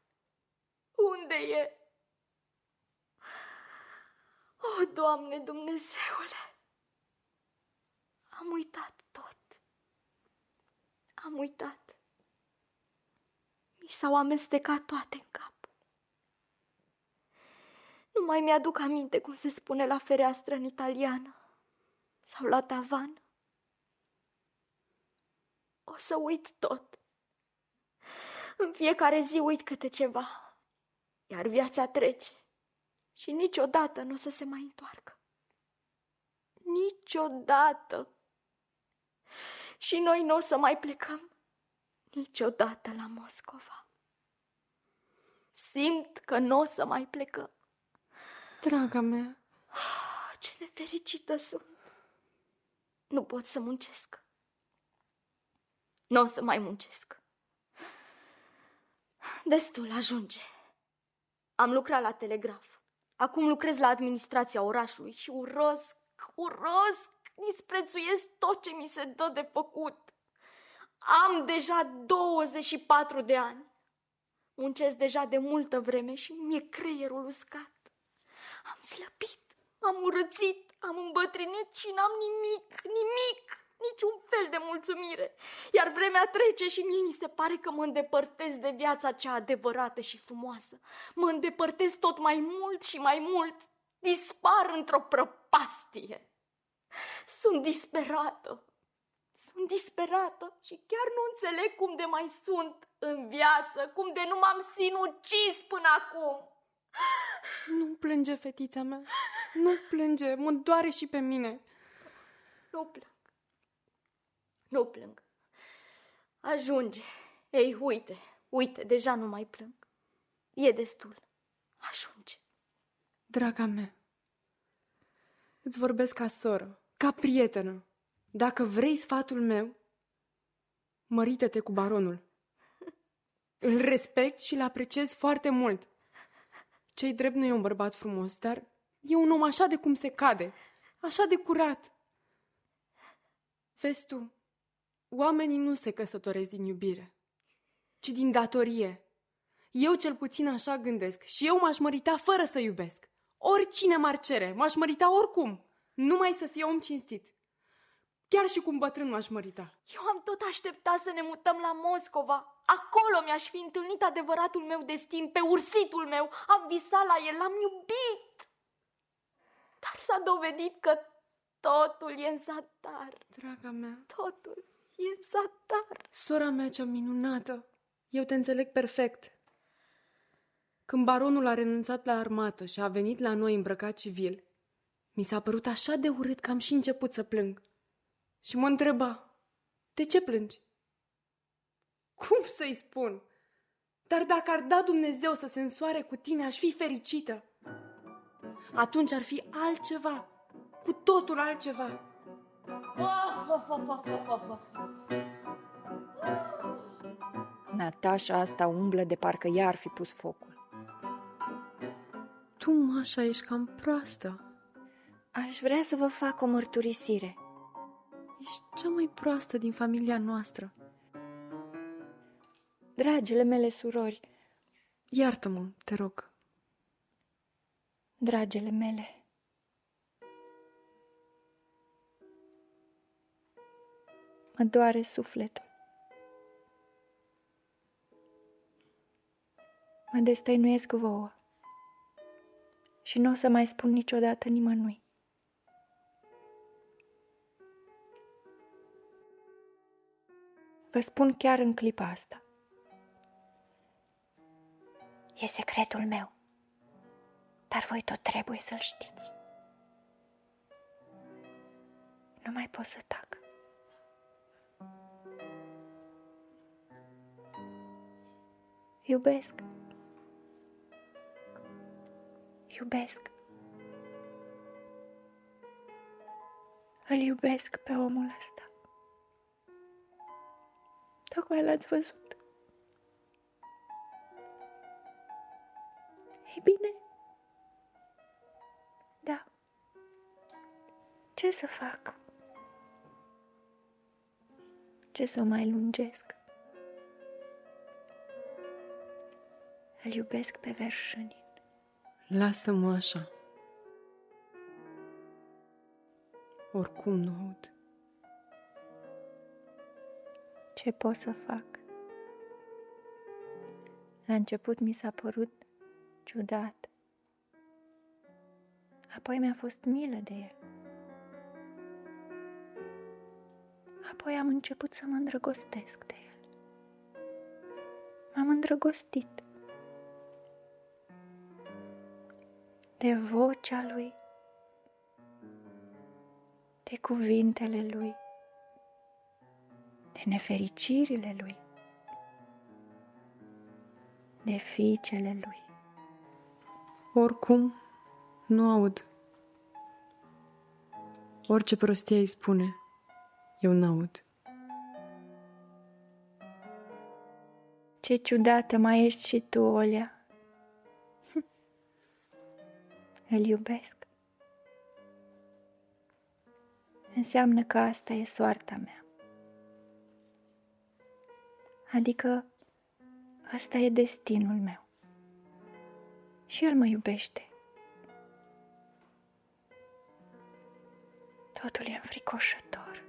[SPEAKER 2] Unde e? O, Doamne Dumnezeule! Am uitat tot. Am uitat. Mi s-au amestecat toate în cap. Nu mai mi-aduc aminte cum se spune la fereastră în italiană sau la tavan. O să uit tot. În fiecare zi uit câte ceva, iar viața trece și niciodată nu o să se mai întoarcă. Niciodată. Și noi nu o să mai plecăm niciodată la Moscova. Simt că nu o să mai plecăm.
[SPEAKER 1] Draga mea,
[SPEAKER 2] ce nefericită sunt. Nu pot să muncesc. Nu o să mai muncesc. Destul, ajunge. Am lucrat la telegraf. Acum lucrez la administrația orașului și urăsc, disprețuiesc tot ce mi se dă de făcut. Am deja 24 de ani. Muncesc deja de multă vreme și mi-e creierul uscat. Am slăbit, m-am urățit, am îmbătrânit și n-am nimic, niciun fel de mulțumire. Iar vremea trece și mie mi se pare că mă îndepărtez de viața cea adevărată și frumoasă. Mă îndepărtez tot mai mult și mai mult. Dispar într-o prăpastie. Sunt disperată și chiar nu înțeleg cum de mai sunt în viață, cum de nu m-am sinucis până acum.
[SPEAKER 1] Nu plânge, fetița mea. Nu plânge, mă doare și pe mine.
[SPEAKER 2] Nu plâng. Ajunge. Ei, uite, deja nu mai plâng. E destul. Ajunge.
[SPEAKER 1] Draga mea, îți vorbesc ca soră, ca prietenă. Dacă vrei sfatul meu, mărită-te cu baronul. Îl respect și îl apreciez foarte mult. Ce-i drept, nu e un bărbat frumos, dar e un om așa de cum se cade, așa de curat. Vezi tu, oamenii nu se căsătoresc din iubire, ci din datorie. Eu cel puțin așa gândesc și eu m-aș mărita fără să iubesc. Oricine m-ar cere, m-aș mărita oricum, numai să fie om cinstit. Chiar și cu un bătrân m-aș mărita.
[SPEAKER 2] Eu am tot așteptat să ne mutăm la Moscova. Acolo mi-aș fi întâlnit adevăratul meu destin, pe ursitul meu. Am visat la el, l-am iubit. Dar s-a dovedit că totul e în zadar.
[SPEAKER 1] Draga mea,
[SPEAKER 2] totul e în zadar.
[SPEAKER 1] Sora mea cea minunată, eu te înțeleg perfect. Când baronul a renunțat la armată și a venit la noi îmbrăcat civil, mi s-a părut așa de urât că am și început să plâng. Și mă întreba, de ce plângi? Cum să-i spun? Dar dacă ar da Dumnezeu să se însoare cu tine, aș fi fericită. Atunci ar fi altceva, cu totul altceva.
[SPEAKER 6] Natașa asta umblă de parcă ea ar fi pus focul.
[SPEAKER 1] Tu, Mașa, ești cam proastă.
[SPEAKER 2] Aș vrea să vă fac o mărturisire.
[SPEAKER 1] Ești cea mai proastă din familia noastră.
[SPEAKER 2] Dragile mele surori,
[SPEAKER 1] iartă-mă, te rog.
[SPEAKER 2] Dragile mele, mă doare sufletul. Mă destăinuiesc vouă și nu o să mai spun niciodată nimănui. Vă spun chiar în clipa asta. E secretul meu, dar voi tot trebuie să-l știți. Nu mai pot să tac. Iubesc. Îl iubesc pe omul ăsta. Tocmai l-ați văzut.
[SPEAKER 6] Ei bine, da. Ce să fac? Ce să o mai lungesc? Îl iubesc pe Verșunin.
[SPEAKER 1] Lasă-mă așa. Oricum nu aud.
[SPEAKER 6] Ce pot să fac? La început mi s-a părut ciudat. Apoi mi-a fost milă de el. Apoi am început să mă îndrăgostesc de el. M-am îndrăgostit de vocea lui, de cuvintele lui, de nefericirile lui, de fiicele lui.
[SPEAKER 1] Oricum nu aud. Orice prostie îi spune, eu n-aud.
[SPEAKER 6] Ce ciudată mai ești și tu, Olea. Îl iubesc. Înseamnă că asta e soarta mea. Adică ăsta e destinul meu. Și el mă iubește. Totul e înfricoșător.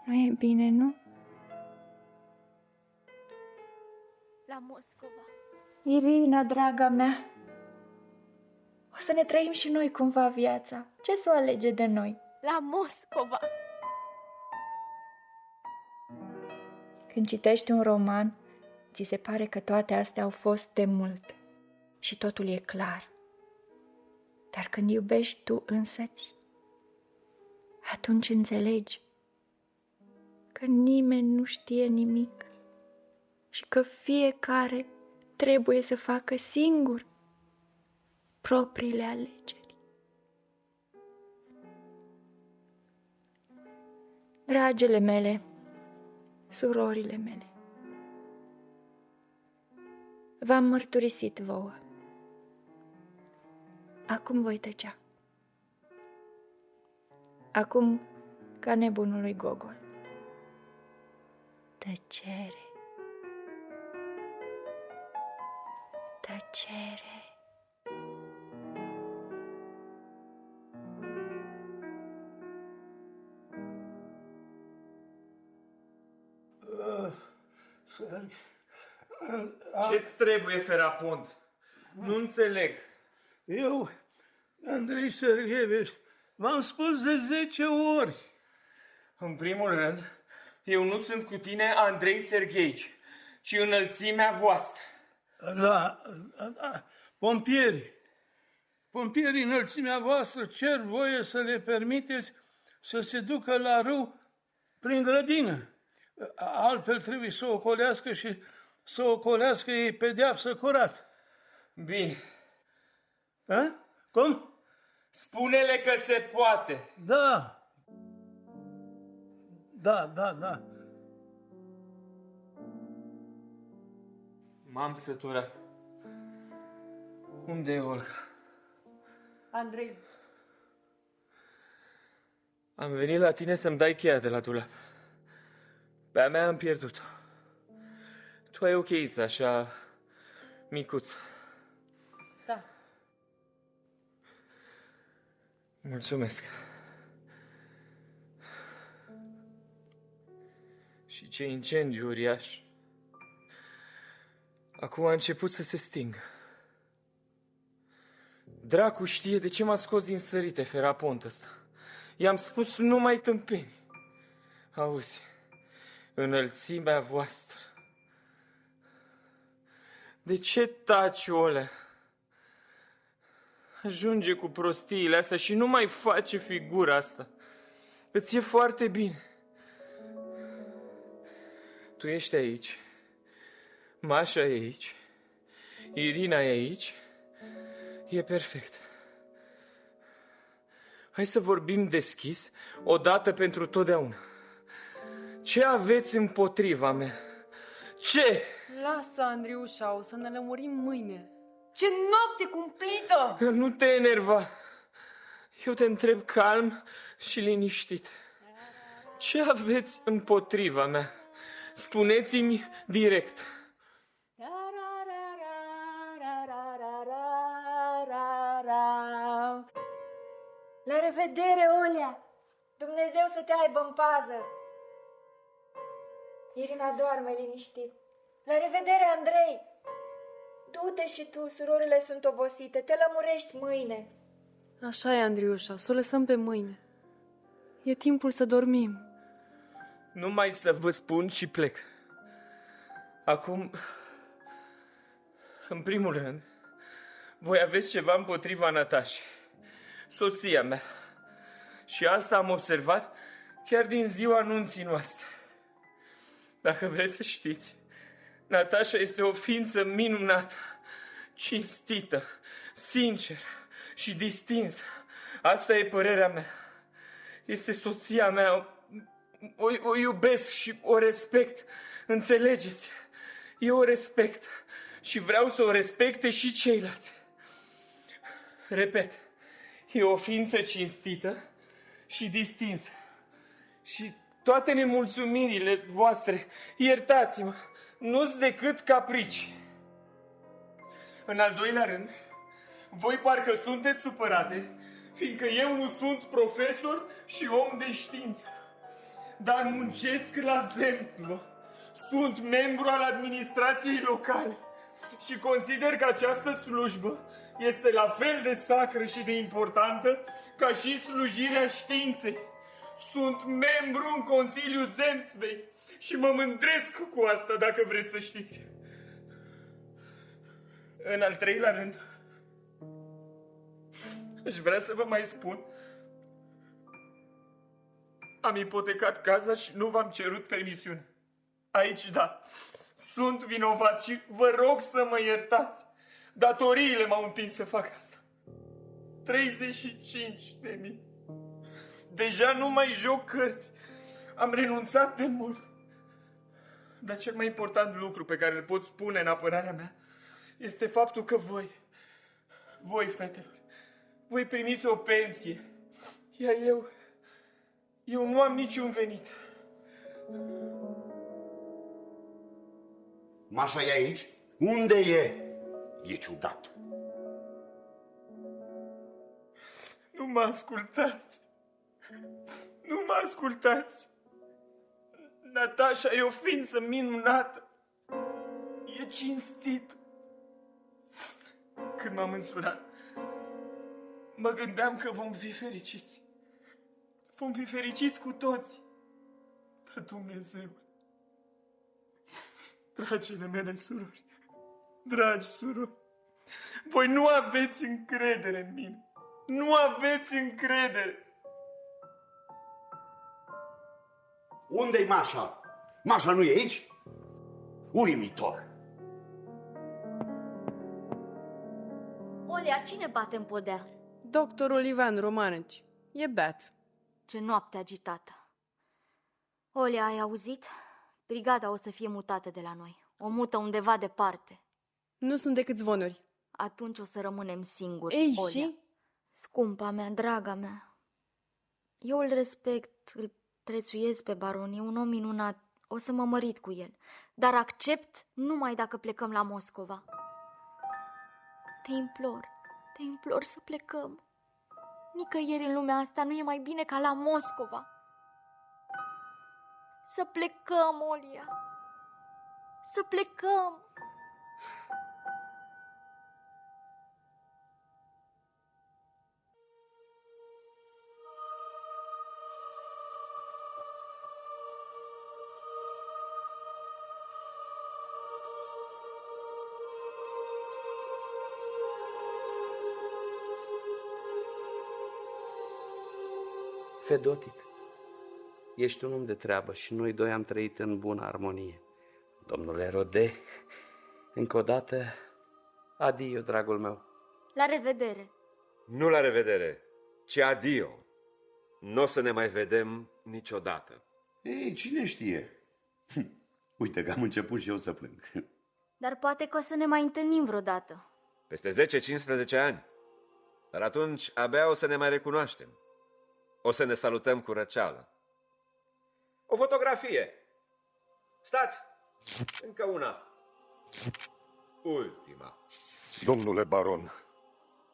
[SPEAKER 6] Nu e bine, nu?
[SPEAKER 2] La Moscova.
[SPEAKER 6] Irina, draga mea, o să ne trăim și noi cumva viața. Ce să o alege de noi?
[SPEAKER 2] La Moscova.
[SPEAKER 6] Când citești un roman, ți se pare că toate astea au fost de mult și totul e clar. Dar când iubești tu însăți, atunci înțelegi că nimeni nu știe nimic și că fiecare trebuie să facă singur propriile alegeri. Dragele mele, surorile mele, v-am mărturisit vouă. Acum voi tăcea. Acum, ca nebunului Gogol. Tăcere. Tăcere.
[SPEAKER 10] Ce-ți trebuie, Ferapont? Nu înțeleg.
[SPEAKER 5] Eu, Andrei Sergeevici, v-am spus de 10 ori.
[SPEAKER 10] În primul rând, eu nu sunt cu tine Andrei Sergeici, ci înălțimea voastră.
[SPEAKER 5] Da, pompierii înălțimea voastră cer voie să le permiteți să se ducă la râu prin grădină. Altfel trebuie să o ocolească și să o ocolească ei pedeapsă curat.
[SPEAKER 10] Bine.
[SPEAKER 5] A? Cum?
[SPEAKER 10] Spune-le că se poate.
[SPEAKER 5] Da.
[SPEAKER 10] M-am săturat. Unde e Olga?
[SPEAKER 1] Andrei.
[SPEAKER 10] Am venit la tine să-mi dai cheia de la dulap. Pe a mea am pierdut-o. Tu ai o cheiță așa micuță.
[SPEAKER 1] Da.
[SPEAKER 10] Mulțumesc. Și ce incendiu uriaș. Acum a început să se stingă. Dracu știe de ce m-a scos din sărite Ferapont ăsta. I-am spus numai tâmpeni. Auzi, înălțimea voastră. De ce taci, Olea? Ajunge cu prostiile astea și nu mai face figura asta. Îți e foarte bine. Tu ești aici, Mașa e aici, Irina e aici, e perfect. Hai să vorbim deschis, odată pentru totdeauna. Ce aveți împotriva mea? Ce?
[SPEAKER 1] Lasă, Andriușa, o să ne lămurim mâine.
[SPEAKER 7] Ce noapte cumplită!
[SPEAKER 10] Nu te enerva. Eu te întreb calm și liniștit. Ce aveți împotriva mea? Spuneți-mi direct.
[SPEAKER 6] La revedere, Olea! Dumnezeu să te aibă în pază! Irina doarme liniștit. La revedere, Andrei! Du-te și tu, surorile sunt obosite, te lămurești mâine.
[SPEAKER 1] Așa e, Andriușa, să o lăsăm pe mâine. E timpul să dormim.
[SPEAKER 10] Numai să vă spun și plec. Acum, în primul rând, voi aveți ceva împotriva Natașei, soția mea. Și asta am observat chiar din ziua anunții noastre. Dacă vreți să știți, Natașa este o ființă minunată, cinstită, sinceră și distinsă. Asta e părerea mea. Este soția mea. O iubesc și o respect. Înțelegeți? Eu o respect și vreau să o respecte și ceilalți. Repet, e o ființă cinstită și distinsă. Și toate nemulțumirile voastre, iertați-mă, nu-s decât caprici. În al doilea rând, voi parcă sunteți supărate, fiindcă eu nu sunt profesor și om de știință, dar muncesc la Zemstvo. Sunt membru al administrației locale și consider că această slujbă este la fel de sacră și de importantă ca și slujirea științei. Sunt membru în Consiliul Zemstvei și mă mândresc cu asta, dacă vreți să știți. În al treilea rând, aș vrea să vă mai spun, am ipotecat casa și nu v-am cerut permisiune. Aici, da, sunt vinovat și vă rog să mă iertați. Datoriile m-au împins să fac asta. 35.000. Deja nu mai joc cărți. Am renunțat de mult. Dar cel mai important lucru pe care îl pot spune în apărarea mea este faptul că voi, fetelor, voi primiți o pensie. Iar eu nu am niciun venit.
[SPEAKER 11] Mașa e aici? Unde e? E ciudat.
[SPEAKER 10] Nu mă ascultați. Nu mă ascultați. Natașa e o ființă minunată. E cinstit. Când m-am însurat, mă gândeam că vom fi fericiți. Vom fi fericiți cu toți. Dar Dumnezeu, dragile mele surori, dragi surori, voi nu aveți încredere în mine. Nu aveți încredere.
[SPEAKER 11] Unde-i Mașa? Mașa nu e aici? Uimitor.
[SPEAKER 2] Olea, cine bate în podea?
[SPEAKER 1] Doctorul Ivan Romaneci. E beat.
[SPEAKER 2] Ce noapte agitată. Olea, ai auzit? Brigada o să fie mutată de la noi. O mută undeva departe.
[SPEAKER 1] Nu sunt decât zvonuri.
[SPEAKER 2] Atunci o să rămânem singuri,
[SPEAKER 1] Ei,
[SPEAKER 2] Olea.
[SPEAKER 1] și?
[SPEAKER 2] Scumpa mea, draga mea, eu îl respect, îl prețuiesc pe baron, e un om minunat, o să mă mărit cu el, dar accept numai dacă plecăm la Moscova. Te implor să plecăm. Nicăieri în lumea asta nu e mai bine ca la Moscova. Să plecăm, Olia, să plecăm.
[SPEAKER 8] Fedotic, ești un om de treabă și noi doi am trăit în bună armonie. Domnule Rode, încă o dată, adio, dragul meu.
[SPEAKER 2] La revedere.
[SPEAKER 14] Nu la revedere, ci adio. Nu o să ne mai vedem niciodată.
[SPEAKER 11] Ei, cine știe? Uite că am început și eu să plâng.
[SPEAKER 2] Dar poate că o să ne mai întâlnim vreodată.
[SPEAKER 14] Peste 10-15 ani. Dar atunci abia o să ne mai recunoaștem. O să ne salutăm cu răceală. O fotografie. Stați! Încă una. Ultima.
[SPEAKER 13] Domnule baron,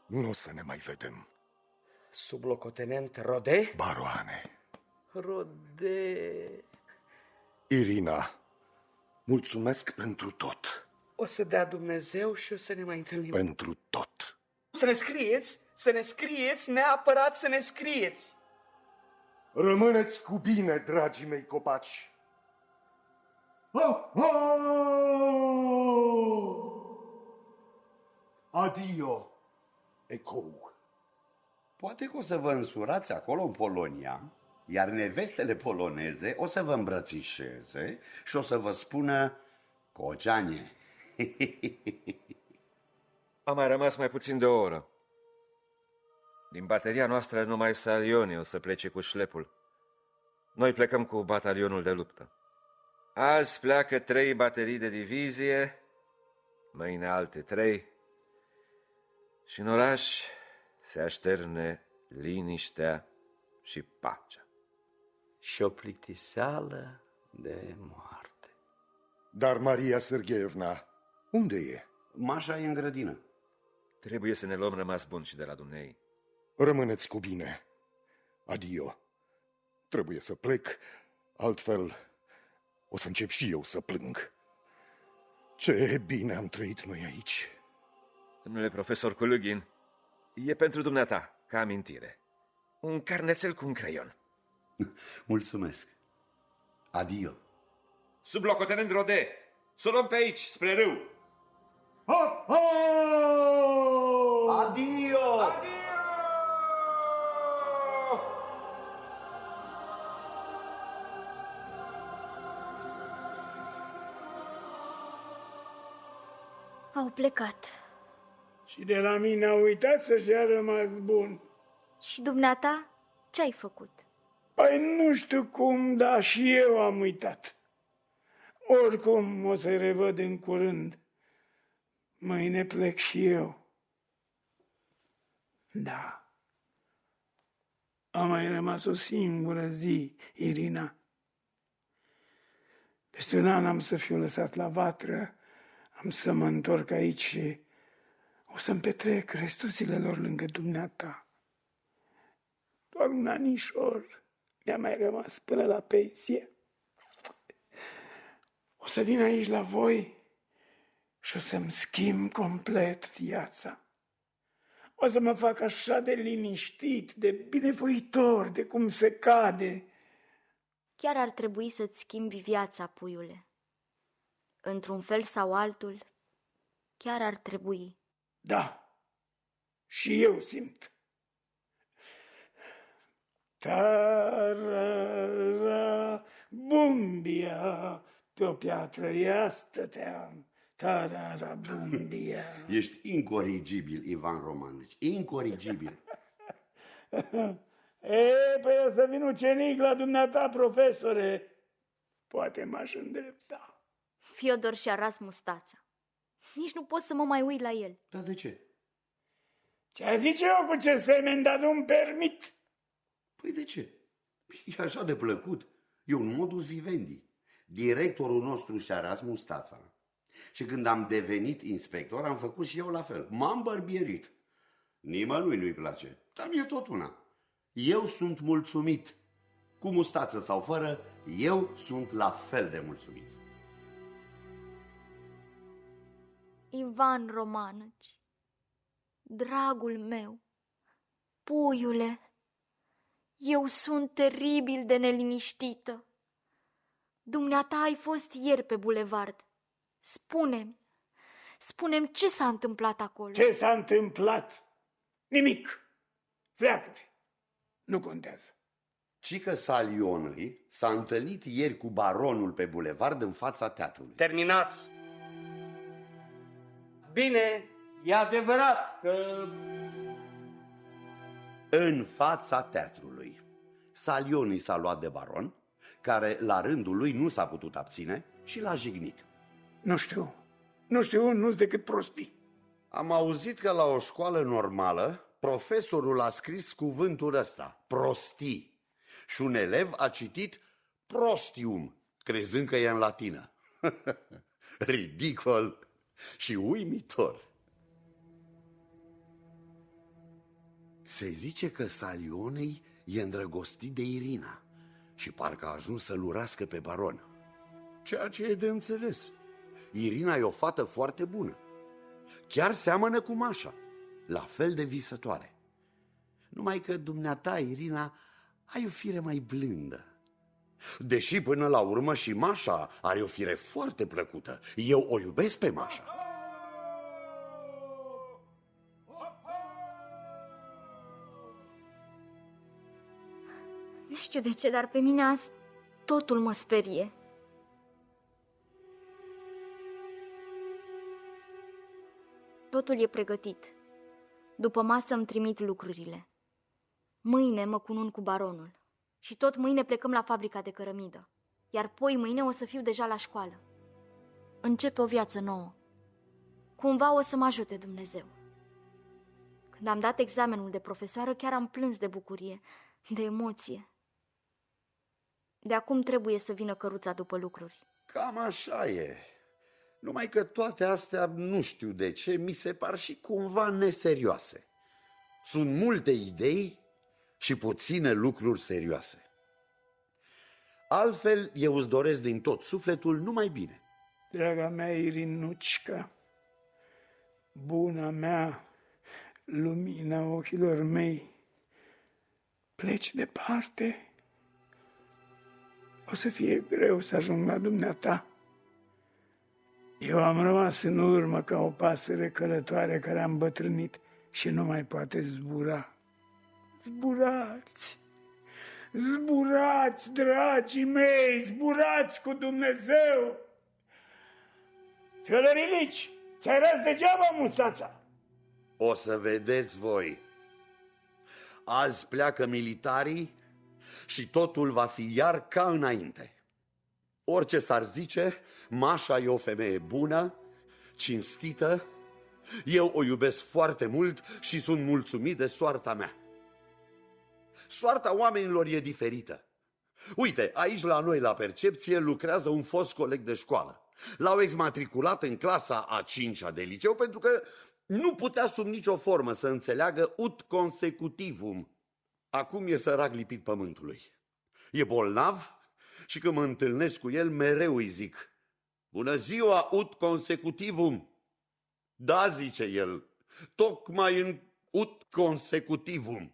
[SPEAKER 13] nu o să ne mai vedem.
[SPEAKER 8] Sublocotenent Rode?
[SPEAKER 13] Baroane.
[SPEAKER 8] Rode...
[SPEAKER 13] Irina, mulțumesc pentru tot.
[SPEAKER 8] O să dea Dumnezeu și o să ne mai întâlnim.
[SPEAKER 13] Pentru tot.
[SPEAKER 3] Să ne scrieți, neapărat să ne scrieți.
[SPEAKER 13] Rămâneți cu bine, dragii mei copaci. Adio, ecou.
[SPEAKER 11] Poate că o să vă însurați acolo în Polonia, iar nevestele poloneze o să vă îmbrățișeze și o să vă spună Cocianie.
[SPEAKER 14] A mai rămas mai puțin de o oră. Din bateria noastră numai Salioni o să plece cu șlepul. Noi plecăm cu batalionul de luptă. Azi pleacă 3 baterii de divizie, mâine alte 3 și în oraș se așterne liniștea și pacea.
[SPEAKER 3] Și o plictiseală de moarte.
[SPEAKER 13] Dar Maria Sergeevna, unde e?
[SPEAKER 11] Mașa e în grădină.
[SPEAKER 14] Trebuie să ne luăm rămas bun și de la dumnei.
[SPEAKER 13] Rămâneți cu bine. Adio. Trebuie să plec, altfel o să încep și eu să plâng. Ce bine am trăit noi aici.
[SPEAKER 14] Domnule profesor Kulugin, e pentru dumneata, ca amintire. Un carnețel cu un creion.
[SPEAKER 11] Mulțumesc. Adio.
[SPEAKER 14] Sublocotenent Rode, să o luăm pe aici, spre râu.
[SPEAKER 11] Adio!
[SPEAKER 2] Au plecat.
[SPEAKER 5] Și de la mine a uitat să-și a rămas bun.
[SPEAKER 2] Și dumneata, ce-ai făcut?
[SPEAKER 5] Păi nu știu cum, dar și eu am uitat. Oricum o să-i revăd în curând. Mâine plec și eu. Da. A mai rămas o singură zi, Irina. Peste un an am să fiu lăsat la vatră, am să mă întorc aici și o să-mi petrec restul zilelor lângă dumneata. Doar un anișor mi-a mai rămas până la pensie. O să vin aici la voi și o să-mi schimb complet viața. O să mă fac așa de liniștit, de binevoitor, de cum se cade.
[SPEAKER 2] Chiar ar trebui să-ți schimbi viața, puiule. Într-un fel sau altul, chiar ar trebui.
[SPEAKER 5] Da, și eu simt. Tarara, bumbia, pe o piatră ea stăteam. Tarara, bumbia.
[SPEAKER 11] Ești incorrigibil, Ivan Romanovici, incorrigibil.
[SPEAKER 5] Păi o să vin ucenic la dumneata, profesore. Poate m-aș îndrepta.
[SPEAKER 2] Fiodor și-a ras mustața. Nici nu pot să mă mai uit la el.
[SPEAKER 11] Dar de ce?
[SPEAKER 5] Ce zice eu cu ce semen, dar nu-mi permit.
[SPEAKER 11] Păi de ce? E așa de plăcut. E un modus vivendi. Directorul nostru și-a ras mustața. Și când am devenit inspector, am făcut și eu la fel. M-am bărbierit. Nimănui nu-i place, dar mie tot una. Eu sunt mulțumit. Cu mustață sau fără, eu sunt la fel de mulțumit.
[SPEAKER 2] Ivan Romanovici, dragul meu, puiule, eu sunt teribil de neliniștită. Dumneata ai fost ieri pe bulevard. Spune-mi ce s-a întâmplat acolo.
[SPEAKER 5] Ce s-a întâmplat? Nimic. Fleacuri. Nu contează.
[SPEAKER 11] Cică Salionui s-a întâlnit ieri cu baronul pe bulevard în fața teatrului.
[SPEAKER 8] Terminați! Bine, e adevărat că...
[SPEAKER 11] În fața teatrului. Salionui s-a luat de baron, care la rândul lui nu s-a putut abține și l-a jignit.
[SPEAKER 5] Nu știu. Nu știu, nu-s decât prostii.
[SPEAKER 11] Am auzit că la o școală normală profesorul a scris cuvântul ăsta, prostii, și un elev a citit prostium, crezând că e în latină. Ridicol și uimitor. Se zice că Salionei e îndrăgostit de Irina și parcă a ajuns să-l urască pe baron. Ceea ce e de înțeles. Irina e o fată foarte bună. Chiar seamănă cu Mașa, la fel de visătoare. Numai că dumneata, Irina, ai o fire mai blândă. Deși până la urmă și Mașa are o fire foarte plăcută. Eu o iubesc pe Mașa.
[SPEAKER 2] Nu știu de ce, dar pe mine azi totul mă sperie. Totul e pregătit. După masă îmi trimit lucrurile. Mâine mă cunun cu baronul. Și tot mâine plecăm la fabrica de cărămidă. Iar poi mâine o să fiu deja la școală. Începe o viață nouă. Cumva o să mă ajute Dumnezeu. Când am dat examenul de profesoară, chiar am plâns de bucurie, de emoție. De acum trebuie să vină căruța după lucruri.
[SPEAKER 11] Cam așa e. Numai că toate astea, nu știu de ce, mi se par și cumva neserioase. Sunt multe idei și puține lucruri serioase. Altfel, eu îți doresc din tot sufletul numai bine.
[SPEAKER 5] Draga mea Irinucica, buna mea, lumina ochilor mei, pleci departe. O să fie greu să ajung la dumneata. Eu am rămas în urmă ca o pasăre călătoare care a îmbătrânit și nu mai poate zbura. Zburați! Zburați, dragii mei, zburați cu Dumnezeu! Fiorărilici, ți-ai ras degeaba mustața!
[SPEAKER 11] O să vedeți voi. Azi pleacă militarii și totul va fi iar ca înainte. Orice s-ar zice, Mașa e o femeie bună, cinstită, eu o iubesc foarte mult și sunt mulțumit de soarta mea. Soarta oamenilor e diferită. Uite, aici la noi la Percepție lucrează un fost coleg de școală. L-au exmatriculat în clasa a 5-a de liceu pentru că nu putea sub nicio formă să înțeleagă ut consecutivum. Acum e sărac lipit pământului. E bolnav și când mă întâlnesc cu el mereu îi zic: bună ziua, ut consecutivum. Da, zice el, tocmai în ut consecutivum.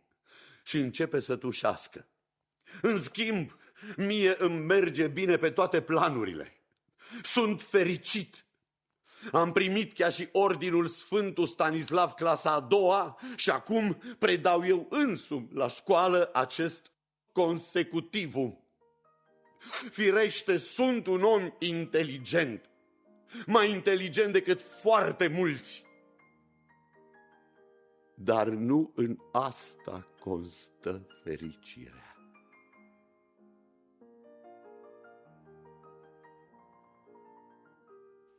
[SPEAKER 11] Și începe să tușească. În schimb, mie îmi merge bine pe toate planurile. Sunt fericit. Am primit chiar și ordinul Sfântul Stanislav clasa a 2-a și acum predau eu însumi la școală acest consecutivum. Firește, sunt un om inteligent, mai inteligent decât foarte mulți. Dar nu în asta constă fericirea.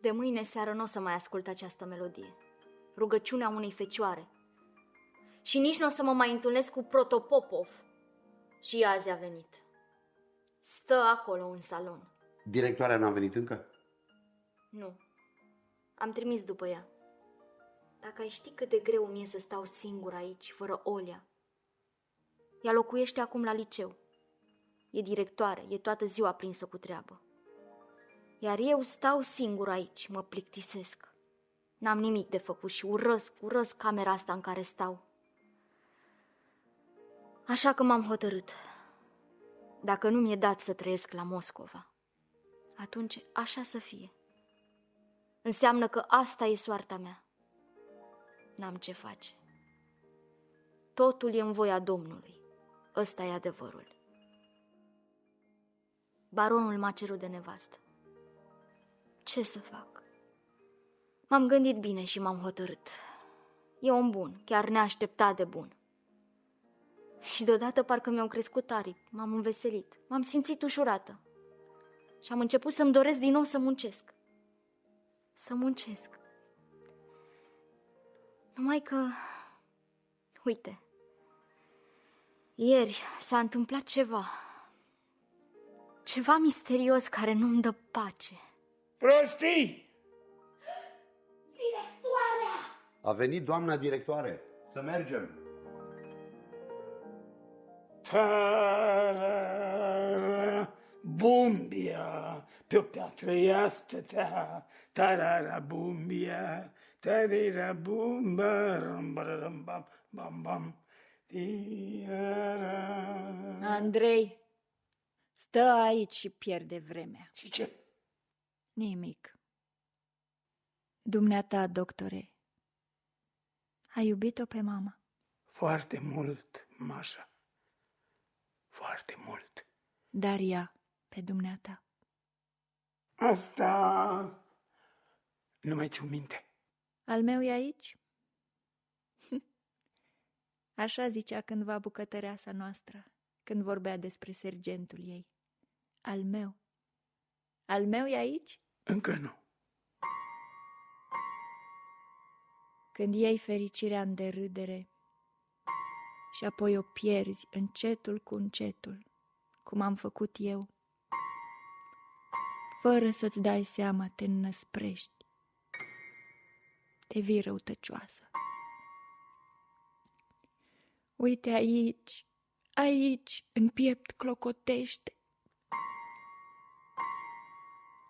[SPEAKER 2] De mâine seară nu o să mai ascult această melodie. Rugăciunea unei fecioare. Și nici nu o să mă mai întâlnesc cu Protopopov. Și azi a venit. Stă acolo în salon.
[SPEAKER 11] Directoarea n-a venit încă?
[SPEAKER 2] Nu. Am trimis după ea. Dacă ai ști cât de greu mi-e să stau singur aici, fără Olia. Ea locuiește acum la liceu. E directoare, e toată ziua prinsă cu treabă. Iar eu stau singur aici, mă plictisesc. N-am nimic de făcut și urăsc camera asta în care stau. Așa că m-am hotărât. Dacă nu mi-e dat să trăiesc la Moscova, atunci așa să fie. Înseamnă că asta e soarta mea. N-am ce face. Totul e în voia Domnului. Ăsta e adevărul. Baronul m-a cerut de nevastă. Ce să fac? M-am gândit bine și m-am hotărât. E om bun, chiar neașteptat de bun. Și deodată parcă mi-au crescut aripi, m-am înveselit, m-am simțit ușurată. Și am început să-mi doresc din nou să muncesc. să muncesc. Numai că, uite, ieri s-a întâmplat ceva misterios care nu-mi dă pace.
[SPEAKER 5] Prostii!
[SPEAKER 7] Directoarea!
[SPEAKER 11] A venit doamna directoare. Să mergem.
[SPEAKER 5] Tarara, bumbia, pe o piatră ea stătea, tarara, bumbia, tarara, bumba, râmbărărâm, bam, bam, bam, tiara.
[SPEAKER 6] Andrei, stă aici și pierde vremea.
[SPEAKER 5] Și ce?
[SPEAKER 6] Nimic. Dumneata, doctore, ai iubit-o pe mama?
[SPEAKER 5] Foarte mult, Mașa. Foarte mult.
[SPEAKER 6] Dar ea pe dumneata?
[SPEAKER 5] Asta nu mai ți-o minte.
[SPEAKER 6] Al meu e aici? Așa zicea cândva bucătăreasa noastră, când vorbea despre sergentul ei. Al meu. Al meu e aici?
[SPEAKER 5] Încă nu.
[SPEAKER 6] Când iei fericirea în derâdere și apoi o pierzi încetul cu încetul, cum am făcut eu, fără să-ți dai seama te înnăsprești, te vii răutăcioasă. Uite aici, aici, în piept clocotește.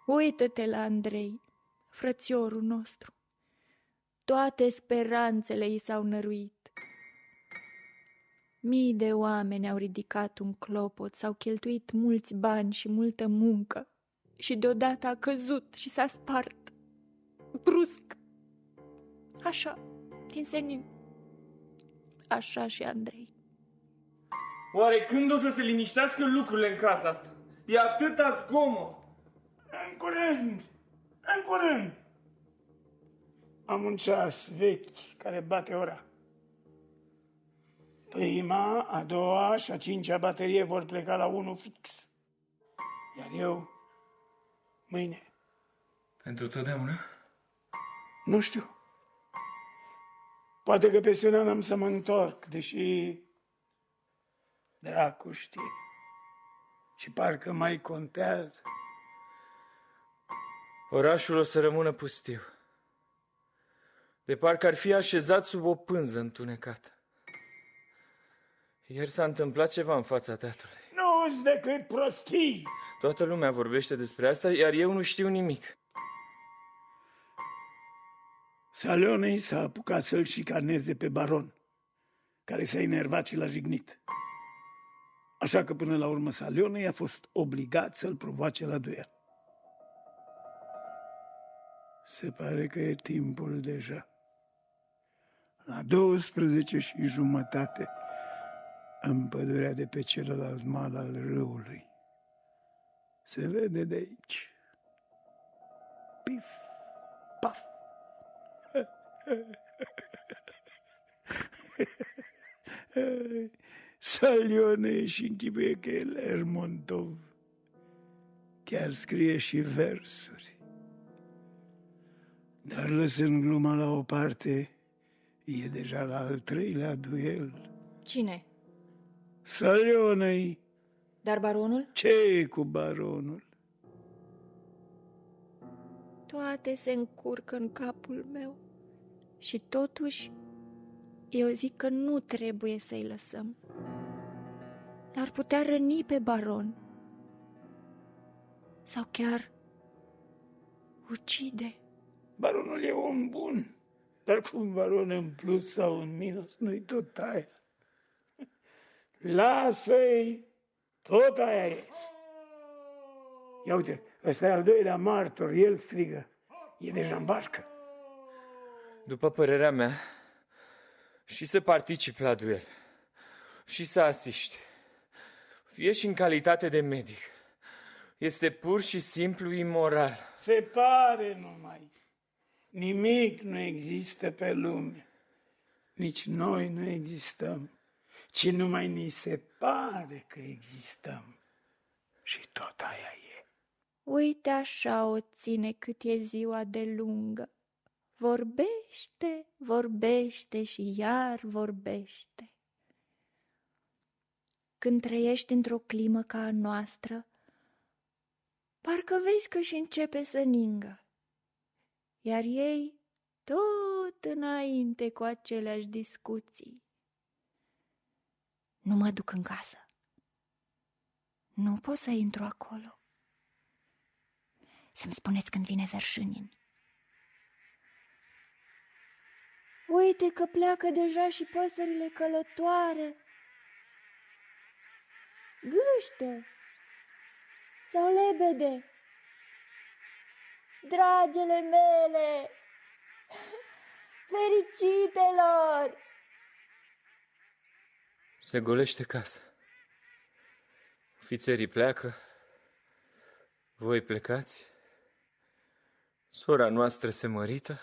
[SPEAKER 6] Uită-te la Andrei, frățiorul nostru. Toate speranțele i s-au năruit. Mii de oameni au ridicat un clopot, s-au cheltuit mulți bani și multă muncă și deodată a căzut și s-a spart. Brusc. Așa, din senin. Așa și Andrei.
[SPEAKER 10] Oare când o să se liniștească lucrurile în casa asta? E atâta zgomot.
[SPEAKER 5] În curând, în curând. Am un ceas vechi care bate ora. Prima, a doua și a cincea baterie vor pleca la 1 fix. Iar eu, mâine.
[SPEAKER 10] Pentru totdeauna?
[SPEAKER 5] Nu știu. Poate că peste un an am să mă întorc, deși dracu știe. Și parcă mai contează.
[SPEAKER 10] Orașul o să rămână pustiu. De parcă ar fi așezat sub o pânză întunecată. Ieri s-a întâmplat ceva în fața teatrului.
[SPEAKER 5] Nu-s decât prostii!
[SPEAKER 10] Toată lumea vorbește despre asta, iar eu nu știu nimic.
[SPEAKER 5] Salionei s-a apucat să-l șicaneze pe baron, care s-a enervat și l-a jignit. Așa că până la urmă Salionei a fost obligat să-l provoace la duel. Se pare că e timpul deja. La 12:30 în pădurea de pe celălalt mal al râului. Se vede de aici. Pif, paf. Salione și închipuie că e Lermontov. Chiar scrie și versuri. Dar lăsând gluma la o parte, e deja la al 3-lea duel.
[SPEAKER 6] Cine?
[SPEAKER 5] Salionei.
[SPEAKER 6] Dar baronul?
[SPEAKER 5] Ce-i cu baronul?
[SPEAKER 6] Toate se încurcă în capul meu. Și totuși, eu zic că nu trebuie să-i lăsăm. L-ar putea răni pe baron. Sau chiar ucide.
[SPEAKER 5] Baronul e om bun, dar cu un baron în plus sau în minus, nu-i tot aia. Lasă-i, tot aia e. Ia uite, ăsta e al doilea martor, el strigă. E deja în bașcă.
[SPEAKER 10] După părerea mea, și să participi la duel, și să asiști, fie și în calitate de medic, este pur și simplu imoral.
[SPEAKER 5] Se pare numai. Nimic nu există pe lume. Nici noi nu existăm, ci numai ni se pare că existăm. Și tot aia e.
[SPEAKER 6] Uite așa o ține cât e ziua de lungă. Vorbește, vorbește și iar vorbește. Când trăiești într-o climă ca a noastră, parcă vezi că și începe să ningă, iar ei tot înainte cu aceleași discuții. Nu mă duc în casă. Nu pot să intru acolo. Să-mi spuneți când vine Verșinin. Uite că pleacă deja și păsările călătoare. Gâște sau lebede. Dragele mele, fericitelor!
[SPEAKER 10] Se golește casa. Ofițerii pleacă. Voi plecați. Sora noastră se mărită.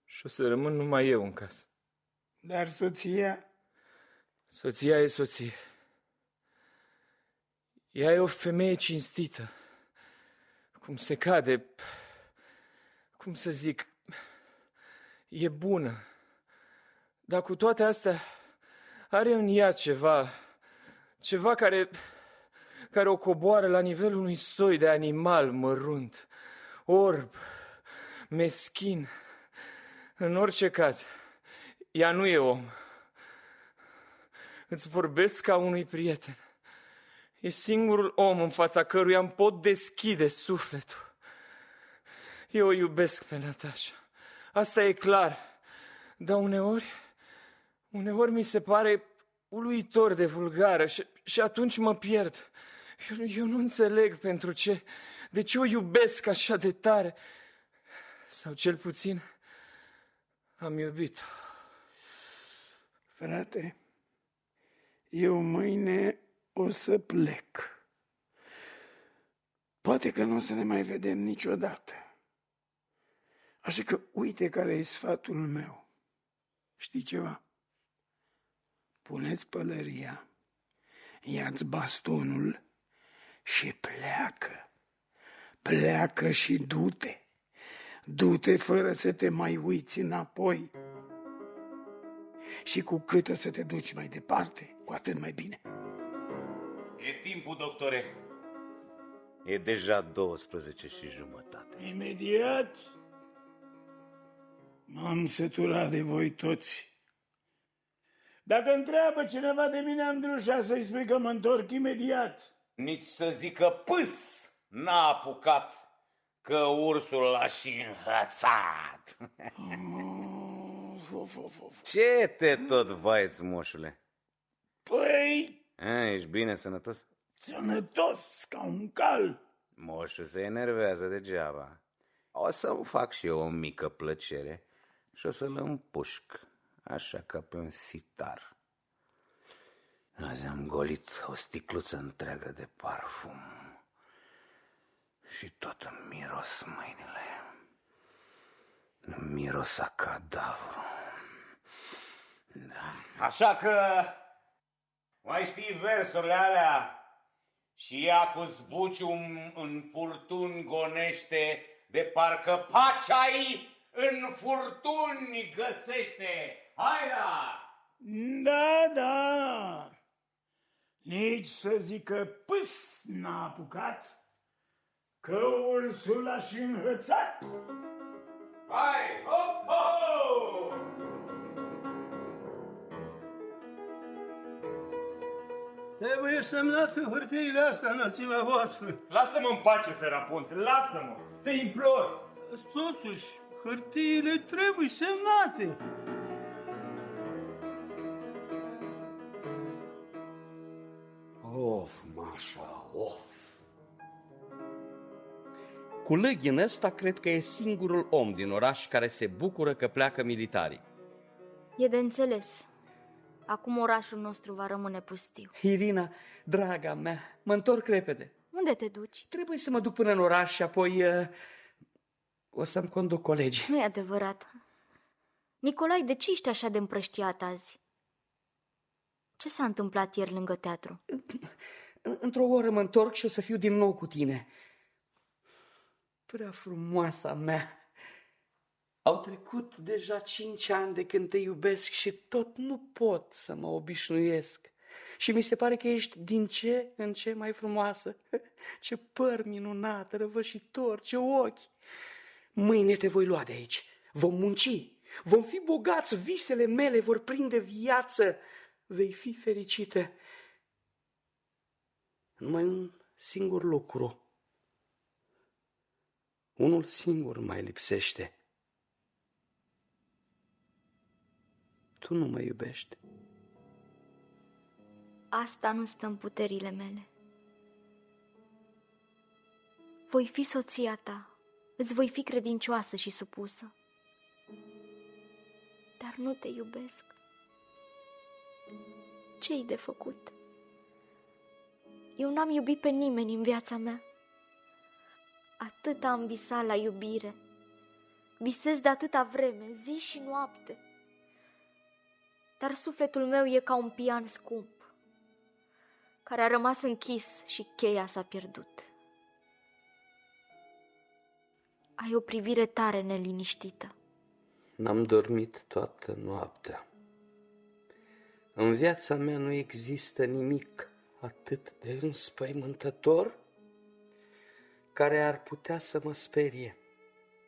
[SPEAKER 10] Și o să rămân numai eu în casă.
[SPEAKER 5] Dar soția?
[SPEAKER 10] Soția e soție. Ea e o femeie cinstită. Cum se cade, cum să zic, e bună. Dar cu toate astea are în ea ceva care o coboară la nivelul unui soi de animal mărunt, orb, meschin. În orice caz, ea nu e om. Îți vorbesc ca unui prieten. E singurul om în fața căruia îmi pot deschide sufletul. Eu o iubesc pe Natasha. Asta e clar. Dar uneori mi se pare uluitor de vulgară și atunci mă pierd. Eu nu înțeleg de ce o iubesc așa de tare. Sau cel puțin am iubit-o.
[SPEAKER 5] Frate, eu mâine o să plec. Poate că nu o să ne mai vedem niciodată. Așa că uite care e sfatul meu. Știi ceva? Puneți pălăria, ia-ți bastonul și pleacă. Pleacă și du-te. Du-te fără să te mai uiți înapoi. Și cu cât o să te duci mai departe, cu atât mai bine.
[SPEAKER 4] E timpul, doctore. E deja 12:30.
[SPEAKER 5] Imediat m-am săturat de voi toți. Dacă întreabă cineva de mine, Andrușa, să-i spui că mă întorc imediat.
[SPEAKER 4] Nici să zică pâs n-a apucat, că ursul l-a și înhățat. Ce te tot vaiți, moșule?
[SPEAKER 5] Păi...
[SPEAKER 4] Ești bine, sănătos?
[SPEAKER 5] Sănătos, ca un cal.
[SPEAKER 4] Moșul se enervează degeaba. O să-mi fac și eu o mică plăcere și o să-l împușc, așa ca pe un sitar. Azi am golit o sticluță întreagă de parfum și tot îmi miros mâinile. Îmi miros a cadavru. Da. Așa că mai știi versurile alea? Și ea cu zbucium în furtuni gonește, de parcă pacea-i în furtuni găsește. Hai da!
[SPEAKER 5] Da, da. Nici să zică pâs n-a apucat, că ursul l-a și înhățat.
[SPEAKER 4] Hai, hop, ho!
[SPEAKER 15] Trebuie semnat în hârtiile astea înălțimea voastră.
[SPEAKER 10] Lasă-mă în pace, Ferapont, lasă-mă, te implor.
[SPEAKER 15] Totuși, hârtiile trebuie semnate.
[SPEAKER 11] Of, Mașa, of.
[SPEAKER 8] Culeghin ăsta cred că e singurul om din oraș care se bucură că pleacă militarii.
[SPEAKER 2] E de înțeles. Acum orașul nostru va rămâne pustiu.
[SPEAKER 8] Irina, draga mea, mă întorc repede.
[SPEAKER 2] Unde te duci?
[SPEAKER 8] Trebuie să mă duc până în oraș și apoi o să-mi conduc colegii.
[SPEAKER 2] Nu e adevărat. Nicolai, de ce ești așa de împrăștiat azi? Ce s-a întâmplat ieri lângă teatru?
[SPEAKER 8] Într-o oră mă întorc și o să fiu din nou cu tine.
[SPEAKER 3] Prea frumoasa mea, au trecut deja 5 ani de când te iubesc și tot nu pot să mă obișnuiesc. Și mi se pare că ești din ce în ce mai frumoasă. Ce păr minunat, răvășitor, ce ochi! Mâine te voi lua de aici, vom munci, vom fi bogați, visele mele vor prinde viață, vei fi fericită. Numai un singur lucru, unul singur mai lipsește. Tu nu mă iubești.
[SPEAKER 2] Asta nu stă în puterile mele. Voi fi soția ta, îți voi fi credincioasă și supusă. Dar nu te iubesc. Ce-i de făcut? Eu n-am iubit pe nimeni în viața mea. Atât am visat la iubire. Visez de atâta vreme, zi și noapte. Dar sufletul meu e ca un pian scump, care a rămas închis și cheia s-a pierdut. Ai o privire tare neliniștită.
[SPEAKER 3] N-am dormit toată noaptea. În viața mea nu există nimic atât de înspăimântător care ar putea să mă sperie.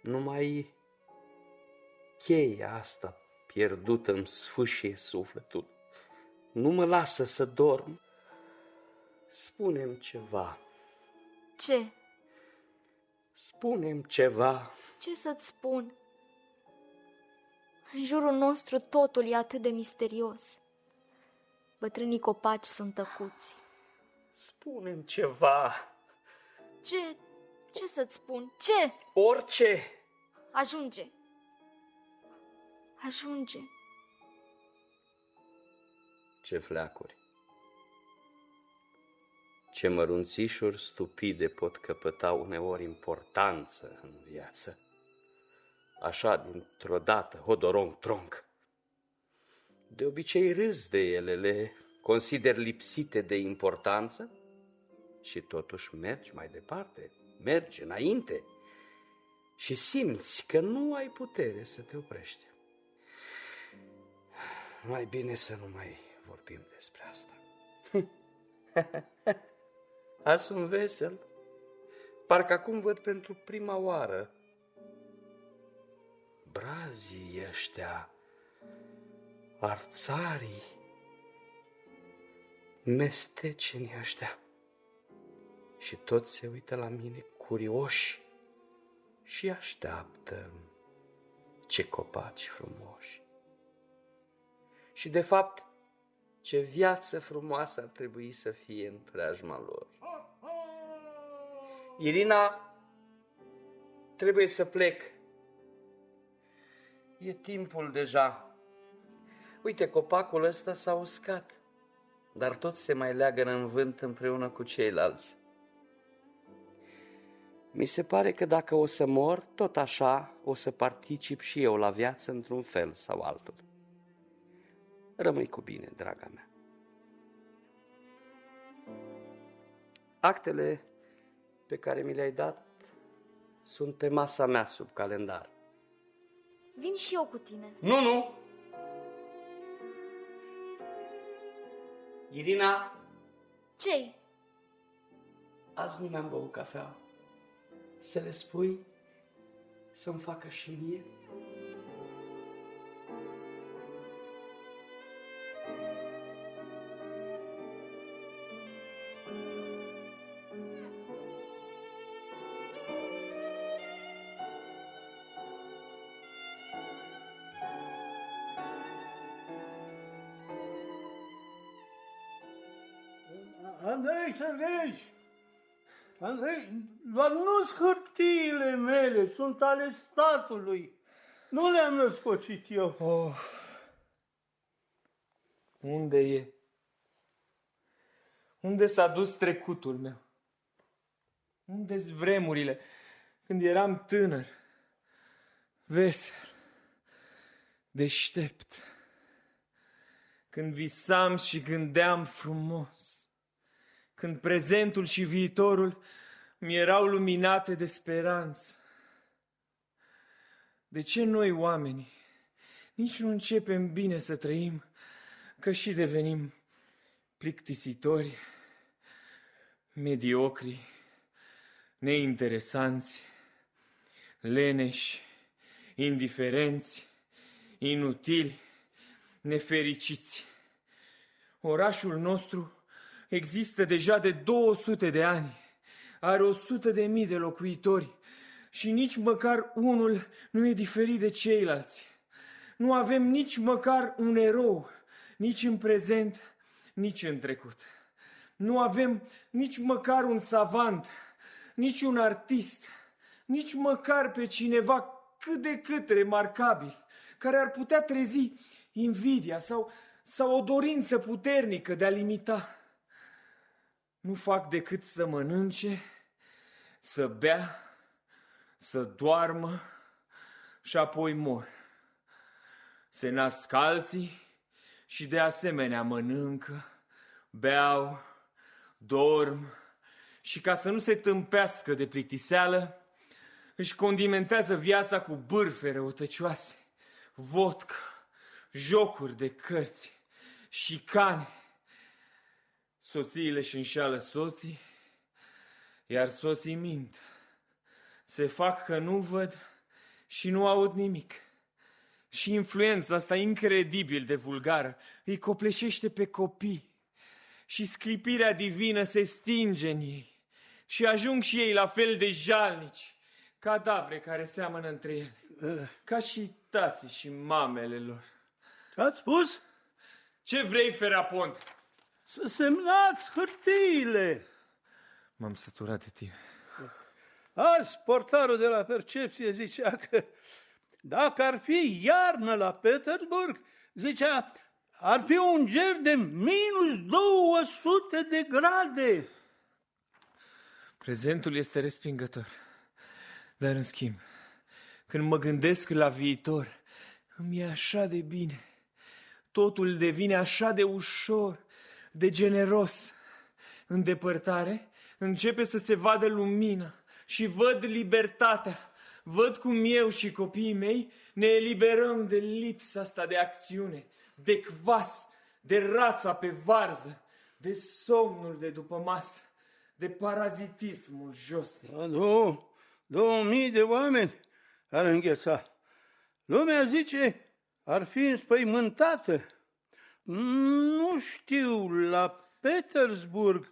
[SPEAKER 3] Numai cheia asta pierdută îmi sfâșie sufletul. Nu mă lasă să dorm. Spune-mi ceva.
[SPEAKER 2] Ce?
[SPEAKER 3] Spune-mi ceva.
[SPEAKER 2] Ce să-ți spun? În jurul nostru totul e atât de misterios. Bătrânii copaci sunt tăcuți.
[SPEAKER 3] Spune-mi ceva.
[SPEAKER 2] Ce? Ce să-ți spun? Ce?
[SPEAKER 3] Orice.
[SPEAKER 2] Ajunge. Ajunge.
[SPEAKER 3] Ce fleacuri. Ce mărunțișuri stupide pot căpăta uneori importanță în viață. Așa, dintr-o dată, hodoronc-tronc. De obicei râs de ele, le consider lipsite de importanță și totuși mergi mai departe, mergi înainte și simți că nu ai putere să te oprești. Mai bine să nu mai vorbim despre asta. Azi sunt vesel. Parcă acum văd pentru prima oară brazii ăștia, arțarii, mestecenii ăștia. Și toți se uită la mine curioși și așteaptă ce copaci frumoși. Și de fapt, ce viață frumoasă ar trebui să fie în preajma lor. Irina, trebuie să plec. E timpul deja. Uite, copacul ăsta s-a uscat, dar tot se mai leagă în vânt împreună cu ceilalți. Mi se pare că dacă o să mor, tot așa o să particip și eu la viață într-un fel sau altul. Rămâi cu bine, draga mea. Actele pe care mi le-ai dat sunt pe masa mea sub calendar.
[SPEAKER 2] Vin și eu cu tine.
[SPEAKER 3] Nu! Irina!
[SPEAKER 2] Ce-i?
[SPEAKER 3] Azi nu mi-am băut cafea. Să le spui să-mi facă și mie?
[SPEAKER 15] Andrei Sergeevici, Andrei, doar nu hârtiile mele, sunt ale statului. Nu le-am răscocit eu.
[SPEAKER 10] Unde e? Unde s-a dus trecutul meu? Unde-s vremurile când eram tânăr, vesel, deștept, când visam și gândeam frumos, când prezentul și viitorul mi-erau luminate de speranță. De ce noi, oamenii, nici nu începem bine să trăim, că și devenim plictisitori, mediocri, neinteresanți, leneși, indiferenți, inutili, nefericiți. Orașul nostru există deja de 200 de ani, are 100.000 de locuitori și nici măcar unul nu e diferit de ceilalți. Nu avem nici măcar un erou, nici în prezent, nici în trecut. Nu avem nici măcar un savant, nici un artist, nici măcar pe cineva cât de cât remarcabil, care ar putea trezi invidia sau o dorință puternică de a limita. Nu fac decât să mănânce, să bea, să doarmă și apoi mor. Se nasc alții și de asemenea mănâncă, beau, dorm și ca să nu se tâmpească de plictiseală, își condimentează viața cu bârfe răutăcioase, vodcă, jocuri de cărți, șicane. Soțiile își înșeală soții, iar soții mint. Se fac că nu văd și nu aud nimic. Și influența asta incredibil de vulgară îi copleșește pe copii. Și sclipirea divină se stinge în ei. Și ajung și ei la fel de jalnici, cadavre care seamănă între ele. Ca și tații și mamele lor.
[SPEAKER 15] Ați spus?
[SPEAKER 10] Ce vrei, Ferapont?
[SPEAKER 15] Să semnați hârtiile.
[SPEAKER 10] M-am săturat de tine.
[SPEAKER 15] Azi portarul de la Percepție zicea că dacă ar fi iarnă la Petersburg, zicea, ar fi un ger de minus 200 de grade.
[SPEAKER 10] Prezentul este respingător. Dar în schimb, când mă gândesc la viitor, îmi e așa de bine. Totul devine așa de ușor, de generos. În depărtare începe să se vadă lumina și văd libertatea. Văd cum eu și copiii mei ne eliberăm de lipsa asta de acțiune, de cvas, de rața pe varză, de somnul de după masă, de parazitismul josnic.
[SPEAKER 15] 2000 de oameni ar îngheța. Lumea zice ar fi înspăimântată. Nu știu, la Petersburg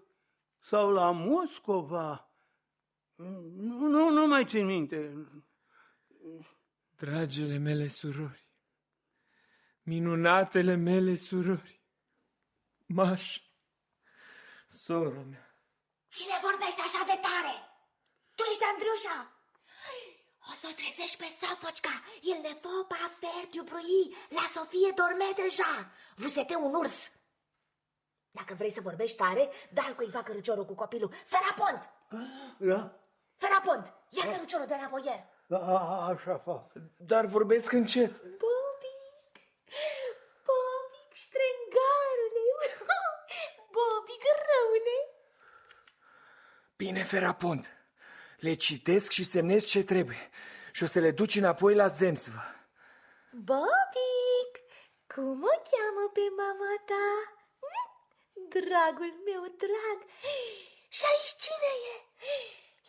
[SPEAKER 15] sau la Moscova. Nu mai țin minte.
[SPEAKER 10] Dragele mele surori, minunatele mele surori, Mașa, sora mea.
[SPEAKER 12] Cine vorbește așa de tare? Tu ești Andriușa? O să o trezești pe Sofocica. Il ne faut pas faire du bruit. La Sofie dormait deja. Vous êtes un urs. Dacă vrei să vorbești tare, dă-l cuiva căruciorul cu copilul. Ferapont!
[SPEAKER 15] Da?
[SPEAKER 12] Ferapont, ia căruciorul de la boier.
[SPEAKER 15] Așa fac.
[SPEAKER 10] Dar vorbesc încet.
[SPEAKER 12] Bobic, ștrengarule, Bobic, răule.
[SPEAKER 10] Bine, Ferapont, le citesc și semnez ce trebuie și o să le duci înapoi la Zemstvă.
[SPEAKER 12] Bobic, cum o cheamă pe mama ta? Dragul meu drag. Și aici cine e?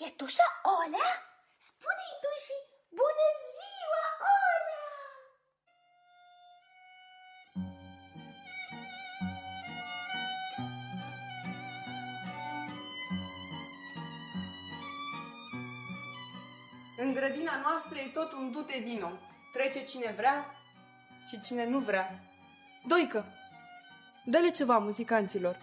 [SPEAKER 12] E tușa Olea? Spune-i tușii, bună ziua, Olea!
[SPEAKER 1] În grădina noastră e tot un dute vino. Trece cine vrea și cine nu vrea. Doică, dă-le ceva muzicanților.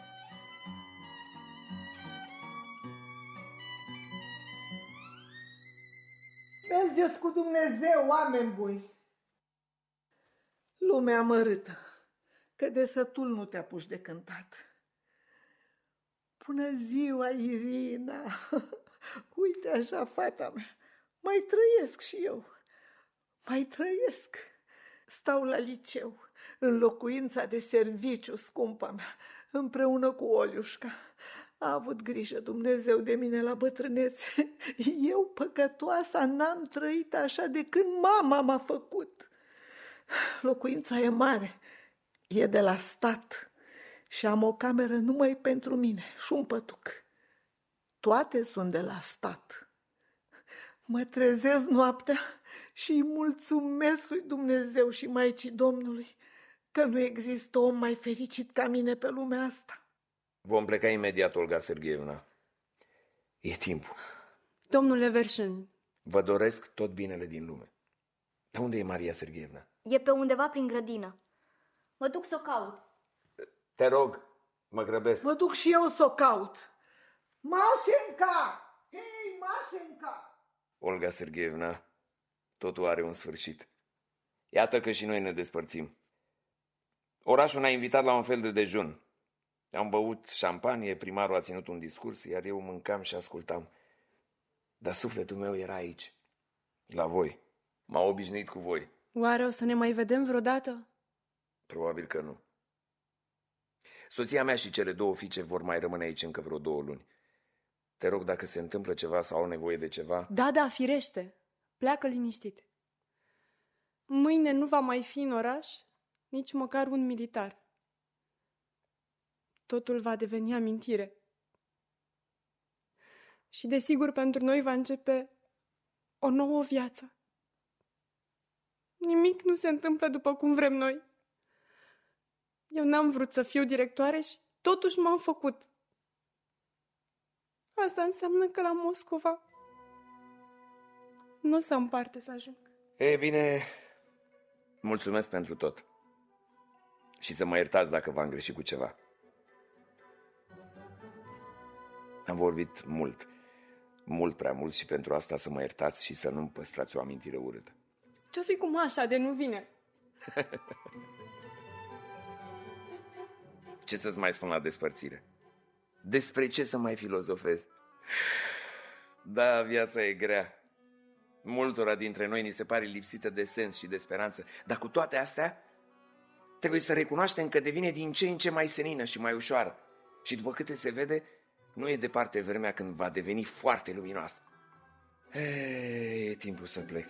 [SPEAKER 7] Mergeți cu Dumnezeu, oameni buni! Lumea amărâtă, că de sătul nu te apuci de cântat. Bună ziua, Irina! Uite așa, fata mea, mai trăiesc și eu, mai trăiesc. Stau la liceu, în locuința de serviciu, scumpa mea, împreună cu Oliușca. A avut grijă Dumnezeu de mine la bătrânețe. Eu, păcătoasa, n-am trăit așa de când mama m-a făcut. Locuința e mare, e de la stat și am o cameră numai pentru mine și un pătuc. Toate sunt de la stat. Mă trezesc noaptea și îi mulțumesc lui Dumnezeu și Maicii Domnului că nu există om mai fericit ca mine pe lumea asta.
[SPEAKER 9] Vom pleca imediat, Olga Sergeevna. E timpul.
[SPEAKER 1] Domnule Verșin.
[SPEAKER 9] Vă doresc tot binele din lume. Dar unde e Maria Sergeevna?
[SPEAKER 2] E pe undeva prin grădină. Mă duc să o caut.
[SPEAKER 9] Te rog, mă grăbesc.
[SPEAKER 7] Mă duc și eu să o caut. Mașenca! Hei, Mașenca!
[SPEAKER 9] Olga Sergeevna, totul are un sfârșit. Iată că și noi ne despărțim. Orașul ne-a invitat la un fel de dejun. Am băut șampanie, primarul a ținut un discurs, iar eu mâncam și ascultam. Dar sufletul meu era aici, la voi. M-a obișnuit cu voi.
[SPEAKER 1] Oare o să ne mai vedem vreodată?
[SPEAKER 9] Probabil că nu. Soția mea și cele 2 fiice vor mai rămâne aici încă vreo 2 luni. Te rog, dacă se întâmplă ceva sau au nevoie de ceva...
[SPEAKER 1] Da, firește. Pleacă liniștit. Mâine nu va mai fi în oraș nici măcar un militar. Totul va deveni amintire. Și desigur pentru noi va începe o nouă viață. Nimic nu se întâmplă după cum vrem noi. Eu n-am vrut să fiu directoare și totuși m-am făcut. Asta înseamnă că la Moscova nu o să am parte să ajung.
[SPEAKER 9] Ei bine, mulțumesc pentru tot. Și să mă iertați dacă v-am greșit cu ceva. Am vorbit mult, mult prea mult și pentru asta să mă iertați și să nu-mi păstrați o amintire urâtă.
[SPEAKER 1] Ce-o fi cu Mașa de nu vine?
[SPEAKER 9] Ce să-ți mai spun la despărțire? Despre ce să mai filozofez? Da, viața e grea. Multora dintre noi ni se pare lipsită de sens și de speranță. Dar cu toate astea, trebuie să recunoaștem că devine din ce în ce mai senină și mai ușoară. Și după câte se vede, nu e departe vremea când va deveni foarte luminoasă. E timpul să plec.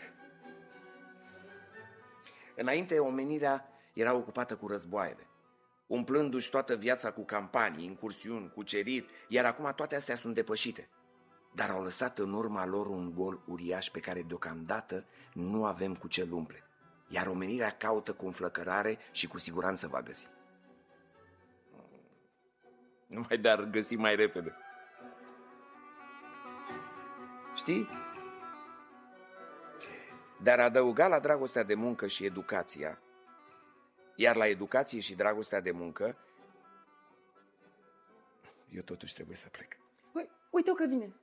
[SPEAKER 9] Înainte, omenirea era ocupată cu războaiele, umplându-și toată viața cu campanii, incursiuni, cuceriri, iar acum toate astea sunt depășite. Dar au lăsat în urma lor un gol uriaș pe care deocamdată nu avem cu ce umple. Iar omenirea caută cu înflăcărare și cu siguranță va găsi. Numai de-ar găsi mai repede. Știi? Dar adăuga la dragostea de muncă și educația, iar la educație și dragostea de muncă, eu totuși trebuie să plec.
[SPEAKER 1] Uite-o că vine.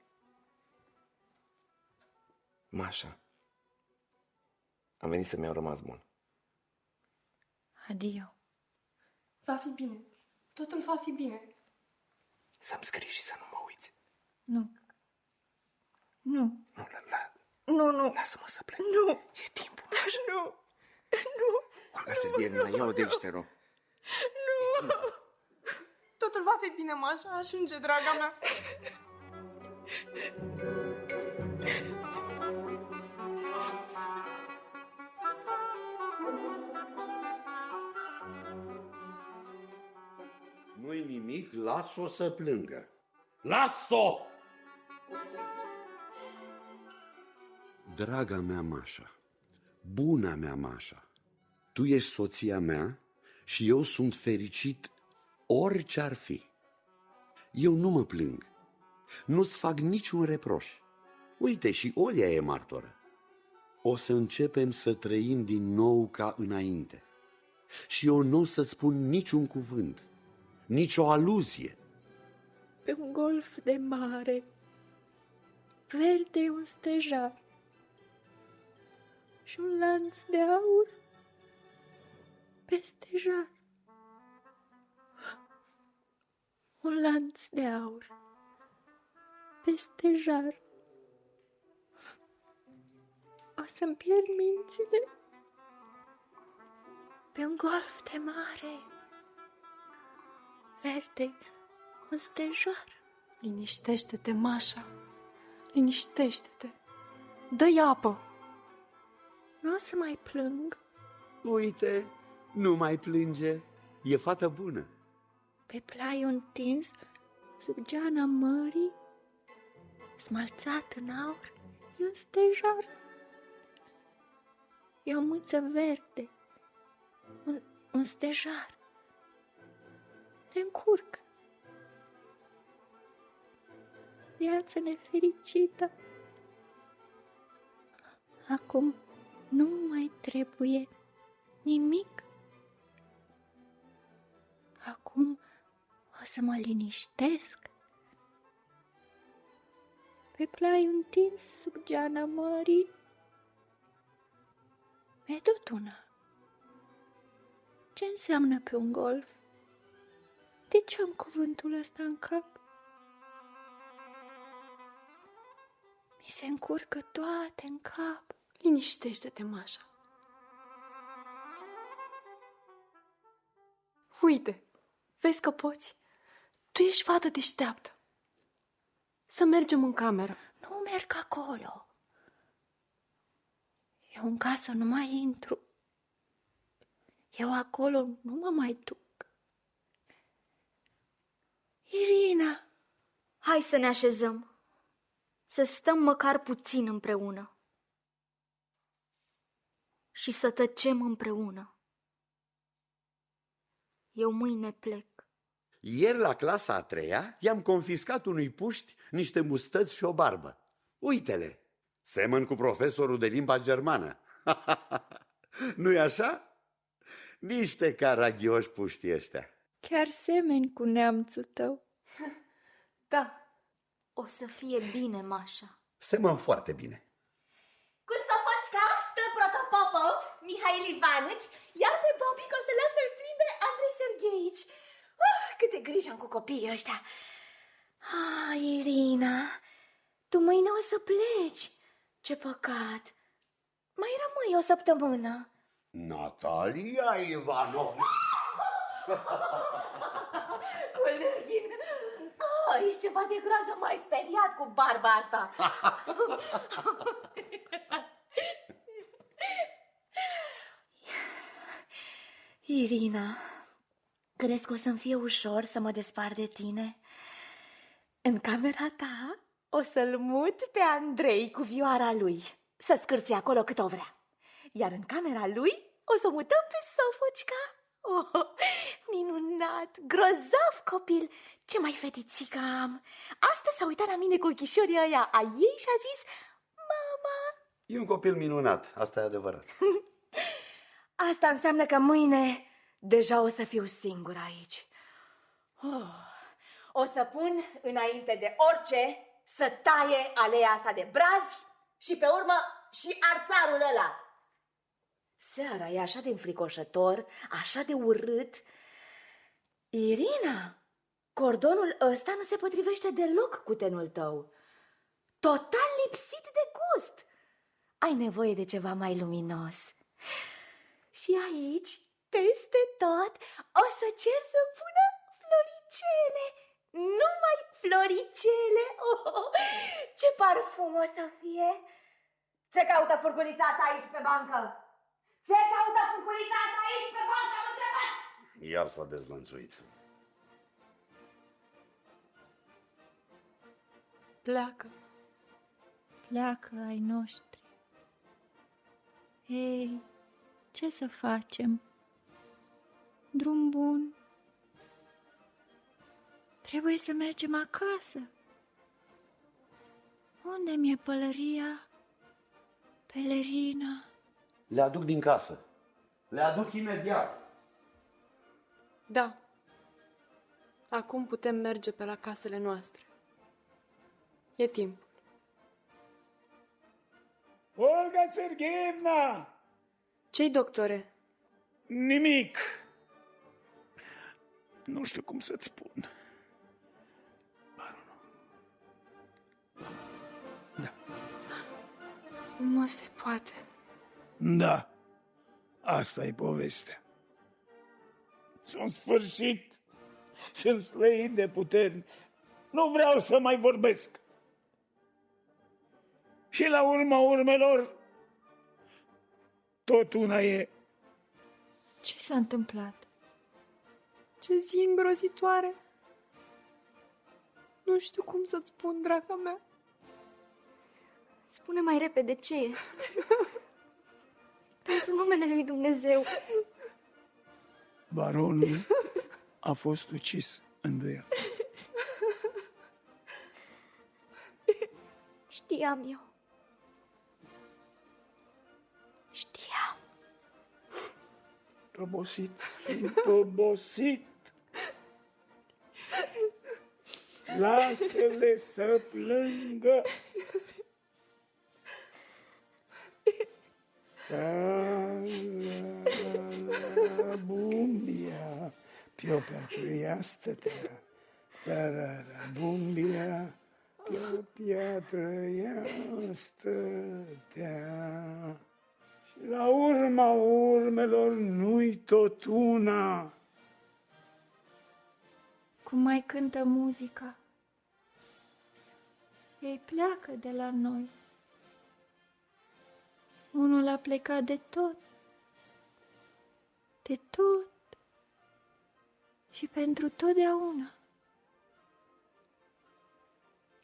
[SPEAKER 9] Mașa, am venit să mi-au rămas bun.
[SPEAKER 6] Adio.
[SPEAKER 1] Va fi bine. Totul va fi bine.
[SPEAKER 9] Să-mi scrii și să nu mă uiți.
[SPEAKER 6] Nu. Nu.
[SPEAKER 9] Nu. Lasă-mă să plec.
[SPEAKER 6] Nu.
[SPEAKER 9] E timpul, Mașa.
[SPEAKER 6] Nu. Nu.
[SPEAKER 9] Olga Sergeevna, ia-o de aici, te rog.
[SPEAKER 1] Nu. Totul va fi bine, Mașa. Ajunge, draga mea.
[SPEAKER 11] Nu-i nimic, las-o să plângă. Las-o! Draga mea Mașa, buna mea Mașa, tu ești soția mea și eu sunt fericit orice ar fi. Eu nu mă plâng, nu-ți fac niciun reproș. Uite, și Olia e martoră. O să începem să trăim din nou ca înainte. Și eu nu o să-ți spun niciun cuvânt, nicio aluzie.
[SPEAKER 6] Pe un golf de mare, verde un stejar și un lanț de aur pe stejar. Un lanț de aur pe stejar. O să-mi pierd mințile pe un golf de mare, verde un stejar.
[SPEAKER 1] Liniștește-te, Mașa. Liniștește-te. Dă-i apă.
[SPEAKER 12] Nu o să mai plâng.
[SPEAKER 11] Uite, nu mai plânge. E fată bună.
[SPEAKER 12] Pe plaiul întins, sub geana mării, smalțat în aur, e un stejar. E o mâță verde, un stejar. Ne încurcă. Viața nefericită. Acum nu mai trebuie nimic. Acum o să mă liniștesc. Pe plaiul întins sub geana mării, mi-ai tot una. Ce înseamnă pe un golf? De ce am cuvântul ăsta în cap? Mi se încurcă toate în cap.
[SPEAKER 1] Liniștește-te, Mașa. Uite, vezi că poți? Tu ești fată deșteaptă. Să mergem în cameră.
[SPEAKER 12] Nu merg acolo. Eu în casă nu mai intru. Eu acolo nu mă mai duc. Irina!
[SPEAKER 2] Hai să ne așezăm. Să stăm măcar puțin împreună. Și să tăcem împreună. Eu mâine plec.
[SPEAKER 11] Ieri la clasa a 3-a i-am confiscat unui puști niște mustăți și o barbă. Uite-le! Semăn cu profesorul de limba germană. Nu-i așa? Niște caragioși puștii ăștia.
[SPEAKER 12] Chiar semeni cu neamțul tău.
[SPEAKER 1] Da.
[SPEAKER 2] O să fie bine, Mașa.
[SPEAKER 11] Semăn foarte bine.
[SPEAKER 12] Cu Sofocica stă Protopopov, Mihail Ivanici, iar pe Bobic o să lasă-l plimbe Andrei Sergheici. Câte griji am cu copiii ăștia.
[SPEAKER 2] Irina, tu mâine o să pleci. Ce păcat. Mai rămâi o săptămână.
[SPEAKER 11] Natalia Ivanovna.
[SPEAKER 12] Colegin, ești ceva de groază, mai speriat cu barba asta.
[SPEAKER 2] Irina, crezi că o să-mi fie ușor să mă despart de tine? În camera ta o să-l mut pe Andrei cu vioara lui, să scârție acolo cât o vrea. Iar în camera lui o să mutăm pe Sofocica. Oh, minunat, grozav copil. Ce mai fetițică am. Astăzi s-a uitat la mine cu ochișorii ăia a ei și a zis: mama.
[SPEAKER 11] E un copil minunat, asta e adevărat.
[SPEAKER 2] Asta înseamnă că mâine deja o să fiu singură aici.
[SPEAKER 12] O să pun înainte de orice să taie aleea asta de brazi și pe urmă și arțarul ăla. Seara e așa de înfricoșător, așa de urât.
[SPEAKER 2] Irina, cordonul ăsta nu se potrivește deloc cu tenul tău. Total lipsit de gust. Ai nevoie de ceva mai luminos. Și aici, peste tot, o să cer să pună floricele. Numai floricele. Ce parfum o să fie.
[SPEAKER 12] Ce caută furculițata aici pe bancă? Ce caută furculițata aici pe bancă, am întrebat?
[SPEAKER 11] Iar s-a dezlănțuit.
[SPEAKER 1] Pleacă.
[SPEAKER 12] Pleacă ai noștri. Ei, ce să facem? Drum bun. Trebuie să mergem acasă. Unde mi-e pălăria? Pelerina.
[SPEAKER 11] Le aduc din casă. Le aduc imediat.
[SPEAKER 1] Da. Acum putem merge pe la casele noastre. E timp.
[SPEAKER 5] Olga Sergeevna!
[SPEAKER 1] Ce-i, doctore?
[SPEAKER 5] Nimic. Nu știu cum să-ți spun.
[SPEAKER 1] Nu se poate.
[SPEAKER 5] Da, asta e povestea. Sunt sfârșit, sunt străin de puteri. nu vreau să mai vorbesc. Și la urma urmelor, tot una e.
[SPEAKER 6] Ce s-a întâmplat?
[SPEAKER 1] Ce zi îngrozitoare! Nu știu cum să-ți spun, draga mea.
[SPEAKER 2] Spune mai repede ce e. Pentru numele lui Dumnezeu.
[SPEAKER 5] Baronul a fost ucis în duel.
[SPEAKER 2] Știam eu. Știam.
[SPEAKER 5] Sunt obosit. Lasă-le să plângă. Bumbia, pe-o trăiastă-te. Bumbia, pe-o piatră iastă-te. Și la urma urmelor nu-i tot una.
[SPEAKER 6] Cum mai cântă muzica? Ei pleacă de la noi. Unul a plecat de tot. De tot. Și pentru totdeauna.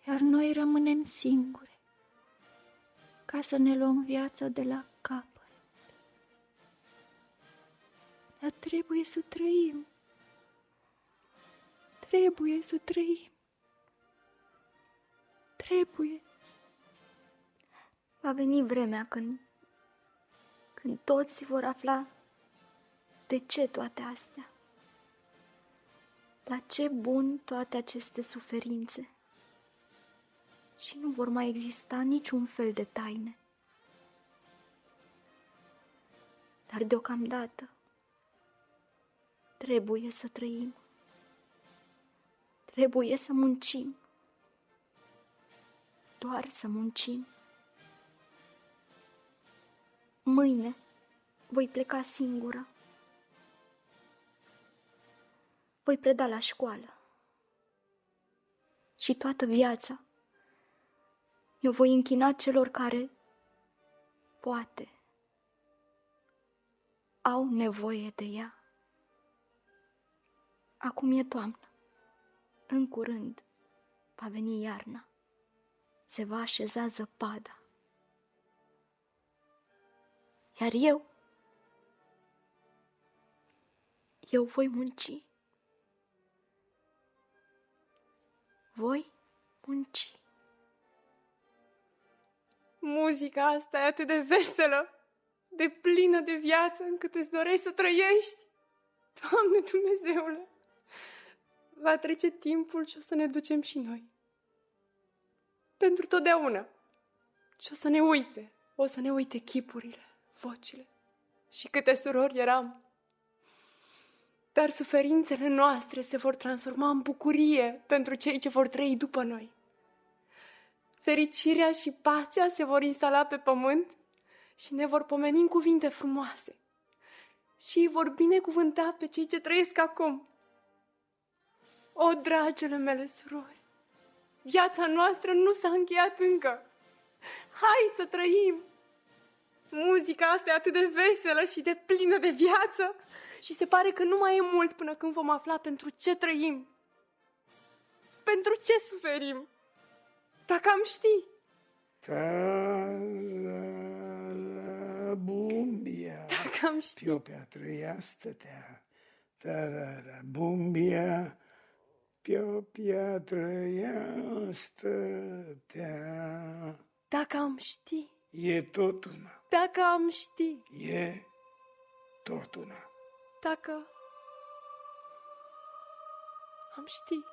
[SPEAKER 6] Iar noi rămânem singure, ca să ne luăm viața de la capăt. Dar trebuie să trăim. Trebuie să trăim. Trebuie.
[SPEAKER 2] Va veni vremea când toți vor afla de ce toate astea. La ce bun toate aceste suferințe. Și nu vor mai exista niciun fel de taine. Dar deocamdată trebuie să trăim. Trebuie să muncim. Doar să muncim. Mâine voi pleca singură. Voi preda la școală. Și toată viața eu voi închina celor care, poate, au nevoie de ea. Acum e toamnă. În curând va veni iarna. Se va așeza zăpada. Iar eu voi munci. Voi munci.
[SPEAKER 1] Muzica asta e atât de veselă, de plină de viață, încât îți dorești să trăiești. Doamne Dumnezeule, va trece timpul și o să ne ducem și noi. Pentru totdeauna. Și o să ne uite chipurile, vocile și câte surori eram. Dar suferințele noastre se vor transforma în bucurie pentru cei ce vor trăi după noi. Fericirea și pacea se vor instala pe pământ și ne vor pomeni în cuvinte frumoase și îi vor binecuvânta pe cei ce trăiesc acum. O, dragele mele surori, viața noastră nu s-a încheiat încă. Hai să trăim! Muzica asta e atât de veselă și de plină de viață și se pare că nu mai e mult până când vom afla pentru ce trăim. Pentru ce suferim? Dacă am ști.
[SPEAKER 5] Bumbia.
[SPEAKER 1] Dacă am ști.
[SPEAKER 5] Pe-o piatră iastă-te. Bumbia. Pe-o piatră iastă-te.
[SPEAKER 1] Dacă am ști.
[SPEAKER 5] E tot una.
[SPEAKER 1] Dacă am ști.
[SPEAKER 5] E tot una.
[SPEAKER 1] Dacă am ști.